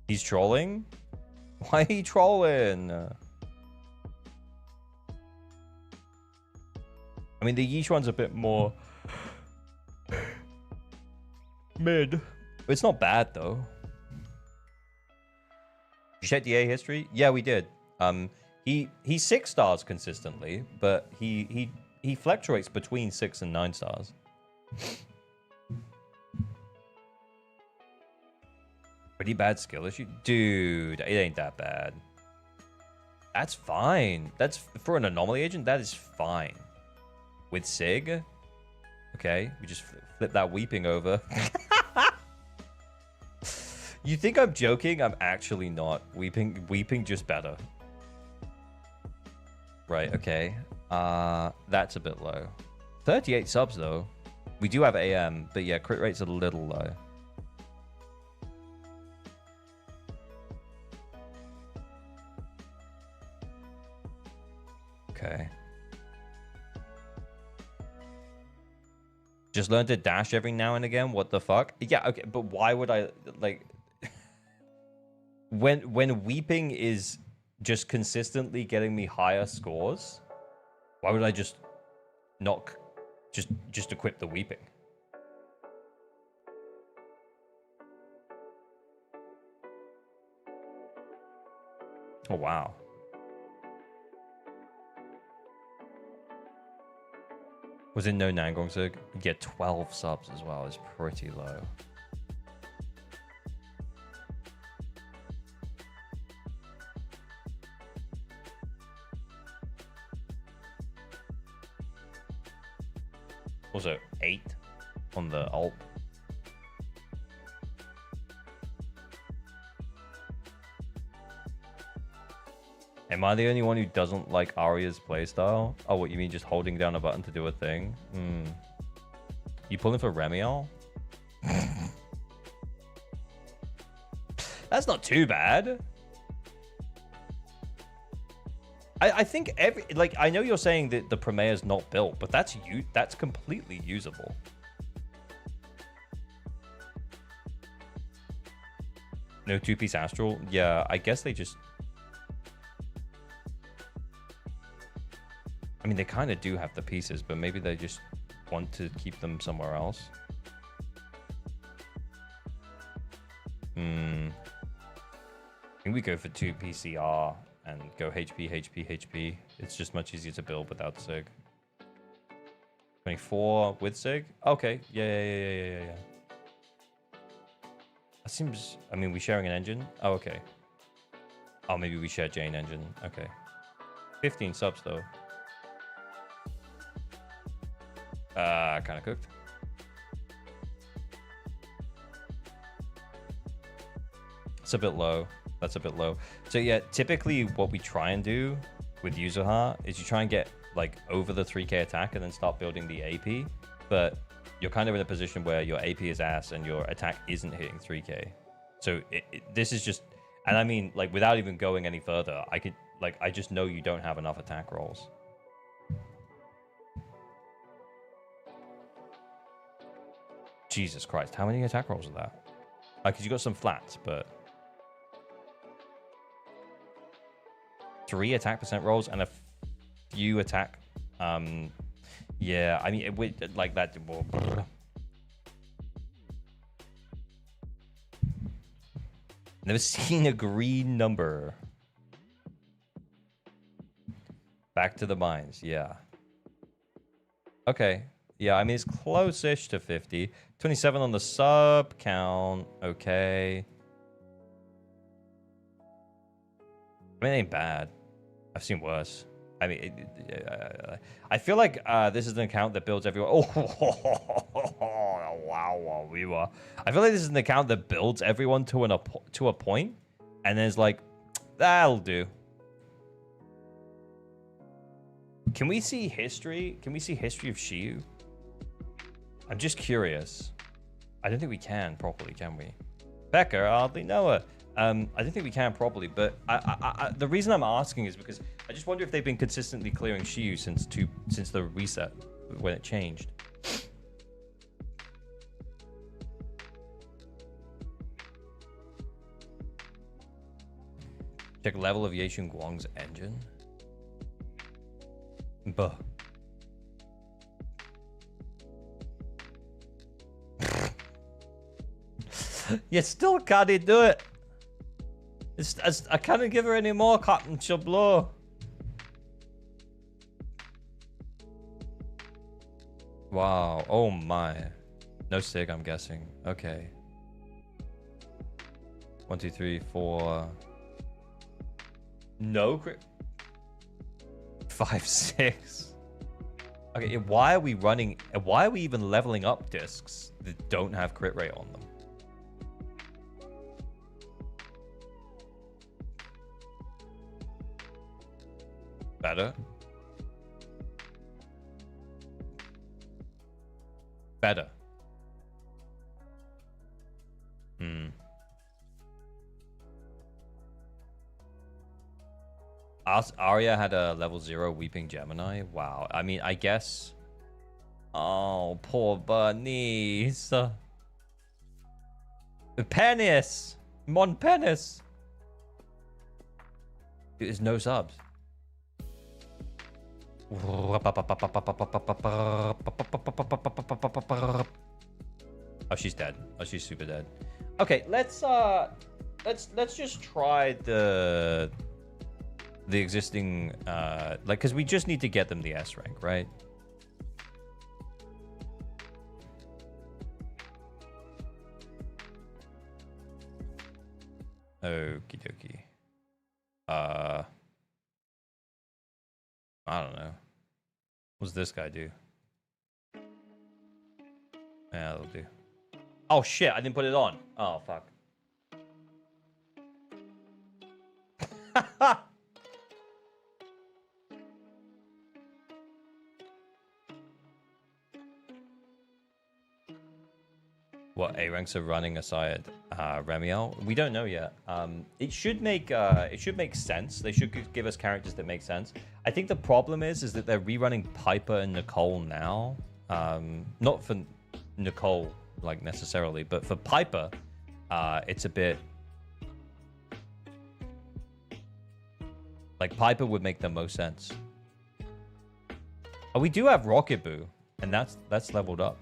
[SPEAKER 1] He's trolling? Why are you trolling? I mean, the Yishuan's a bit more... Mid. It's not bad though. You checked the A history? Yeah, we did. He's 6 stars consistently, but he fluctuates between 6 and 9 stars. Pretty bad skill issue, dude. It ain't that bad. That's fine. That's for an anomaly agent. That is fine. With Sig, okay, we just flip that weeping over. You think I'm joking? I'm actually not. Weeping just better. Right, okay. That's a bit low. 38 subs, though. We do have AM, but yeah, crit rate's a little low. Okay. Just learn to dash every now and again? What the fuck? Yeah, okay, but why would I, like... When weeping is just consistently getting me higher scores, why would I just not just equip the weeping? Oh wow. Was it no Nangong Sig? You get 12 subs as well. It's pretty low. Also 8 on the alt. Am I the only one who doesn't like Arya's playstyle? Oh, what you mean, just holding down a button to do a thing? Hmm. You pulling for Remielle? That's not too bad. I think I know you're saying that the Premier is not built, but that's completely usable. No 2-piece Astral? Yeah, I guess they just... I mean, they kind of do have the pieces, but maybe they just want to keep them somewhere else. I think we go for 2 PCR and go HP, HP, HP. It's just much easier to build without Sig. 24 with Sig? Okay. Yeah. That seems... I mean, we sharing an engine? Oh, okay. Oh, maybe we share Jane engine. Okay. 15 subs, though. Kind of cooked. It's a bit low. That's a bit low. So yeah, typically what we try and do with Yuzuha is you try and get like over the 3k attack and then start building the AP. But you're kind of in a position where your AP is ass and your attack isn't hitting 3k. So this is just, and I mean, like, without even going any further, I just know you don't have enough attack rolls. Jesus Christ, how many attack rolls are that? Because you got some flats, but 3 attack percent rolls and a few attack. Yeah, I mean, like that. Never seen a green number. Back to the mines, yeah. Okay. Yeah, I mean, it's close-ish to 50. 27 on the sub count. Okay. I mean, it ain't bad. I've seen worse. I mean, I feel like this is an account that builds everyone. Oh, wow, we were. I feel like this is an account that builds everyone to a point, and then it's like, that'll do. Can we see history? Can we see history of Shiyu? I'm just curious. I don't think we can properly, can we? Becker, hardly know her. I don't think we can properly, but the reason I'm asking is because I just wonder if they've been consistently clearing Shiyu since the reset, when it changed. Check level of Yeishun Guang's engine. Buh. You still can't do it. I can't give her any more, Captain. She'll blow. Wow. Oh my. No sig, I'm guessing. Okay. 1, 2, 3, 4. No crit. 5, 6. Okay, why are we running? Why are we even leveling up discs that don't have crit rate on them? Better. Better. Arya had a level 0 Weeping Gemini. Wow. I mean, I guess. Oh, poor Bernice. Penis. Mon Penis. There's no subs. Oh, she's dead. Oh, she's super dead. Okay, let's just try the existing like, because we just need to get them the S rank, right? Okie dokie. I don't know. What's this guy do? Yeah, that'll do. Oh shit, I didn't put it on. Oh fuck. What A ranks are running aside Remielle? We don't know yet. It should make sense. They should give us characters that make sense. I think the problem is that they're rerunning Piper and Nicole now. Not for Nicole like necessarily, but for Piper, it's a bit like Piper would make the most sense. Oh, we do have Rocket Boo, and that's leveled up.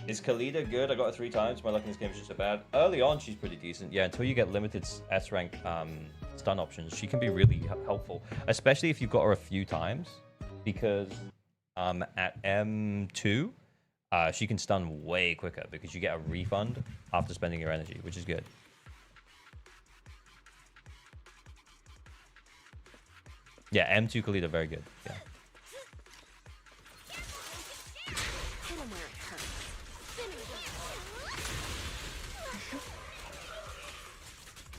[SPEAKER 1] Is Khalida good? I got her 3 times. My luck in this game is just so bad. Early on, she's pretty decent. Yeah, until you get limited S rank stun options, she can be really helpful, especially if you've got her a few times, because at M2, she can stun way quicker because you get a refund after spending your energy, which is good. Yeah, M2 Khalida, very good. Yeah.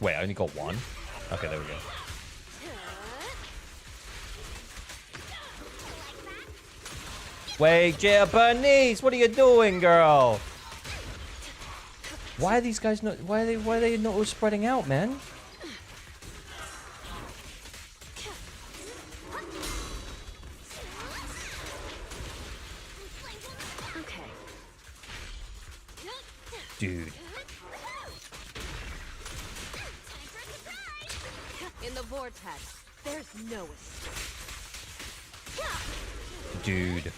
[SPEAKER 1] Wait, I only got 1? Okay, there we go. Wait, Bernice, what are you doing, girl? Why are these guys not? Why are they not all spreading out, man?
[SPEAKER 2] Okay.
[SPEAKER 1] Dude.
[SPEAKER 2] In the vortex, there's no escape.
[SPEAKER 1] Dude.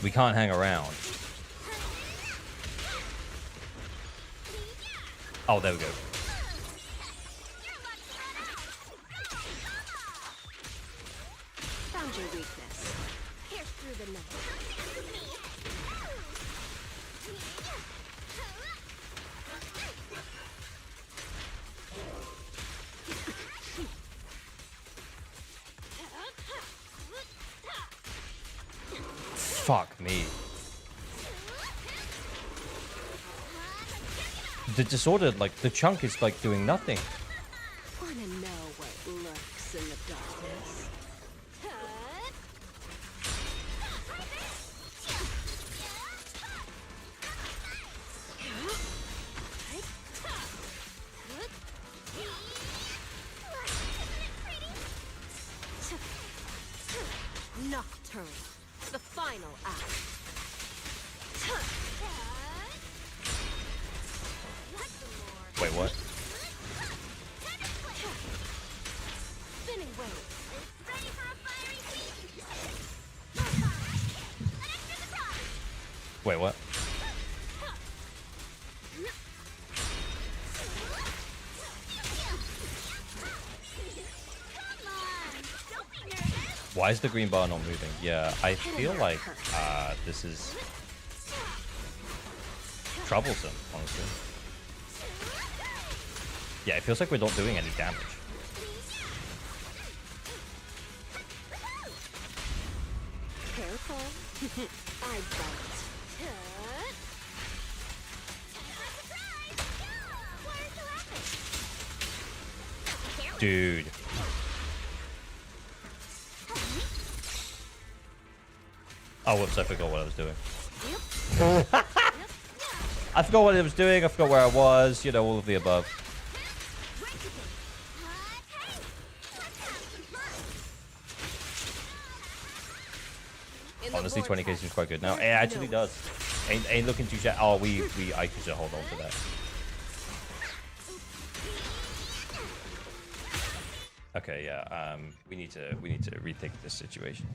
[SPEAKER 1] We can't hang around. Oh, there we go.
[SPEAKER 2] Found your weakness. Pierce through the night.
[SPEAKER 1] Fuck me. The disordered, like, the chunk is, like, doing nothing.
[SPEAKER 2] Wanna know what lurks in the darkness? Nocturne, the final act.
[SPEAKER 1] Wait, what?
[SPEAKER 2] Spinning wave. Ready for a fiery feast.
[SPEAKER 1] Wait, what? Why is the green bar not moving? Yeah, I feel like this is troublesome, honestly. Yeah, it feels like we're not doing any damage.
[SPEAKER 2] Careful. I bite.
[SPEAKER 1] Dude. Oh, whoops, I forgot what I was doing. I forgot what I was doing, I forgot where I was, you know, all of the above. Honestly, 20k seems quite good now. It actually does. Ain't looking too shabby. Oh, I could just hold on to that. Okay, yeah. We need to rethink this situation.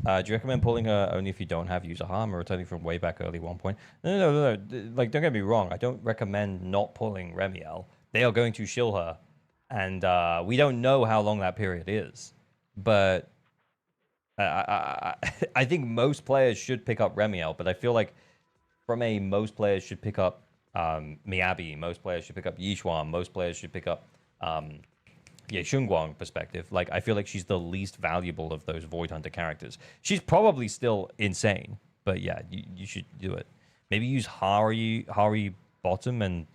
[SPEAKER 1] Do you recommend pulling her only if you don't have user harm or returning from way back early 1 point? No. Like, don't get me wrong. I don't recommend not pulling Remielle. They are going to shill her. And we don't know how long that period is. But I think most players should pick up Remielle. But I feel like from a most players should pick up Miyabi. Most players should pick up Yixuan. Most players should pick up... Xunguang perspective, like I feel like she's the least valuable of those Void Hunter characters. She's probably still insane, but yeah, you should do it. Maybe use Hari bottom and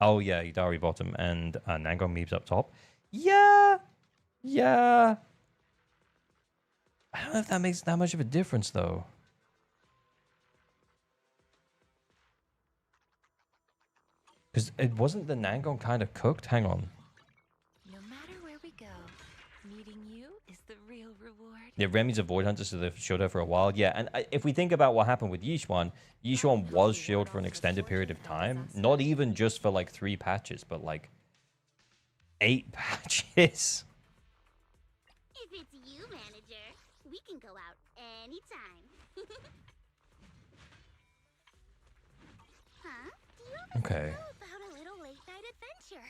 [SPEAKER 1] Idari bottom and Nangong Meebs up top. Yeah. I don't know if that makes that much of a difference though. Because it wasn't the Nangong kind of cooked. Hang on. Yeah, Remy's a Void Hunter, so they've shielded her for a while. Yeah, and if we think about what happened with Yixuan was shielded for an extended period of time. Not even just for like 3 patches, but like 8 patches.
[SPEAKER 4] If it's you, manager, we can go out anytime. Huh? Do you ever
[SPEAKER 1] Okay.
[SPEAKER 4] know about a little late night adventure?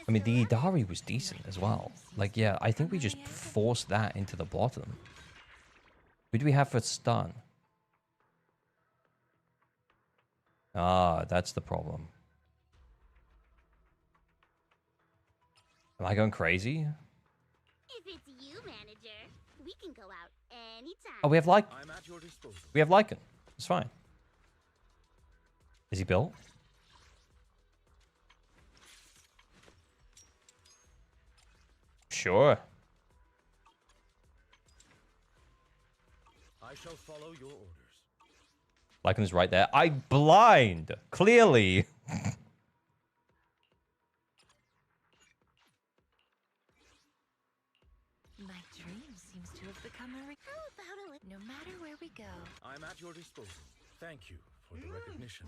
[SPEAKER 1] I mean, the Idari was decent as well. Like, yeah, I think we just forced that into the bottom. Who do we have for stun? Ah, that's the problem. Am I going crazy?
[SPEAKER 4] If it's you, manager, we can go out anytime.
[SPEAKER 1] Oh, we have we have Lycan. It's fine. Is he built? Sure.
[SPEAKER 5] I shall follow your orders.
[SPEAKER 1] Lycan is right there. I blind, clearly.
[SPEAKER 2] My dream seems to have become a no matter where we go.
[SPEAKER 5] I'm at your disposal. Thank you for the recognition.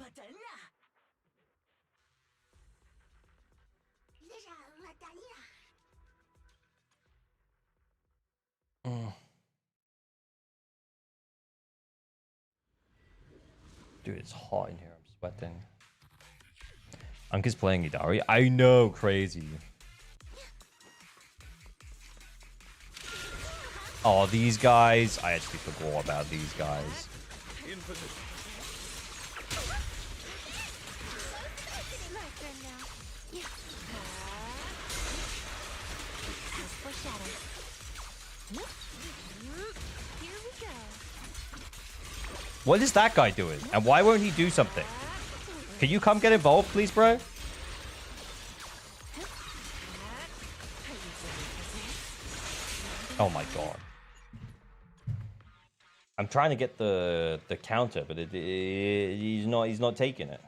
[SPEAKER 1] Dude, it's hot in here. I'm sweating. Anka's playing Idari. I know, crazy. Oh, these guys. I actually forgot about these guys.
[SPEAKER 5] In position.
[SPEAKER 1] What is that guy doing? And why won't he do something? Can you come get involved, please, bro? Oh my god. I'm trying to get the counter, but he's not taking it.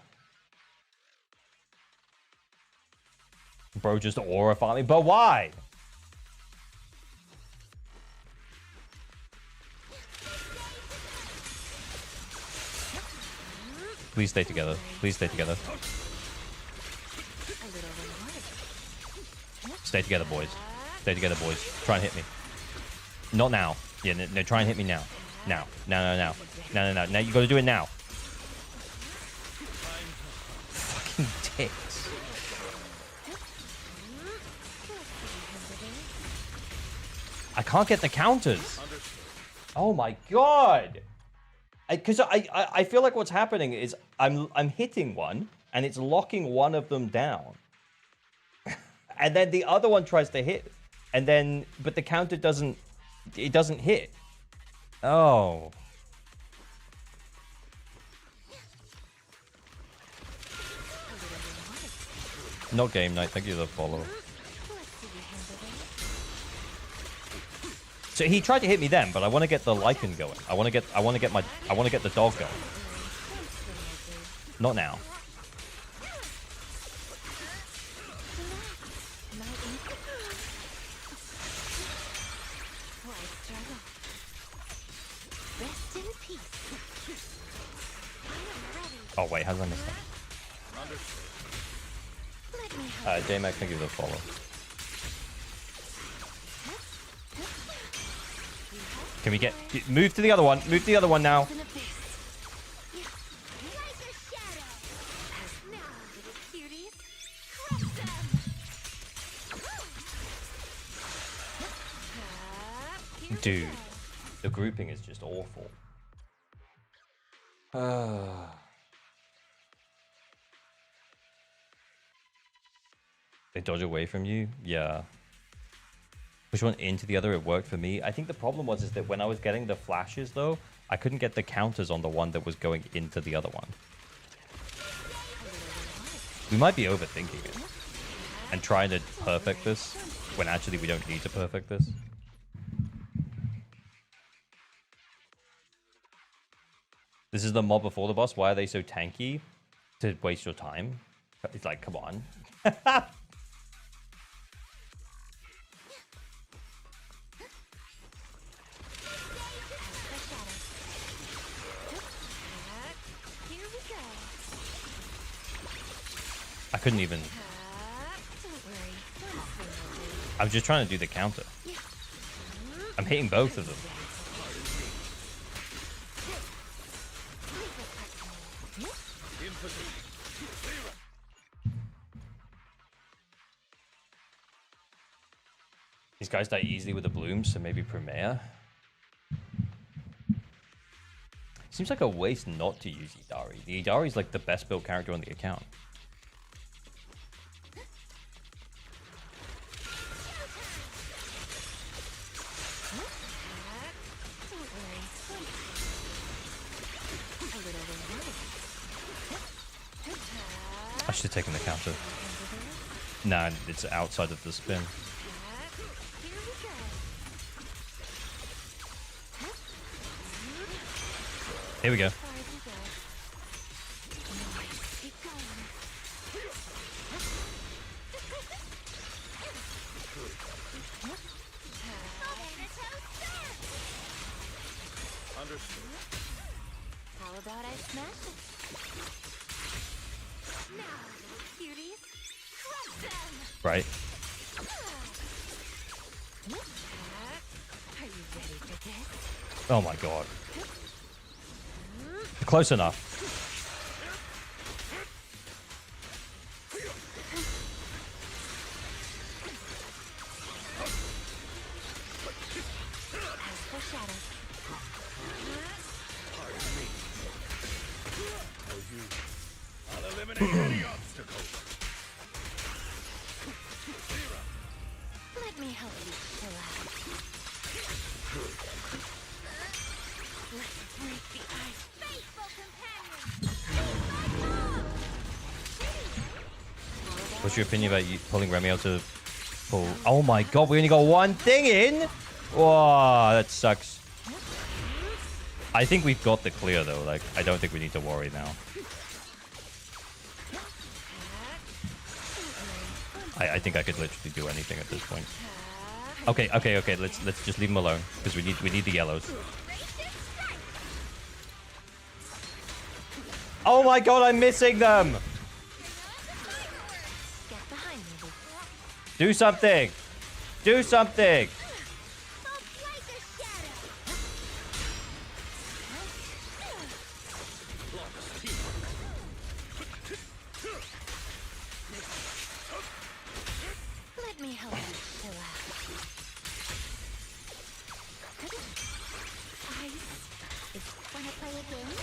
[SPEAKER 1] Bro just aura farming, but why? Please stay together. Please stay together. Stay together, boys. Stay together, boys. Try and hit me. Not now. Yeah, no, try and hit me now. Now. No. No. Now you gotta do it now. Fucking dicks. I can't get the counters. Oh my god. Because I feel like what's happening is I'm hitting one and it's locking one of them down. And then the other one tries to hit, and then but the counter doesn't hit. Oh. Not game night, thank you for the follow. So he tried to hit me then, but I want to get the lichen going. I want to get the dog going. Not now. Oh wait, how did I miss that? J-Mac, thank you for the follow. Can we move to the other one? Move to the other one now. Dude, the grouping is just awful. They dodge away from you? Yeah. Push one into the other, it worked for me. I think the problem was that when I was getting the flashes, though, I couldn't get the counters on the one that was going into the other one. We might be overthinking it. And trying to perfect this, when actually we don't need to perfect this. This is the mob before the boss. Why are they so tanky? To waste your time? It's like, come on. I couldn't even. I was just trying to do the counter. I'm hitting both of them. These guys die easily with the blooms, so maybe Premier. Seems like a waste not to use Idari. The Idari is like the best built character on the account. I should have taken the counter. Nah, it's outside of the spin. Here we go.
[SPEAKER 4] Understood. How about I smash it? Now, cuties, crush them.
[SPEAKER 1] Right.
[SPEAKER 4] Are you ready for this?
[SPEAKER 1] Oh my god. Close enough.
[SPEAKER 5] I'll eliminate any obstacle.
[SPEAKER 4] Let me help you chill out. Let's break the ice. Faithful companion.
[SPEAKER 1] What's your opinion about you pulling Remielle to pull? Oh my god, we only got one thing in? Whoa, that sucks. I think we've got the clear though. Like, I don't think we need to worry now. I think I could literally do anything at this point. Okay. Let's just leave him alone because we need the yellows. Oh my god, I'm missing them. Do something. Do something!
[SPEAKER 2] Let me help you relax. Ice is wanna play a game?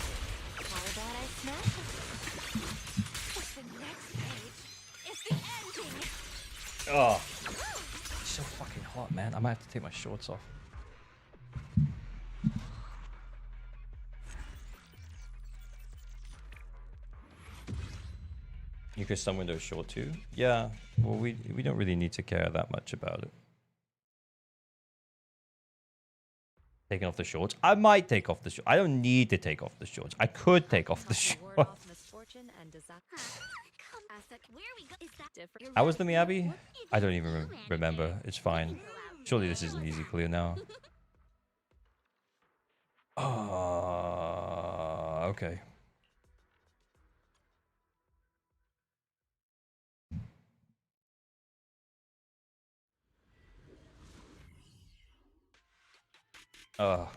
[SPEAKER 2] How about I smash it? What's the next page? It's the ending!
[SPEAKER 1] Oh. It's so fucking hot, man. I might have to take my shorts off. You could some windows short too? Yeah. Well, we don't really need to care that much about it. Taking off the shorts? I might take off the shorts. I don't need to take off the shorts. I could take off the shorts. How was the Miyabi? I don't even remember. It's fine. Surely this is an easy clear now. Okay.
[SPEAKER 2] My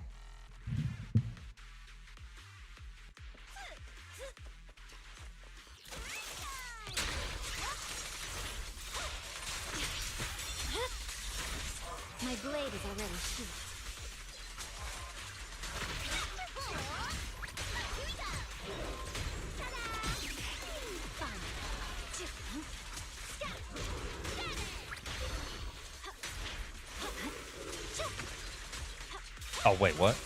[SPEAKER 2] blade is already sheathed.
[SPEAKER 1] Oh, wait, what?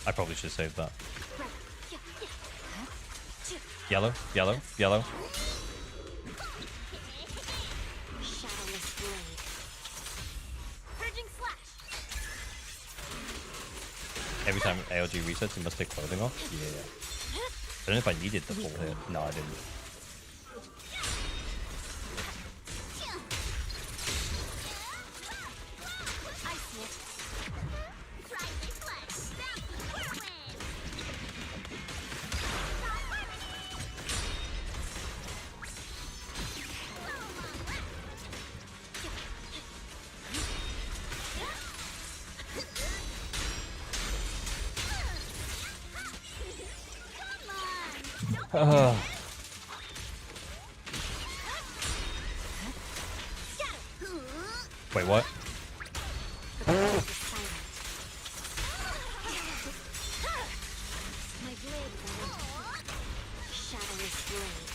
[SPEAKER 1] I probably should save that. Yellow, yellow, yellow.
[SPEAKER 2] Shadowless blade. Purging slash.
[SPEAKER 1] Every time ALG resets, it must take clothing off? Yeah. I don't know if I needed the full hit. No, I didn't. Wait, what?
[SPEAKER 2] My blade is already shadowless blade.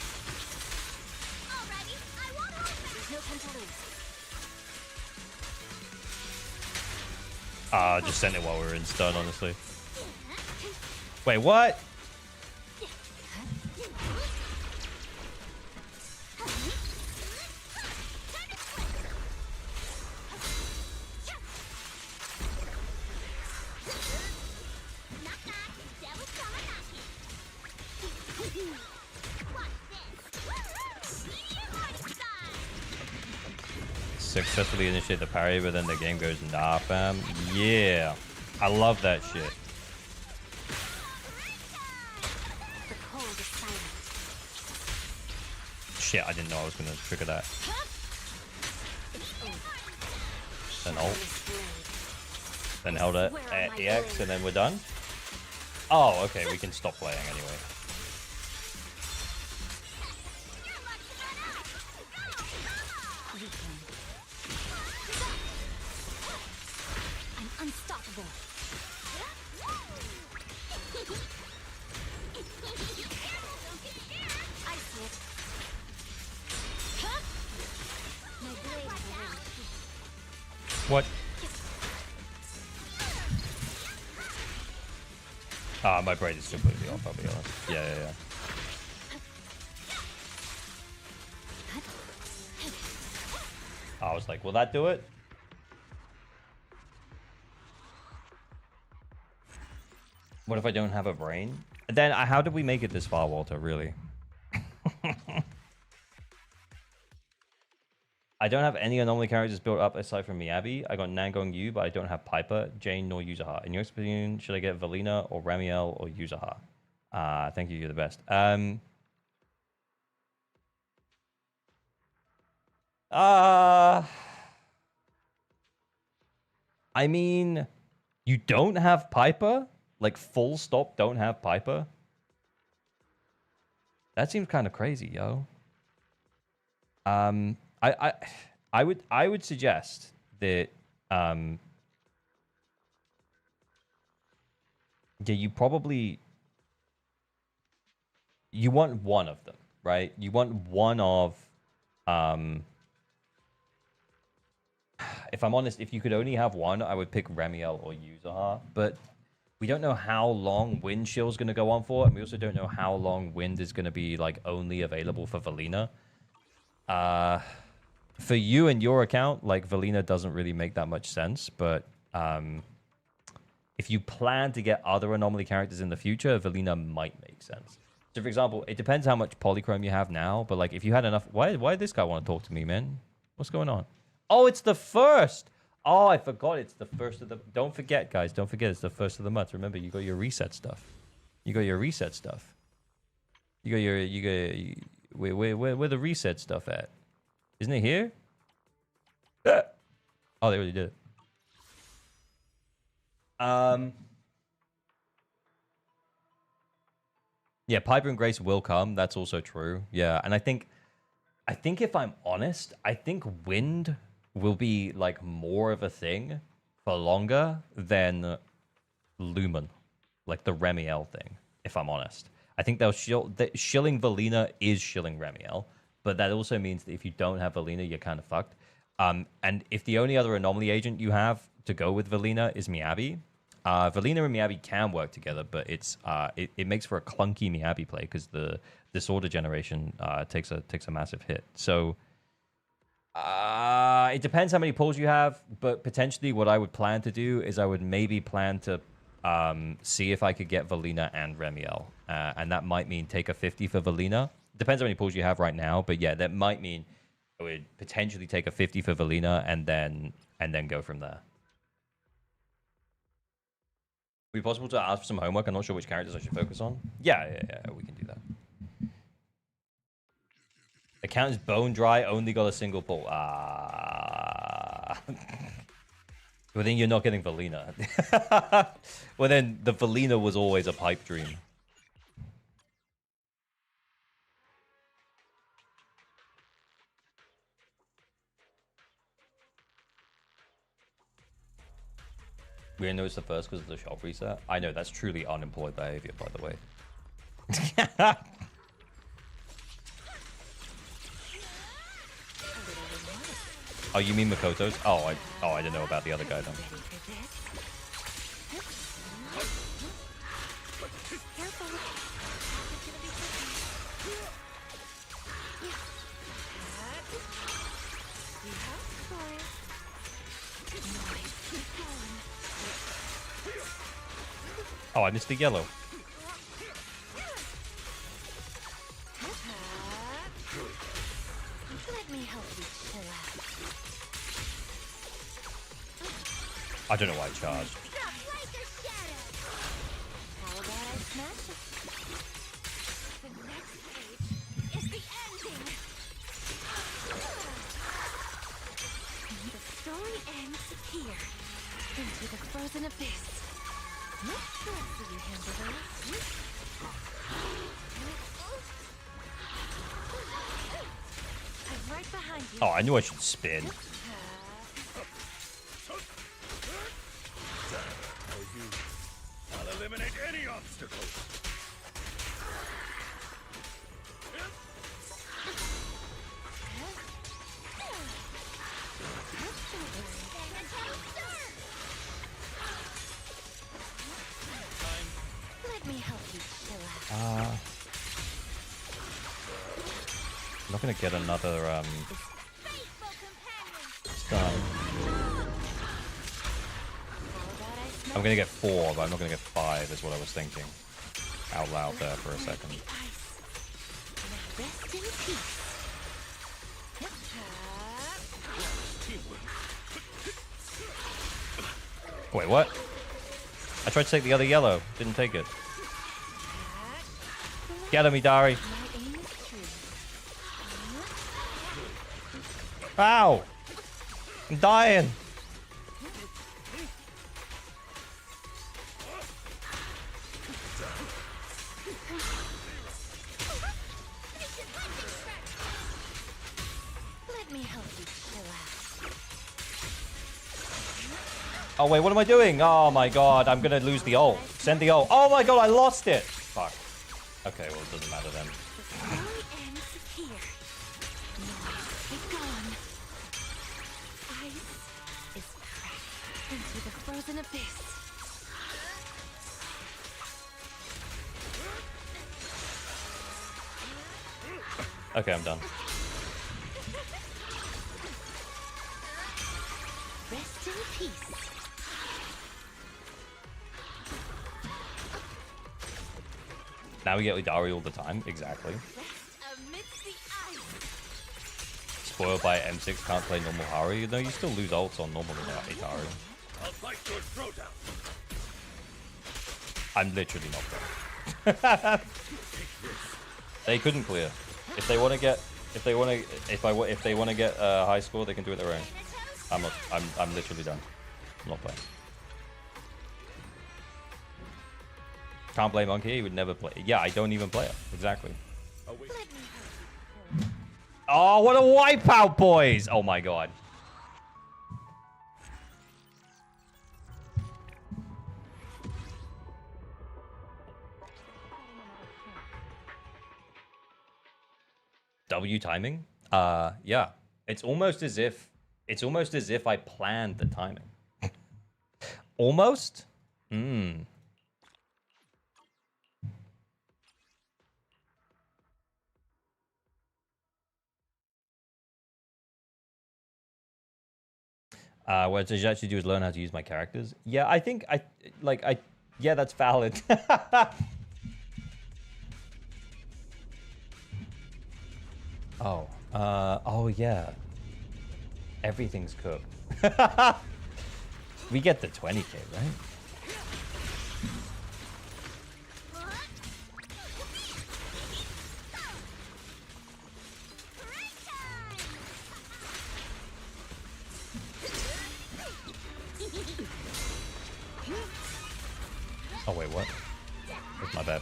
[SPEAKER 2] Alrighty, I won't hold back. There's no time to lose.
[SPEAKER 1] Just send it while we were in stun, honestly. Wait, what? Successfully initiate the parry, but then the game goes, nah, fam. Yeah. I love that shit.
[SPEAKER 2] The cold is silent.
[SPEAKER 1] Shit, I didn't know I was going to trigger that. Then ult. Then held it at the X, and then we're done. Oh, okay, we can stop playing anyway.
[SPEAKER 2] I'm unstoppable. I see it. My blade is already sheathed.
[SPEAKER 1] What? My brain is completely off, I'll be honest. Yeah. I was like, will that do it? What if I don't have a brain? Then how did we make it this far, Walter, really? I don't have any anomaly characters built up aside from Miyabi. I got Nangong Yu, but I don't have Piper, Jane, nor Yuzaha. In your opinion, should I get Valina or Remielle or Yuzaha? Thank you, you're the best. I mean, you don't have Piper? Like, full stop, don't have Piper? That seems kind of crazy, yo. I would suggest that yeah, you want one of them, right? You want one of if I'm honest, if you could only have one, I would pick Remielle or Yuzaha, but we don't know how long Wind Shield's going to go on for, and we also don't know how long Wind is going to be like only available for Valina. For you and your account, like, Valina doesn't really make that much sense, but if you plan to get other anomaly characters in the future, Valina might make sense. So, for example, it depends how much polychrome you have now, but like, if you had enough... Why did this guy want to talk to me, man? What's going on? Oh, it's the first! Oh, I forgot it's the first of the... Don't forget, guys. Don't forget it's the first of the month. Remember, you got your reset stuff. You got your reset stuff. You got your... Where the reset stuff at? Isn't it here? Oh, they already did it. Yeah, Piper and Grace will come. That's also true. Yeah, and I think if I'm honest, I think Wind will be like more of a thing for longer than Lumen, like the Remielle thing, if I'm honest. I think shilling Valina is shilling Remielle, but that also means that if you don't have Valina, you're kind of fucked. And if the only other anomaly agent you have to go with Valina is Miyabi, Valina and Miyabi can work together, but it makes for a clunky Miyabi play because the disorder generation takes a massive hit. So it depends how many pulls you have, but potentially what I would plan to do is I would maybe plan to see if I could get Valina and Remielle, and that might mean take a 50 for Valina. Depends how many pulls you have right now, but yeah, that might mean I would potentially take a 50 for Valina and then go from there. Would it be possible to ask for some homework? I'm not sure which characters I should focus on. Yeah, we can do that. Account is bone dry, only got a single pull. Well, then you're not getting Valina. Well, then the Valina was always a pipe dream. We didn't know it's the first because of the shop reset. I know, that's truly unemployed behavior, by the way. Oh, you mean Makoto's? Oh, I didn't know about the other guy then. Oh, I missed the yellow.
[SPEAKER 2] Let me help you chill out.
[SPEAKER 1] I don't know why I charged.
[SPEAKER 2] Like a shadow. How about I smash it? The next page is the ending. The story ends here, into the frozen abyss. Let's see you handle those. I'm right behind you.
[SPEAKER 1] Oh, I knew I should spin.
[SPEAKER 5] I'll eliminate any obstacle.
[SPEAKER 2] Let me help you chill out.
[SPEAKER 1] I'm not gonna get another
[SPEAKER 2] Faithful companion.
[SPEAKER 1] stun. I'm gonna get 4, but I'm not gonna get 5, is what I was thinking. Out loud there for a second.
[SPEAKER 2] Rest in peace.
[SPEAKER 1] Wait, what? I tried to take the other yellow. Didn't take it. Get him, Idari.
[SPEAKER 2] My aim is true.
[SPEAKER 1] Ow! I'm dying.
[SPEAKER 2] Let me help you chill out.
[SPEAKER 1] Oh wait, what am I doing? Oh my god, I'm gonna lose the ult. Send the ult. Oh my god, I lost it. Fuck. Okay, well it doesn't matter then.
[SPEAKER 2] The story ends here. Noise is gone. Ice is cracked into the frozen abyss.
[SPEAKER 1] Okay, I'm done.
[SPEAKER 2] Rest in peace.
[SPEAKER 1] Now we get Idari all the time. Exactly.
[SPEAKER 2] Rest amidst the ice.
[SPEAKER 1] Spoiled by M6, can't play normal Hari. No, you still lose ults on normal Idari.
[SPEAKER 5] I'll fight your throat out.
[SPEAKER 1] I'm literally not playing. They couldn't clear. If they want to get, if they want to get a high score, they can do it their own. I'm literally done. I'm not playing. Can't play Monkey. He would never play. Yeah, I don't even play it. Exactly. Oh, what a wipeout, boys! Oh my god. W timing? Yeah. It's almost as if I planned the timing. Almost? What I should actually do is learn how to use my characters. Yeah, I think yeah, that's valid. Oh yeah. Everything's cooked. We get the 20k, right? Oh wait, what? That's my bad.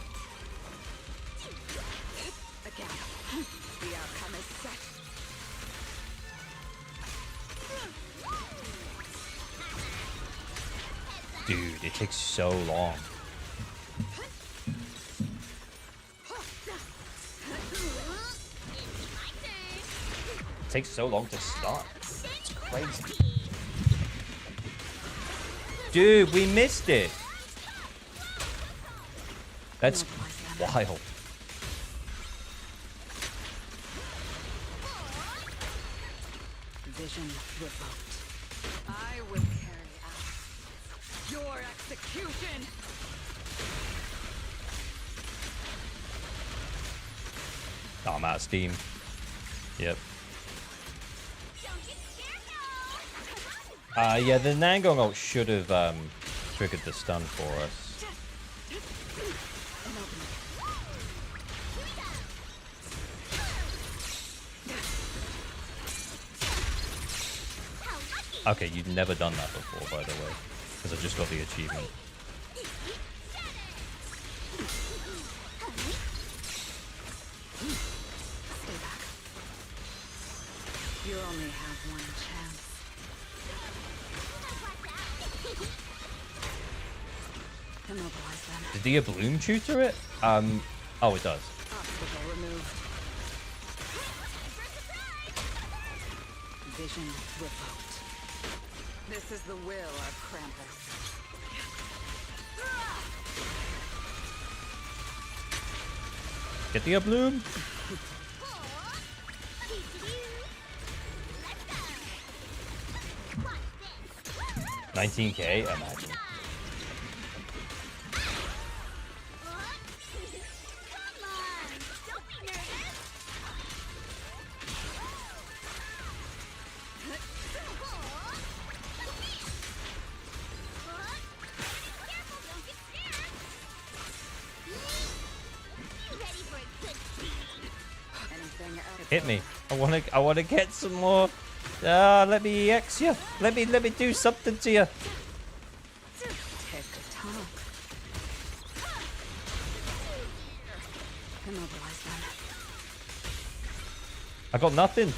[SPEAKER 4] Again, the outcome is set.
[SPEAKER 1] Dude, it takes so long. It takes so long to start. It's crazy. Dude, we missed it. That's wild.
[SPEAKER 4] Vision revoked. I will carry out your execution.
[SPEAKER 1] Oh, I'm out of steam. Yep. Yeah, the Nangong ult should have triggered the stun for us. Okay, you've never done that before, by the way, because I just got the achievement.
[SPEAKER 4] Stay back. You only have one chance. Immobilize them.
[SPEAKER 1] Did the bloom tutor it? Oh, it does.
[SPEAKER 4] Obstacle removed. Vision revoked. This is the will of Krampus.
[SPEAKER 1] Get the bloom. 19k, imagine. Hit me. I wanna get some more Let me EX you. Let me do something to you.
[SPEAKER 4] Tick-tock. Immobilize them.
[SPEAKER 1] I got nothing.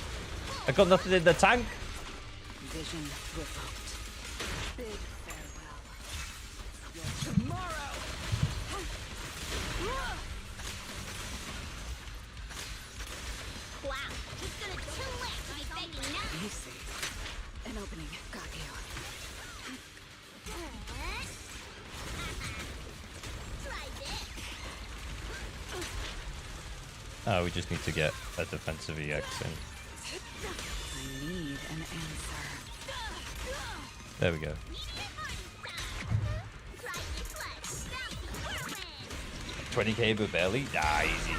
[SPEAKER 1] I got nothing in the tank.
[SPEAKER 4] Vision revoked. Bid farewell. Your tomorrow.
[SPEAKER 2] Wow, he's gonna too late to be faking now.
[SPEAKER 4] You see. An opening. Got you.
[SPEAKER 2] Try this.
[SPEAKER 1] Oh, we just need to get a defensive EX in.
[SPEAKER 4] I need an answer.
[SPEAKER 1] There we go. 20k but barely? Ah, easy.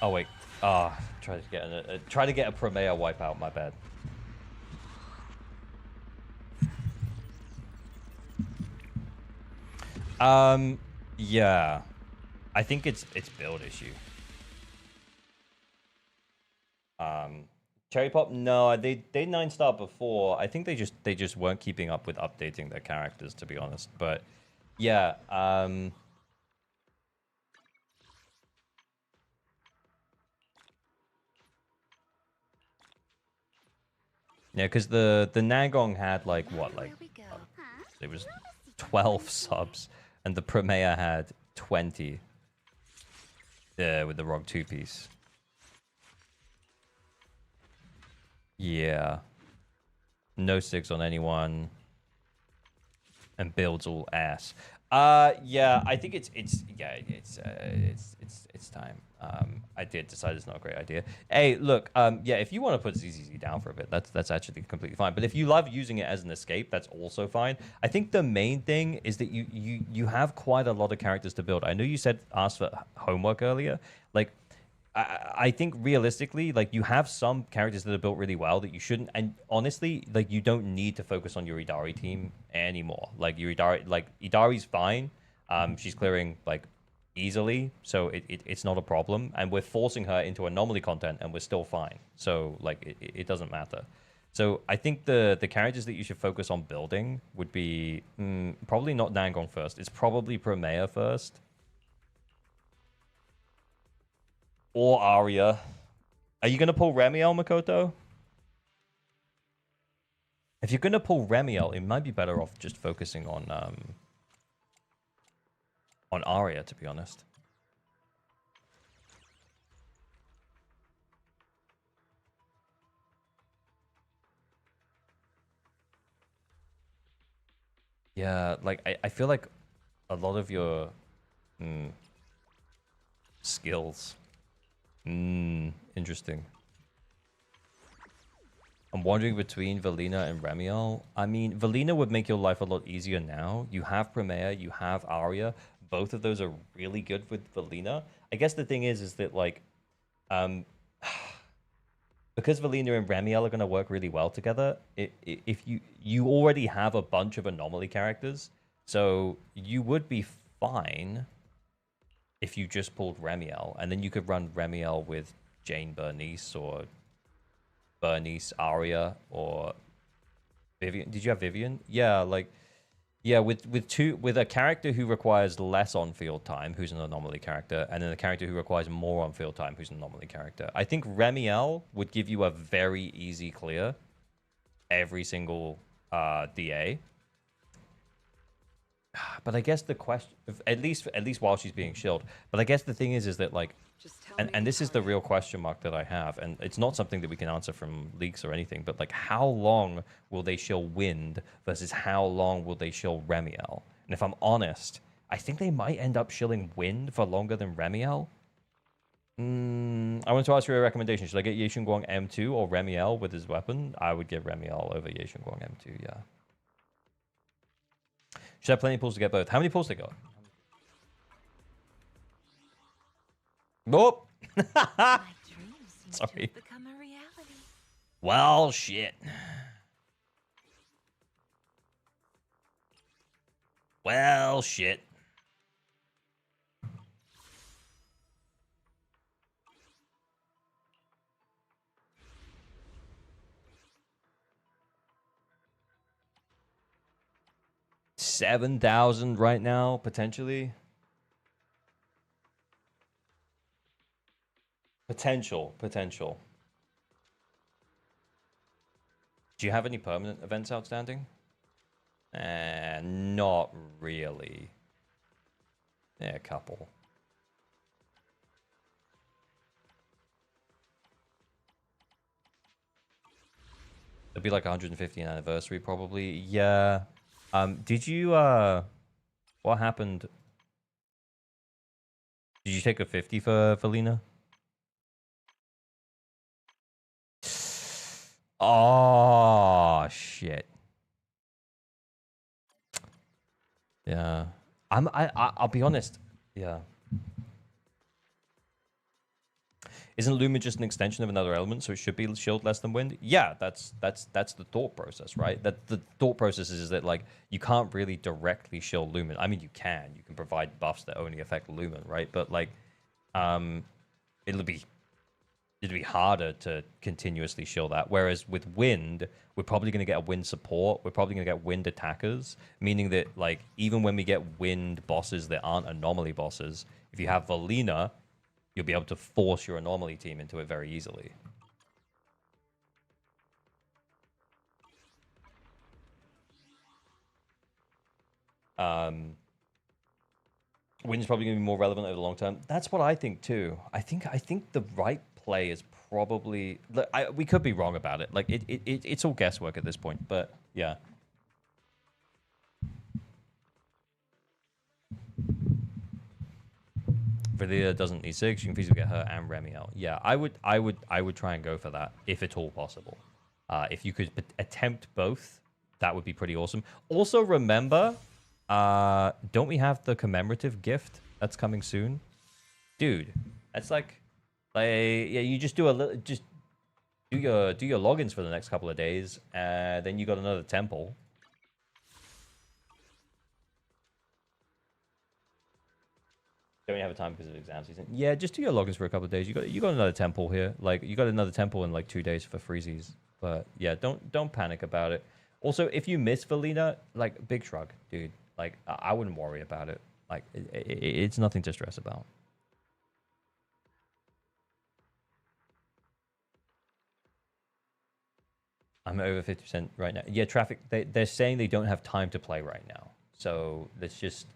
[SPEAKER 1] Oh wait. Ah, try to get a Promea wipeout. My bad. Yeah. I think it's build issue. Cherry Pop, no, they 9-star before. I think they just weren't keeping up with updating their characters, to be honest. But yeah, yeah, because the Nagong had like what, like it was 12 subs, and the Promea had 20. Yeah, with the ROG 2-piece. Yeah. No 6 on anyone. And builds all ass. Yeah, I think it's time. I did decide it's not a great idea. Hey, look, yeah, if you want to put ZZZ down for a bit, that's actually completely fine. But if you love using it as an escape, that's also fine. I think the main thing is that you have quite a lot of characters to build. I know you asked for homework earlier. Like, I think realistically, like, you have some characters that are built really well that you shouldn't, and honestly, like, you don't need to focus on your Idari team anymore. Like, your Idari, like, Idari's fine. She's clearing, like, easily, so it's not a problem, and we're forcing her into anomaly content, and we're still fine. So, like, it doesn't matter. So I think the characters that you should focus on building would be probably not Nangong first. It's probably Promea first. Or Arya. Are you going to pull Remielle, Makoto? If you're going to pull Remielle, it might be better off just focusing on Arya, to be honest. Yeah, like, I feel like a lot of your skills... interesting. I'm wandering between Valina and Remielle. I mean, Valina would make your life a lot easier now. You have Promea, you have Arya. Both of those are really good with Valina. I guess the thing is that, like, because Valina and Remielle are going to work really well together, if you already have a bunch of anomaly characters, so you would be fine if you just pulled Remielle, and then you could run Remielle with Jane Bernice, or Bernice Arya, or Vivian. Did you have Vivian? Yeah, like, yeah, with a character who requires less on-field time, who's an anomaly character, and then a character who requires more on-field time, who's an anomaly character. I think Remielle would give you a very easy clear every single DA. But I guess the question, at least while she's being shielded. But I guess the thing is that, like, and this is the real question mark that I have, and it's not something that we can answer from leaks or anything, but, like, how long will they shield Wind versus how long will they shield Remielle? And if I'm honest, I think they might end up shielding Wind for longer than Remielle. I want to ask you a recommendation. Should I get Ye Guang M2 or Remielle with his weapon? I would get Remielle over Ye Guang M2, yeah. Should have plenty of pulls to get both. How many pulls they got? Nope. Sorry. Well, shit. Well, shit. 7,000 right now, potentially. Potential. Do you have any permanent events outstanding? Not really. Yeah, a couple. It'd be like 150th anniversary, probably. Yeah. Did you, what happened? Did you take a 50 for Lena? Oh, shit. Yeah. I'll be honest. Yeah. Isn't Lumen just an extension of another element, so it should be shield less than wind? Yeah, that's the thought process, right? That the thought process is that like you can't really directly shield Lumen. I mean, you can provide buffs that only affect Lumen, right? But like, it'll be harder to continuously shield that. Whereas with wind, we're probably going to get a wind support. We're probably going to get wind attackers, meaning that like even when we get wind bosses that aren't anomaly bosses, if you have Valina, you'll be able to force your anomaly team into it very easily. Wind's probably going to be more relevant over the long term. That's what I think too. I think the right play is probably... we could be wrong about it. Like it's all guesswork at this point, but yeah. Valia doesn't need 6. You can feasibly get her and Remielle. Yeah, I would try and go for that if at all possible. If you could attempt both, that would be pretty awesome. Also, remember, don't we have the commemorative gift that's coming soon, dude? That's like yeah, you just do a little, just do your logins for the next couple of days, then you got another temple. Don't have a time because of exam season. Yeah, just do your logins for a couple of days. You got another temple here. Like you got another temple in like 2 days for freezies. But yeah, don't panic about it. Also, if you miss Valina, like big shrug, dude. Like I wouldn't worry about it. Like it's nothing to stress about. I'm over 50% right now. Yeah, traffic. They're saying they don't have time to play right now. So let's just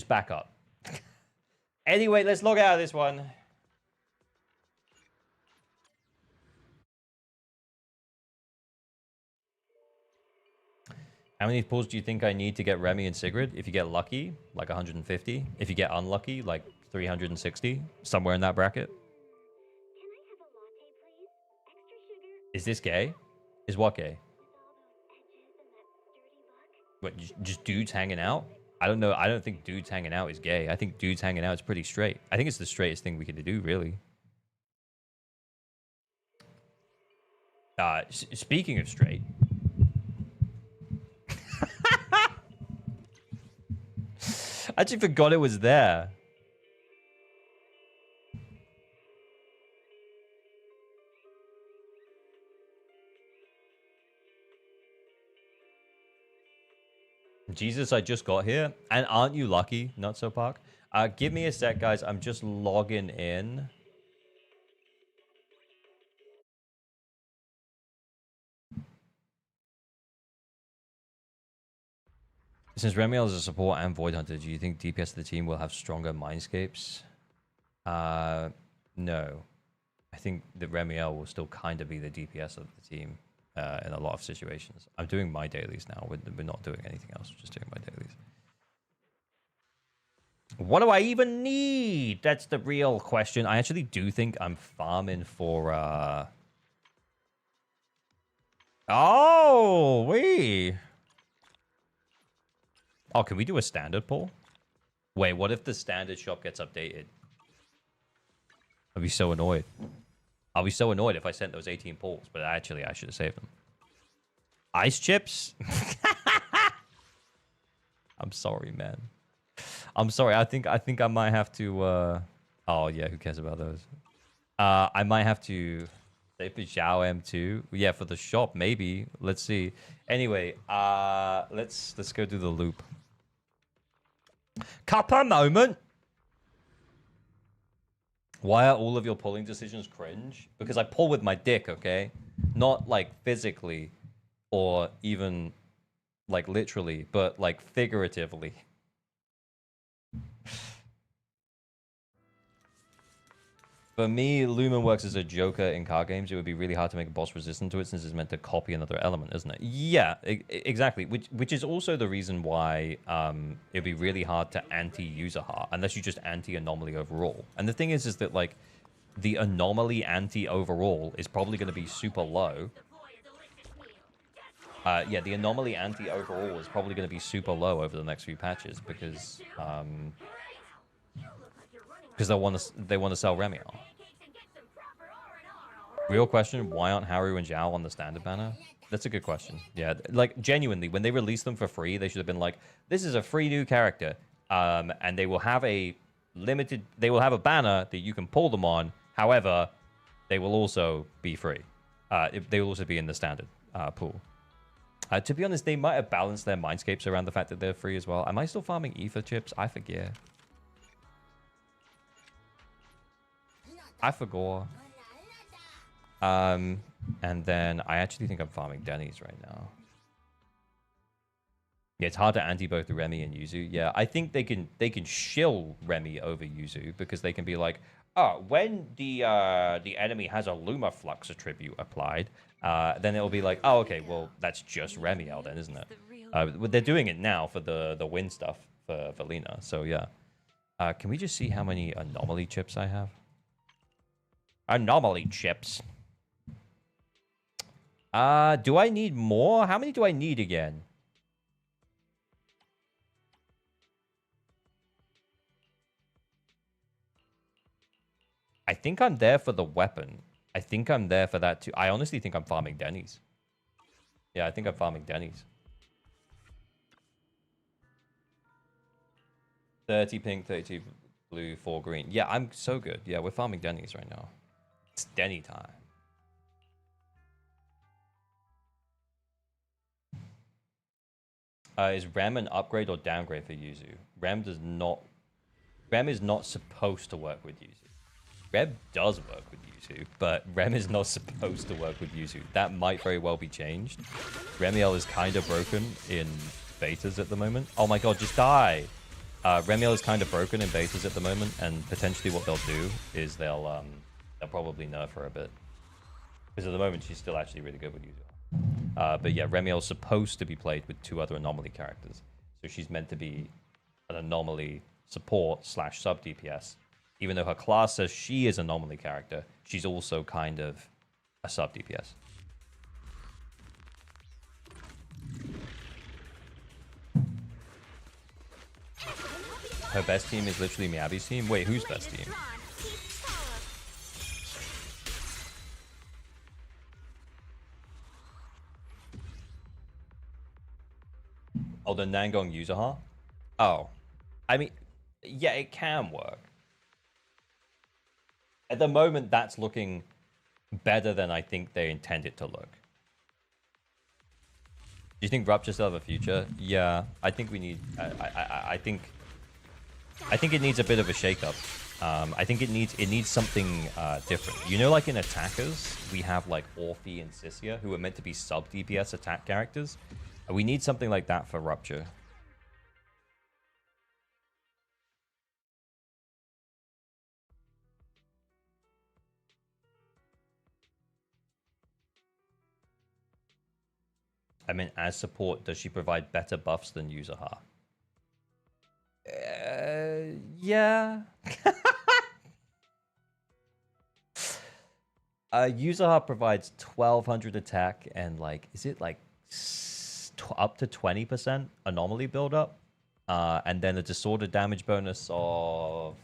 [SPEAKER 1] back up. Anyway, let's log out of this one. How many pulls do you think I need to get Remy and Sigrid? If you get lucky, like 150. If you get unlucky, like 360. Somewhere in that bracket. Is this gay? Is what gay? What, just dudes hanging out? I don't know. I don't think dudes hanging out is gay. I think dudes hanging out is pretty straight. I think it's the straightest thing we can do, really. Speaking of straight. I actually forgot it was there. Jesus, I just got here. And aren't you lucky, Not So Park? Give me a sec, guys. I'm just logging in. Since Remielle is a support and Void Hunter, do you think DPS of the team will have stronger mindscapes? No. I think that Remielle will still kind of be the DPS of the team in a lot of situations. I'm doing my dailies now. We're not doing anything else. We're just doing my dailies. What do I even need? That's the real question. I actually do think I'm farming for... Oh, wait. Oh, can we do a standard pull? Wait, what if the standard shop gets updated? I'd be so annoyed. I'll be so annoyed if I sent those 18 pulls, but actually I should have saved them. Ice chips? I'm sorry, man. I'm sorry. I think I might have to... Oh, yeah, who cares about those? I might have to They for Xiao M2. Yeah, for the shop, maybe. Let's see. Anyway, let's go do the loop. Kappa moment. Why are all of your pulling decisions cringe? Because I pull with my dick, okay? Not like physically or even like literally, but like figuratively. For me, Lumen works as a joker in card games. It would be really hard to make a boss resistant to it since it's meant to copy another element, isn't it? Yeah, exactly. Which is also the reason why it'd be really hard to anti-user heart unless you just anti-anomaly overall. And the thing is that like the anomaly anti-overall is probably going to be super low. Yeah, the anomaly anti-overall is probably going to be super low over the next few patches because they want to sell Remielle. Real question, why aren't Haru and Zhao on the standard banner? That's a good question. Yeah, like genuinely, when they release them for free, they should have been like, this is a free new character. And they will have a banner that you can pull them on. However, they will also be free. They will also be in the standard pool. To be honest, they might have balanced their mindscapes around the fact that they're free as well. Am I still farming ether chips? I forget. I forgot. And then I actually think I'm farming Denny's right now. Yeah, it's hard to anti both Remy and Yuzu. Yeah, I think they can shill Remy over Yuzu because they can be like, oh, when the enemy has a Luma Flux attribute applied, then it'll be like, oh, okay, well that's just Remielle then, isn't it? They're doing it now for the win stuff for Lena. So yeah, can we just see how many anomaly chips I have? Anomaly chips. Do I need more? How many do I need again? I think I'm there for the weapon. I think I'm there for that too. I honestly think I'm farming Denny's. Yeah, I think I'm farming Denny's. 30 pink, 32 blue, 4 green. Yeah, I'm so good. Yeah, we're farming Denny's right now. It's Denny time. Is Rem an upgrade or downgrade for Yuzu? Rem is not supposed to work with Yuzu. Rem does work with Yuzu, but Rem is not supposed to work with Yuzu. That might very well be changed. Remielle is kind of broken in betas at the moment. Oh my god, just die! Remielle is kind of broken in betas at the moment, and potentially what they'll do is they'll probably nerf her a bit. Because at the moment, she's still actually really good with Yuzu. But yeah, Remielle is supposed to be played with 2 other anomaly characters. So she's meant to be an anomaly support / sub DPS. Even though her class says she is an anomaly character, she's also kind of a sub DPS. Her best team is literally Miyabi's team? Wait, whose best team? Oh, the Nangong Yuzaha? Oh. I mean, yeah, it can work. At the moment, that's looking better than I think they intend it to look. Do you think Rupture still have a future? Yeah, I think we need... I think it needs a bit of a shakeup. I think it needs something different. You know, like in attackers, we have like Orphe and Sissia, who are meant to be sub DPS attack characters. We need something like that for Rupture. I mean, as support, does she provide better buffs than Yuzaha? Yeah. Yuzaha provides 1200 attack and like, is it like up to 20% anomaly buildup? And then a disordered damage bonus of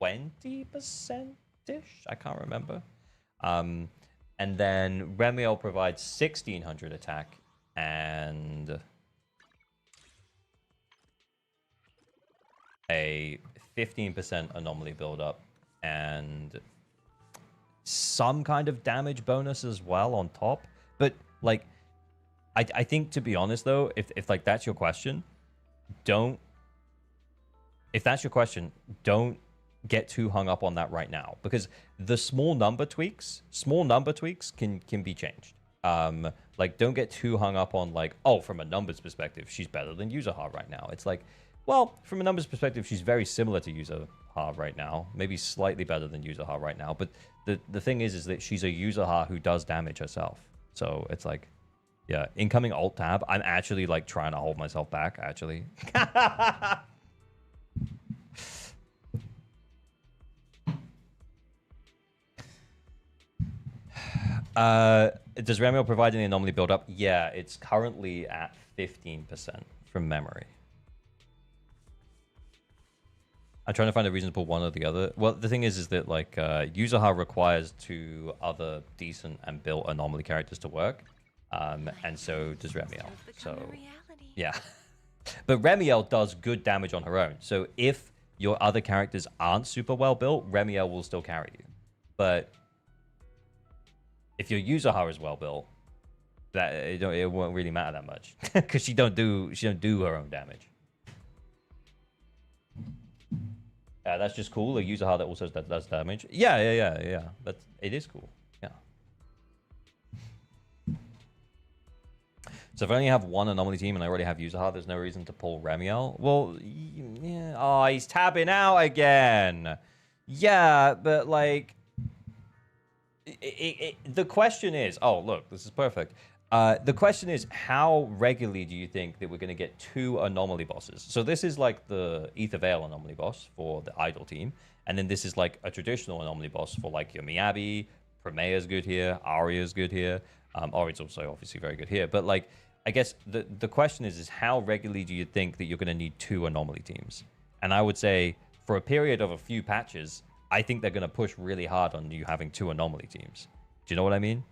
[SPEAKER 1] 20%-ish? I can't remember. And then Remielle provides 1600 attack and a 15% anomaly buildup and some kind of damage bonus as well on top. But like, I think, to be honest though, if like that's your question, don't get too hung up on that right now, because the small number tweaks can be changed. Like, don't get too hung up on like, oh, from a numbers perspective, she's better than Yuzuha right now. It's like, well, from a numbers perspective, she's very similar to Yuzuha right now, maybe slightly better than Yuzuha right now. But the thing is that she's a Yuzuha who does damage herself. So it's like, yeah, incoming alt tab. I'm actually like trying to hold myself back, actually. Does Remielle provide any anomaly build up? Yeah, it's currently at 15% from memory. I'm trying to find a reason to pull one or the other. Well, the thing is that like Yuzuha requires 2 other decent and built anomaly characters to work, and so does Remielle. So yeah, but Remielle does good damage on her own. So if your other characters aren't super well built, Remielle will still carry you. But if your Yuzuha is well built, that it won't really matter that much because she don't do her own damage. That's just cool. A Yuzuha that also does damage. Yeah. It is cool. Yeah. So if I only have one anomaly team and I already have Yuzuha, there's no reason to pull Remielle. Well, yeah. Oh, he's tapping out again. Yeah, but like, the question is, oh look, this is perfect. The question is, how regularly do you think that we're going to get 2 anomaly bosses? So this is like the Ether Veil anomaly boss for the Idol team. And then this is like a traditional anomaly boss for like your Miyabi. Premea's good here. Aria's good here. Ari's also obviously very good here. But like, I guess the question is how regularly do you think that you're going to need 2 anomaly teams? And I would say for a period of a few patches, I think they're going to push really hard on you having 2 anomaly teams. Do you know what I mean?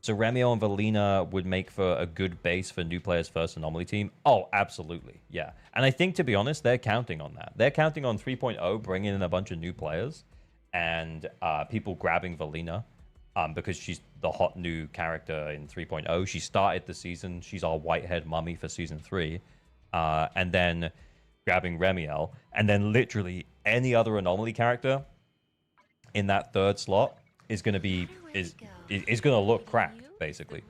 [SPEAKER 1] So Remielle and Valina would make for a good base for new players' first anomaly team. Oh, absolutely. Yeah. And I think, to be honest, they're counting on that. They're counting on 3.0 bringing in a bunch of new players and people grabbing Valina because she's the hot new character in 3.0. She started the season. She's our white-haired mummy for season 3. And then grabbing Remielle. And then literally any other anomaly character in that 3rd slot is going to be... is going to look crap, basically.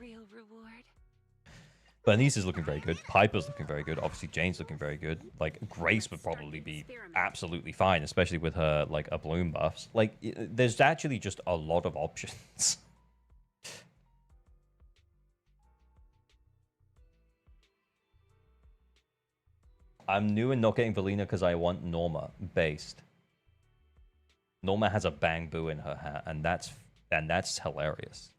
[SPEAKER 1] Bernice is looking very good. Piper's looking very good. Obviously, Jane's looking very good. Like, Grace would probably be absolutely fine, especially with her, like, a bloom buffs. Like, there's actually just a lot of options. I'm new and not getting Valina because I want Norma based. Norma has a bang boo in her hat, and that's hilarious.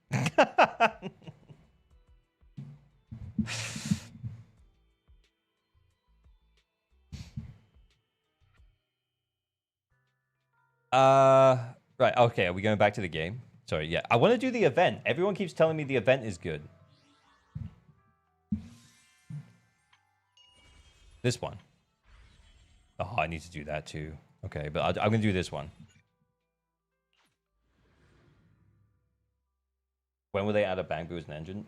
[SPEAKER 1] Right, okay, are we going back to the game? Sorry, yeah. I want to do the event. Everyone keeps telling me the event is good. This one. Oh, I need to do that too. Okay, but I'm going to do this one. When will they add a bang boo as an engine?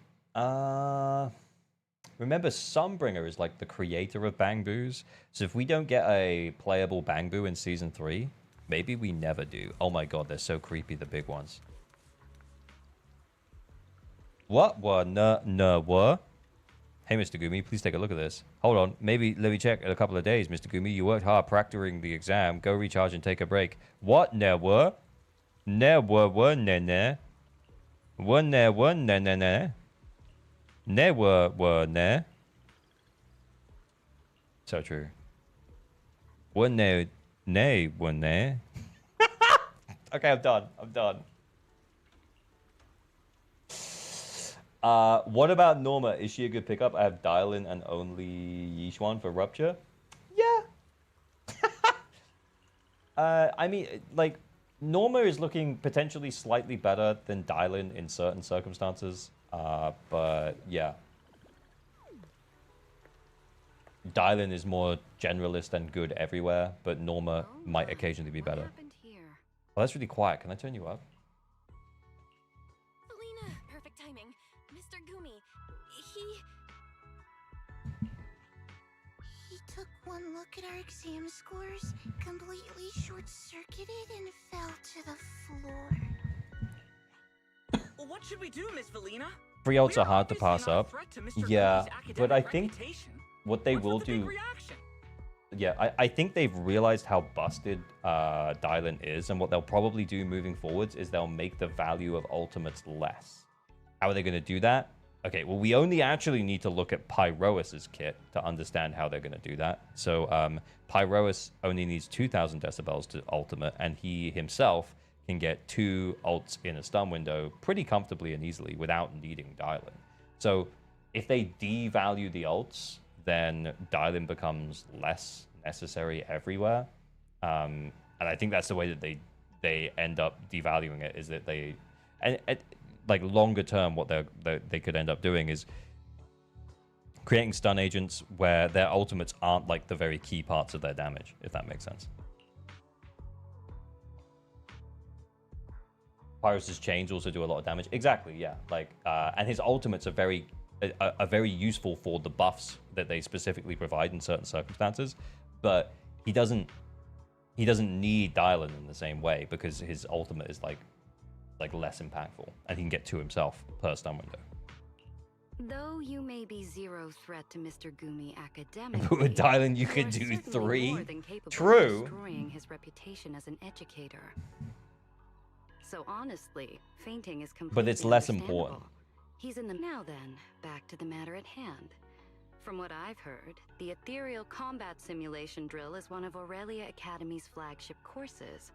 [SPEAKER 1] Remember, Sunbringer is like the creator of bang boos. So if we don't get a playable bang boo in season 3, maybe we never do. Oh my god, they're so creepy, the big ones. What? What? What? Hey, Mr. Gumi, please take a look at this. Hold on. Maybe let me check in a couple of days, Mr. Gumi. You worked hard practicing the exam. Go recharge and take a break. What? Never? Never? Never? One ne one ne ne ne. Never ne. So true. One ne ne one ne. Okay, I'm done. I'm done. What about Norma? Is she a good pickup? I have Dial-In and only Yishuan for Rupture. Yeah. I mean, like, Norma is looking potentially slightly better than Dial-In in certain circumstances. But yeah. Dial-In is more generalist and good everywhere, but Norma might occasionally be better. Oh, that's really quiet. Can I turn you up?
[SPEAKER 2] Felina, perfect timing. Mr. Gumi,
[SPEAKER 4] He took one look at our exam scores, completely short-circuited, and fell to the floor.
[SPEAKER 6] What should we do, Miss Felina?
[SPEAKER 1] 3 ults are hard to
[SPEAKER 6] We're
[SPEAKER 1] pass
[SPEAKER 6] obviously not a
[SPEAKER 1] up.
[SPEAKER 6] threat to Mr.
[SPEAKER 1] Yeah,
[SPEAKER 6] Gumi's
[SPEAKER 1] but I
[SPEAKER 6] academic
[SPEAKER 1] think
[SPEAKER 6] reputation.
[SPEAKER 1] what they
[SPEAKER 6] What's
[SPEAKER 1] will
[SPEAKER 6] with the big
[SPEAKER 1] do...
[SPEAKER 6] reaction?
[SPEAKER 1] Yeah, I think they've realized how busted Dylan is, and what they'll probably do moving forwards is they'll make the value of ultimates less. How are they going to do that? Okay, well, we only actually need to look at Pyrois's kit to understand how they're going to do that. So Pyrois only needs 2,000 decibels to ultimate, and he himself can get 2 ults in a stun window pretty comfortably and easily without needing Dylan. So if they devalue the ults, then Dylan becomes less necessary everywhere. And I think that's the way that they end up devaluing it, is that they... And like longer term, what they could end up doing is creating stun agents where their ultimates aren't like the very key parts of their damage, if that makes sense. Pyrus' chains also do a lot of damage. Exactly, yeah. Like, and his ultimates are very useful for the buffs that they specifically provide in certain circumstances, but he doesn't need Dylan in the same way, because his ultimate is like less impactful, and he can get 2 himself per stun window.
[SPEAKER 7] Though you may be zero threat to Mr. Gumi academically,
[SPEAKER 1] With Dylan, you could do 3. True.
[SPEAKER 7] Of destroying his reputation as an educator. So honestly, fainting is completely
[SPEAKER 1] But it's less
[SPEAKER 7] understandable.
[SPEAKER 1] important.
[SPEAKER 7] He's in the... Now then, back to the matter at hand. From what I've heard, the Ethereal Combat Simulation Drill is one of Aurelia Academy's flagship courses.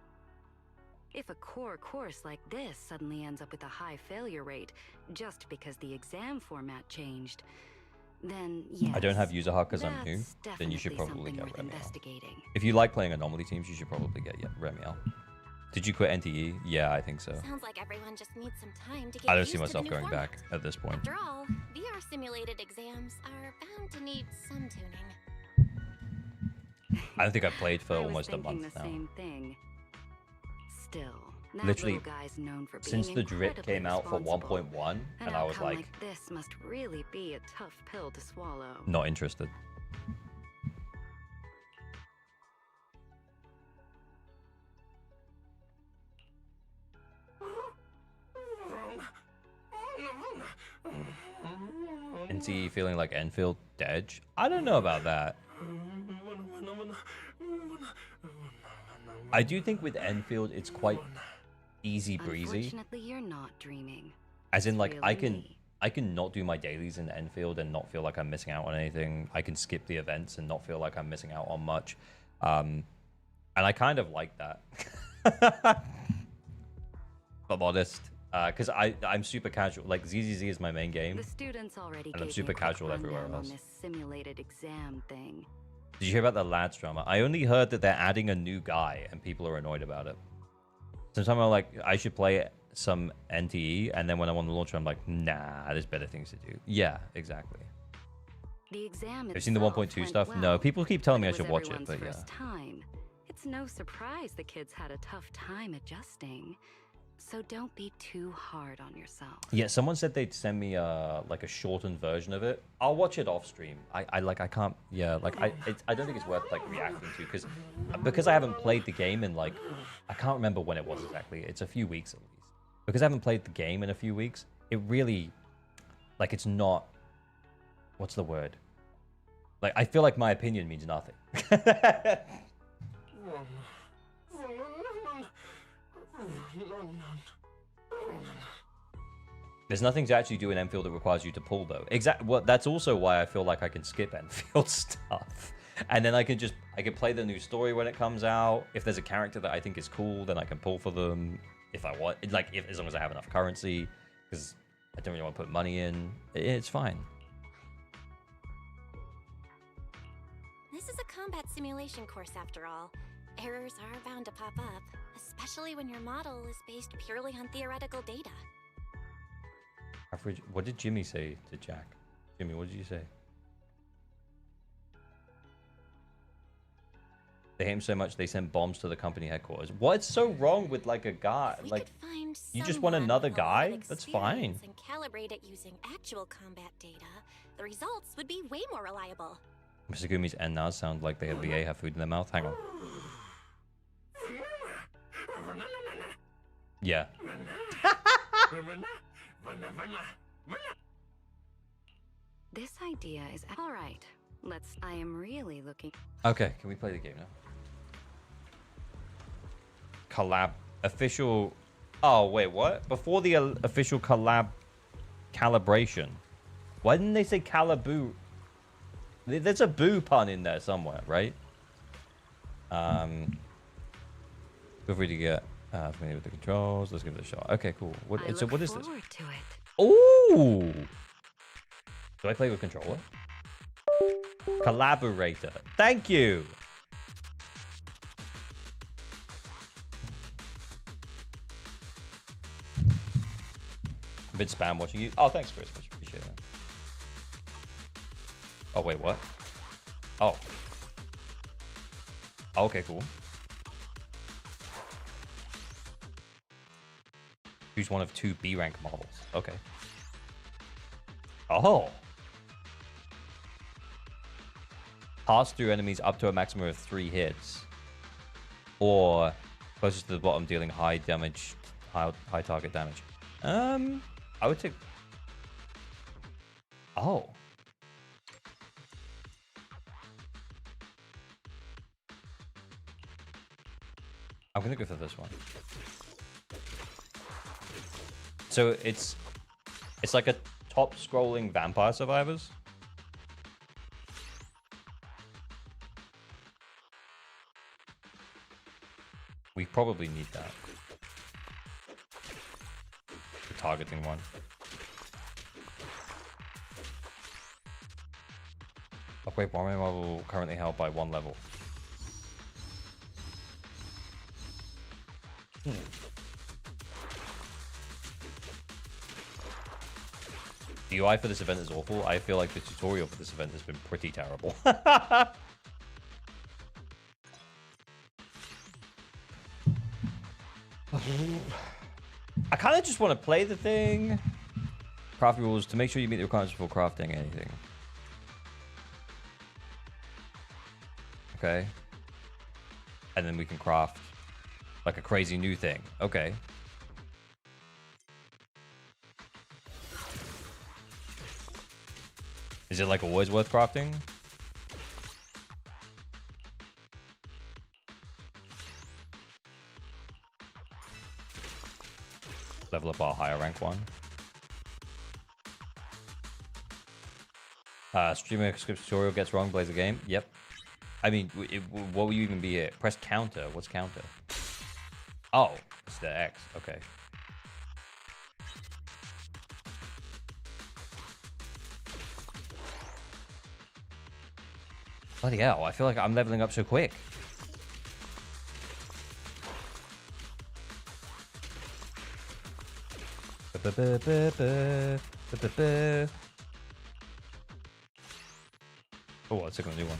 [SPEAKER 7] If a core course like this suddenly ends up with a high failure rate just because the exam format changed, then yes,
[SPEAKER 1] I don't have user hard because I'm new.
[SPEAKER 7] that's
[SPEAKER 1] Then you should
[SPEAKER 7] definitely
[SPEAKER 1] probably
[SPEAKER 7] something
[SPEAKER 1] get
[SPEAKER 7] worth
[SPEAKER 1] Remielle.
[SPEAKER 7] investigating.
[SPEAKER 1] If you like playing anomaly teams, you should probably get Remielle. Did you quit NTE? Yeah, I think so.
[SPEAKER 2] sounds like everyone just needs some time to get
[SPEAKER 1] I don't
[SPEAKER 2] used
[SPEAKER 1] see
[SPEAKER 2] to the
[SPEAKER 1] myself
[SPEAKER 2] new
[SPEAKER 1] going
[SPEAKER 2] format.
[SPEAKER 1] back at this point.
[SPEAKER 2] After all, VR simulated exams are bound to need some tuning.
[SPEAKER 1] I don't think I've played for
[SPEAKER 7] I was
[SPEAKER 1] almost a
[SPEAKER 7] thinking
[SPEAKER 1] month
[SPEAKER 7] the
[SPEAKER 1] now.
[SPEAKER 7] same thing. Still, that
[SPEAKER 1] Literally,
[SPEAKER 7] little guy's known for being
[SPEAKER 1] since the drip
[SPEAKER 7] incredibly
[SPEAKER 1] came out for
[SPEAKER 7] responsible.
[SPEAKER 1] 1.1,
[SPEAKER 7] An
[SPEAKER 1] and I was
[SPEAKER 7] outcome
[SPEAKER 1] like,
[SPEAKER 7] this must really be a tough pill to swallow.
[SPEAKER 1] not interested. NTE feeling like Enfield dead? I don't know about that. I do think with Enfield, it's quite easy breezy.
[SPEAKER 7] Unfortunately, you're not dreaming.
[SPEAKER 1] As in,
[SPEAKER 7] It's
[SPEAKER 1] like, I
[SPEAKER 7] really me.
[SPEAKER 1] can not do my dailies in Enfield and not feel like I'm missing out on anything. I can skip the events and not feel like I'm missing out on much. And I kind of like that. If I'm honest. Because I'm super casual. Like, ZZZ is my main game.
[SPEAKER 7] The students already
[SPEAKER 1] And I'm
[SPEAKER 7] gave
[SPEAKER 1] super
[SPEAKER 7] me a quick
[SPEAKER 1] casual everywhere
[SPEAKER 7] rundown
[SPEAKER 1] else.
[SPEAKER 7] on this simulated exam thing.
[SPEAKER 1] Did you hear about the lads drama? I only heard that they're adding a new guy and people are annoyed about it. Sometimes I'm like, I should play some NTE, and then when I'm on the launcher, I'm like, nah, there's better things to do. Yeah, exactly.
[SPEAKER 7] The exam
[SPEAKER 1] Have you seen the 1.2
[SPEAKER 7] went
[SPEAKER 1] stuff?
[SPEAKER 7] well,
[SPEAKER 1] No, people keep telling me I
[SPEAKER 7] but
[SPEAKER 1] should
[SPEAKER 7] was
[SPEAKER 1] watch it,
[SPEAKER 7] everyone's
[SPEAKER 1] but yeah.
[SPEAKER 7] first time. It's no surprise the kids had a tough time adjusting. So don't be too hard on yourself.
[SPEAKER 1] Yeah, someone said they'd send me like a shortened version of it. I'll watch it off stream. I can't. Yeah, like I don't think it's worth like reacting to because I haven't played the game in like I can't remember when it was exactly. It's a few weeks at least. Because I haven't played the game in a few weeks. It really like it's not. What's the word? Like I feel like my opinion means nothing. There's nothing to actually do in Enfield that requires you to pull, though. Well, that's also why I feel like I can skip Enfield stuff, and then I can play the new story when it comes out. If there's a character that I think is cool, then I can pull for them if I want. As long as I have enough currency, because I don't really want to put money in. It's fine.
[SPEAKER 2] This is a combat simulation course after all. Errors are bound to pop up, especially when your model is based purely on theoretical data.
[SPEAKER 1] Average. What did Jimmy say to Jack? Jimmy, what did you say? They hate him so much they sent bombs to the company headquarters. What's so wrong with like a guy?
[SPEAKER 2] If we
[SPEAKER 1] Like,
[SPEAKER 2] could find
[SPEAKER 1] you just want
[SPEAKER 2] someone
[SPEAKER 1] another
[SPEAKER 2] with a lot of
[SPEAKER 1] guy? That's fine.
[SPEAKER 2] experience and calibrate it using actual combat data, the results would be way more reliable.
[SPEAKER 1] Mr. Gumi's and now sound like they have VA have food in their mouth. Hang on. Yeah.
[SPEAKER 7] This idea is all right. I am really looking.
[SPEAKER 1] Okay, can we play the game now? Collab official. Oh wait, what? Before the official collab calibration. Why didn't they say calaboo? There's a boo pun in there somewhere, right? Feel free to get familiar with the controls. Let's give it a shot. Okay, cool. What is this?
[SPEAKER 7] Forward to it.
[SPEAKER 1] Ooh. Do I play with controller? Collaborator. Thank you. I've been spam watching you. Oh, thanks, Chris. Much appreciate that. Oh, wait, what? Oh. Okay, cool. Choose one of 2 B rank models. Okay. Oh. Pass through enemies up to a maximum of 3 hits. Or closest to the bottom dealing high damage, high target damage. I would take... Oh. I'm gonna go for this one. So it's like a top scrolling Vampire Survivors. We probably need that. The targeting one. Upgrade bombing level currently held by 1 level. The UI for this event is awful. I feel like the tutorial for this event has been pretty terrible. I kind of just want to play the thing. Craft rules to make sure you meet the requirements before crafting anything. Okay. And then we can craft like a crazy new thing. Okay. Is it like always worth crafting? Level up our higher rank one. Streamer script tutorial gets wrong, plays the game. Yep. I mean, what will you even be here? Press counter. What's counter? Oh, it's the X. Okay. Bloody hell, I feel like I'm leveling up so quick. Oh, let's take a new one.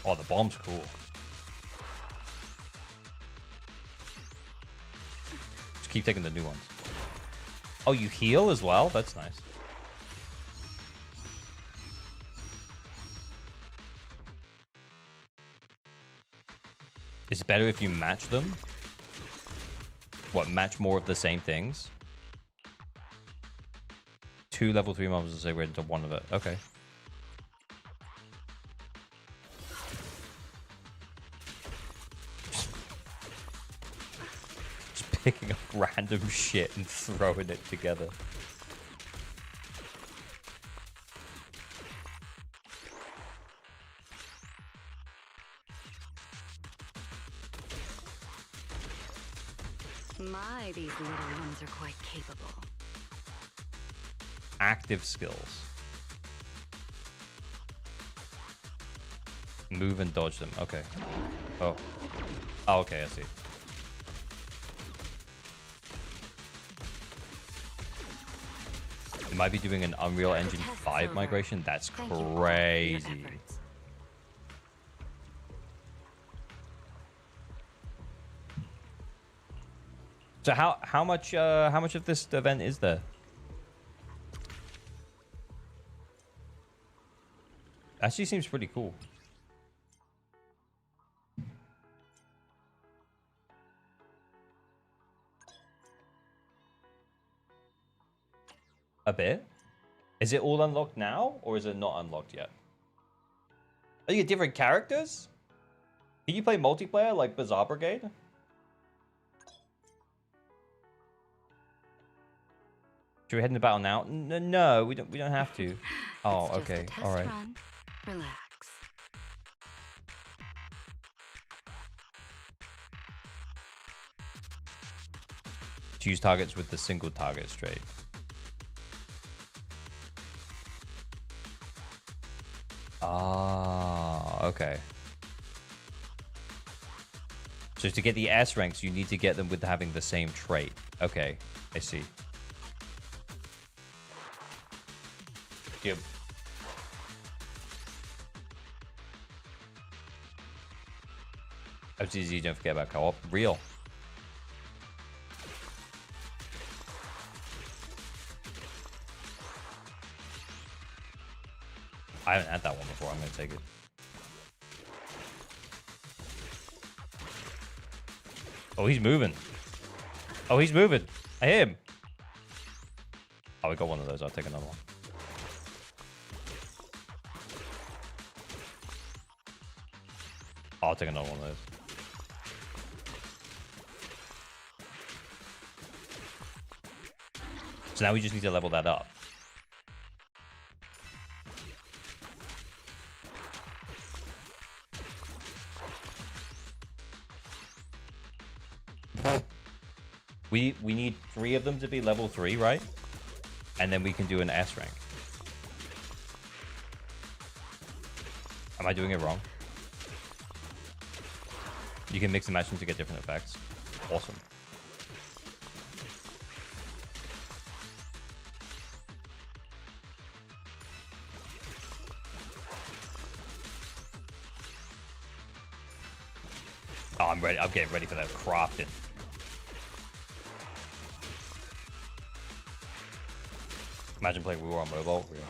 [SPEAKER 1] Oh, the bomb's cool. Just keep taking the new ones. Oh, you heal as well? That's nice. Is it better if you match them? What, match more of the same things? 2 level 3 mobs to say we're into 1 of it. Okay. Just picking up random shit and throwing it together.
[SPEAKER 7] My, these little ones are quite capable.
[SPEAKER 1] Active skills. Move and dodge them. Okay. Oh. Oh, okay, I see. You might be doing an Unreal Engine 5 migration. That's crazy. So how much of this event is there? Actually seems pretty cool. A bit? Is it all unlocked now, or is it not unlocked yet? Are you different characters? Can you play multiplayer like Bazaar Brigade? Should we head into battle now? No, we don't have to. Oh,
[SPEAKER 7] It's just a
[SPEAKER 1] okay.
[SPEAKER 7] test
[SPEAKER 1] All right.
[SPEAKER 7] run. Relax.
[SPEAKER 1] Choose targets with the single target straight. Ah, okay. So to get the S ranks, you need to get them with having the same trait. Okay, I see. Yep. Oh, ZZZ, don't forget about co-op. Real. I haven't had that one before. I'm going to take it. Oh, he's moving. Oh, he's moving. I hear him. Oh, we got one of those. I'll take another one. I'll take another one of those. So now we just need to level that up. We need 3 of them to be level 3, right? And then we can do an S rank. Am I doing it wrong? You can mix and match them to get different effects. Awesome. Oh, I'm ready. I'm getting ready for that crafting. Imagine playing War on mobile. Real.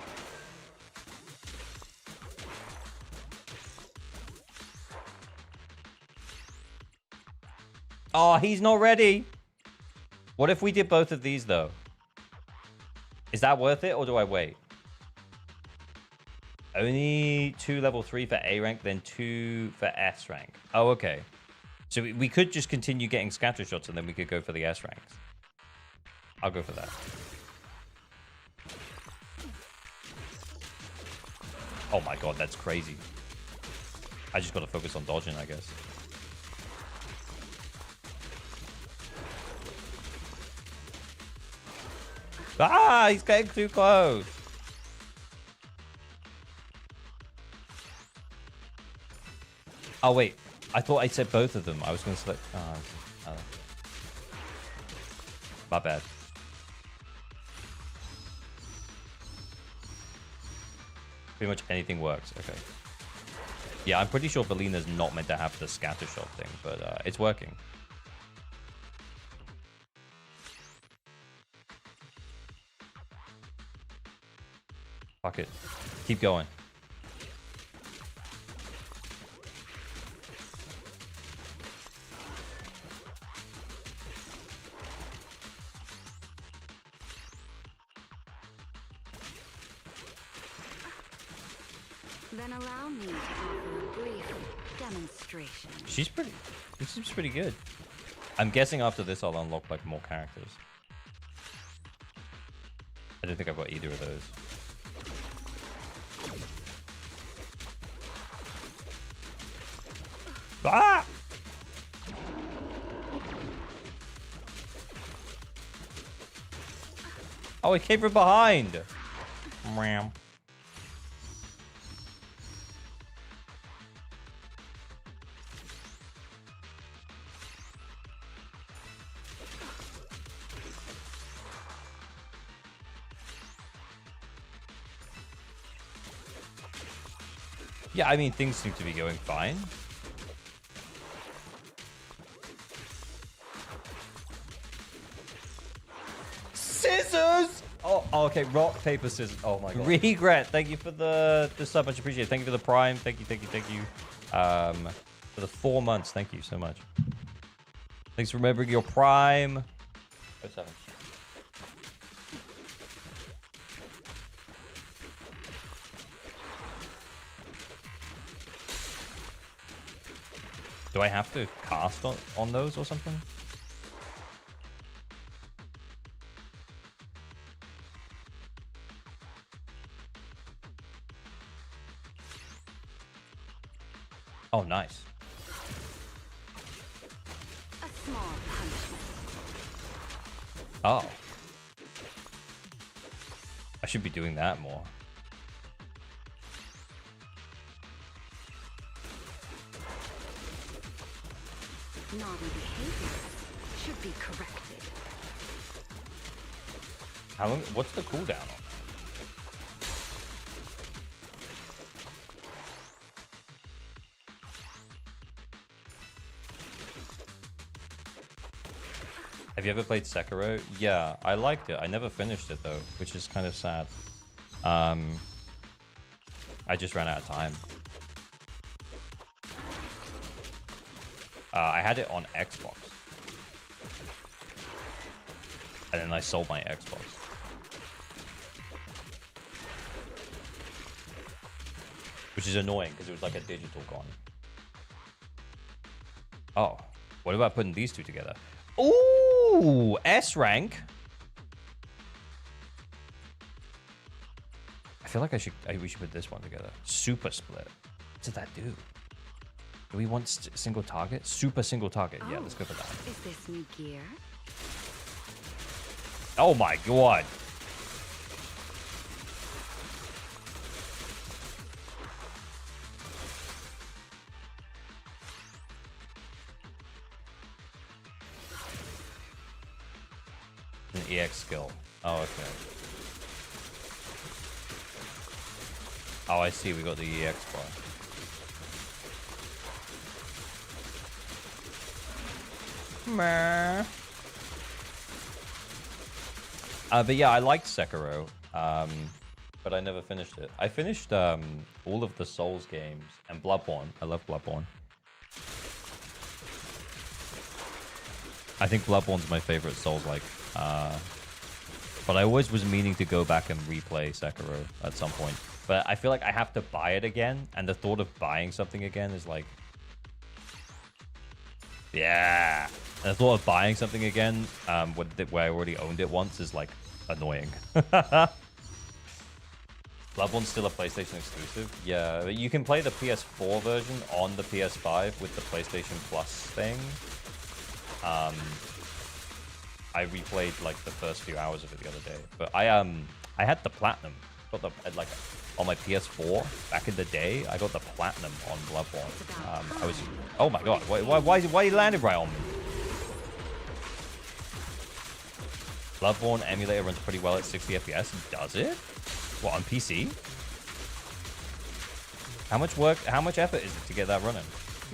[SPEAKER 1] Oh, he's not ready. What if we did both of these, though? Is that worth it, or do I wait? Only 2 level 3 for A rank, then 2 for S rank. Oh, okay. So we could just continue getting scatter shots, and then we could go for the S ranks. I'll go for that. Oh my god, that's crazy. I just gotta focus on dodging, I guess. Ah, he's getting too close. Oh wait, I thought I said both of them. I was gonna select. My bad. Pretty much anything works. Okay. Yeah, I'm pretty sure Valina's not meant to have the scatter shot thing, but it's working. Fuck it. Keep going.
[SPEAKER 7] Then allow me to offer a brief demonstration.
[SPEAKER 1] She's pretty. This seems pretty good. I'm guessing after this I'll unlock like more characters. I don't think I've got either of those. Ah! Oh, it came from behind. Meow. Yeah, I mean, things seem to be going fine. Oh, okay, rock, paper, scissors. Oh my god. Regret. Thank you for the sub. Much appreciated. Thank you for the prime. Thank you. For the 4 months. Thank you so much. Thanks for remembering your prime. Oh, 7. Do I have to cast on those or something? Oh, nice.
[SPEAKER 7] A small punishment.
[SPEAKER 1] Oh. I should be doing that more.
[SPEAKER 7] Naughty behavior should be corrected.
[SPEAKER 1] How long? What's the cooldown on? Have you ever played Sekiro? Yeah, I liked it. I never finished it though, which is kind of sad. I just ran out of time. I had it on Xbox. And then I sold my Xbox. Which is annoying because it was like a digital gone. Oh, what about putting these two together? Ooh, S rank. I feel like we should put this one together. Super split. What did that do? Do we want single target? Super single target. Yeah, let's go for that.
[SPEAKER 7] Is this new gear?
[SPEAKER 1] Oh my god. An EX skill. Oh, okay. Oh, I see. We got the EX bar. But yeah, I liked Sekiro, but I never finished it. I finished all of the Souls games and Bloodborne. I love Bloodborne. I think Bloodborne's my favorite Souls-like. But I always was meaning to go back and replay Sekiro at some point. But I feel like I have to buy it again, and the thought of buying something again is like... Yeah! And the thought of buying something again, where I already owned it once, is like annoying. Bloodborne's still a PlayStation exclusive. Yeah, you can play the PS4 version on the PS5 with the PlayStation Plus thing. I replayed like the first few hours of it the other day, but I had the platinum. Got the like on my PS4 back in the day. I got the platinum on Bloodborne. I was, oh my god, why you landed right on me? Bloodborne emulator runs pretty well at 60 FPS. Does it? What, on PC? How much work, how much effort is it to get that running?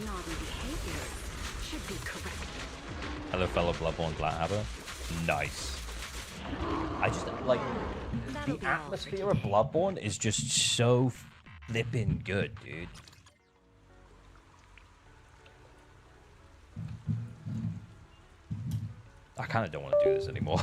[SPEAKER 7] Naughty behavior should be corrected.
[SPEAKER 1] Hello, fellow Bloodborne Blackhammer. Nice. I just, like, the atmosphere of Bloodborne is just so flippin' good, dude. I kind of don't want to do this anymore.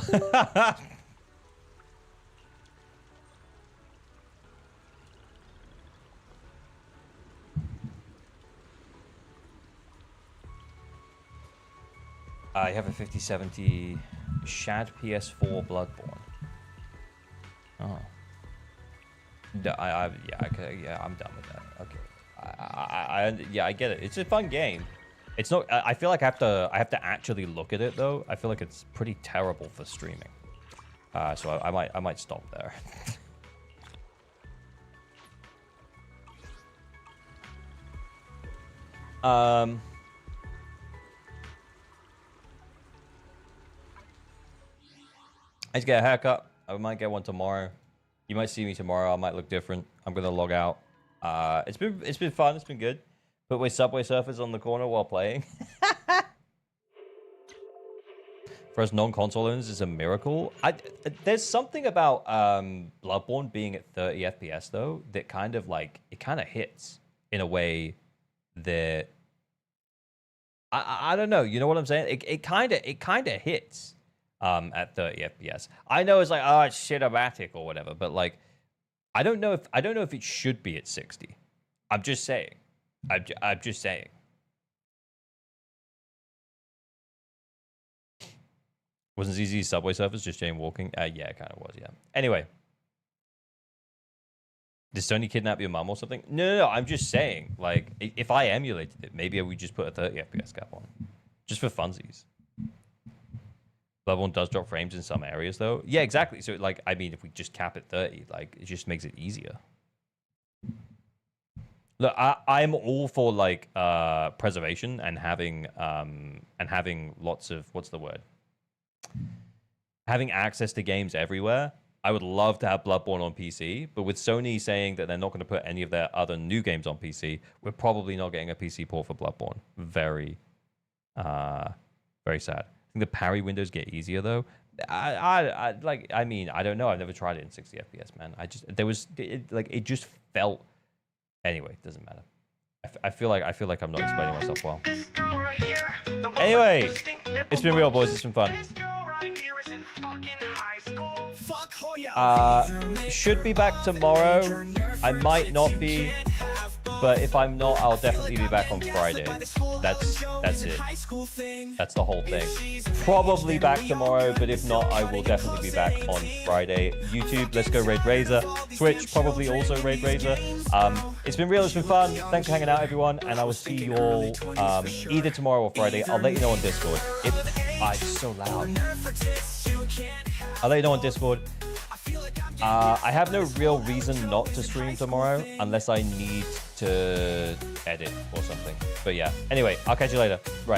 [SPEAKER 1] I have a 5070 Shad PS4 Bloodborne. Oh. Yeah, I'm done with that. Okay. Yeah, I get it. It's a fun game. It's not. I feel like I have to actually look at it though. I feel like it's pretty terrible for streaming. So I might stop there. I just get a haircut. I might get one tomorrow. You might see me tomorrow. I might look different. I'm gonna log out. It's been fun. It's been good. Put my Subway Surfers on the corner while playing. For us non-console owners, it's a miracle. There's something about Bloodborne being at 30 FPS though that kind of like it kind of hits in a way that I don't know. You know what I'm saying? It kind of hits at 30 FPS. I know it's like, oh, it's cinematic or whatever, but like I don't know if it should be at 60. I'm just saying. I'm just saying. Wasn't ZZ Subway Surfers just Jane walking? Yeah, it kind of was, yeah. Anyway. Did Sony kidnap your mum or something? No. I'm just saying, like, if I emulated it, maybe I would just put a 30 FPS cap on. Just for funsies. Bloodborne does drop frames in some areas, though. Yeah, exactly. So, like, I mean, if we just cap at 30, like, it just makes it easier. Look, I'm all for, like, preservation and having lots of, what's the word? Having access to games everywhere. I would love to have Bloodborne on PC, but with Sony saying that they're not going to put any of their other new games on PC, we're probably not getting a PC port for Bloodborne. Very sad. I think the parry windows get easier though. I mean, I don't know. I've never tried it in 60 FPS, man. It just felt. Anyway, it doesn't matter. I feel like I'm not explaining myself well. Anyway, it's been real, boys. It's been fun. Should be back tomorrow. I might not be, but if I'm not, I'll definitely be back on Friday. That's it. That's the whole thing. Probably back tomorrow, but if not, I will definitely be back on Friday. YouTube, let's go Raid Razor. Twitch, probably also Raid Razor. It's been real, it's been fun. Thanks for hanging out, everyone, and I will see you all either tomorrow or Friday. I'll let you know on Discord. It's so loud. I'll let you know on Discord. I have no real reason not to stream tomorrow unless I need to edit or something. But yeah, anyway, I'll catch you later. Right.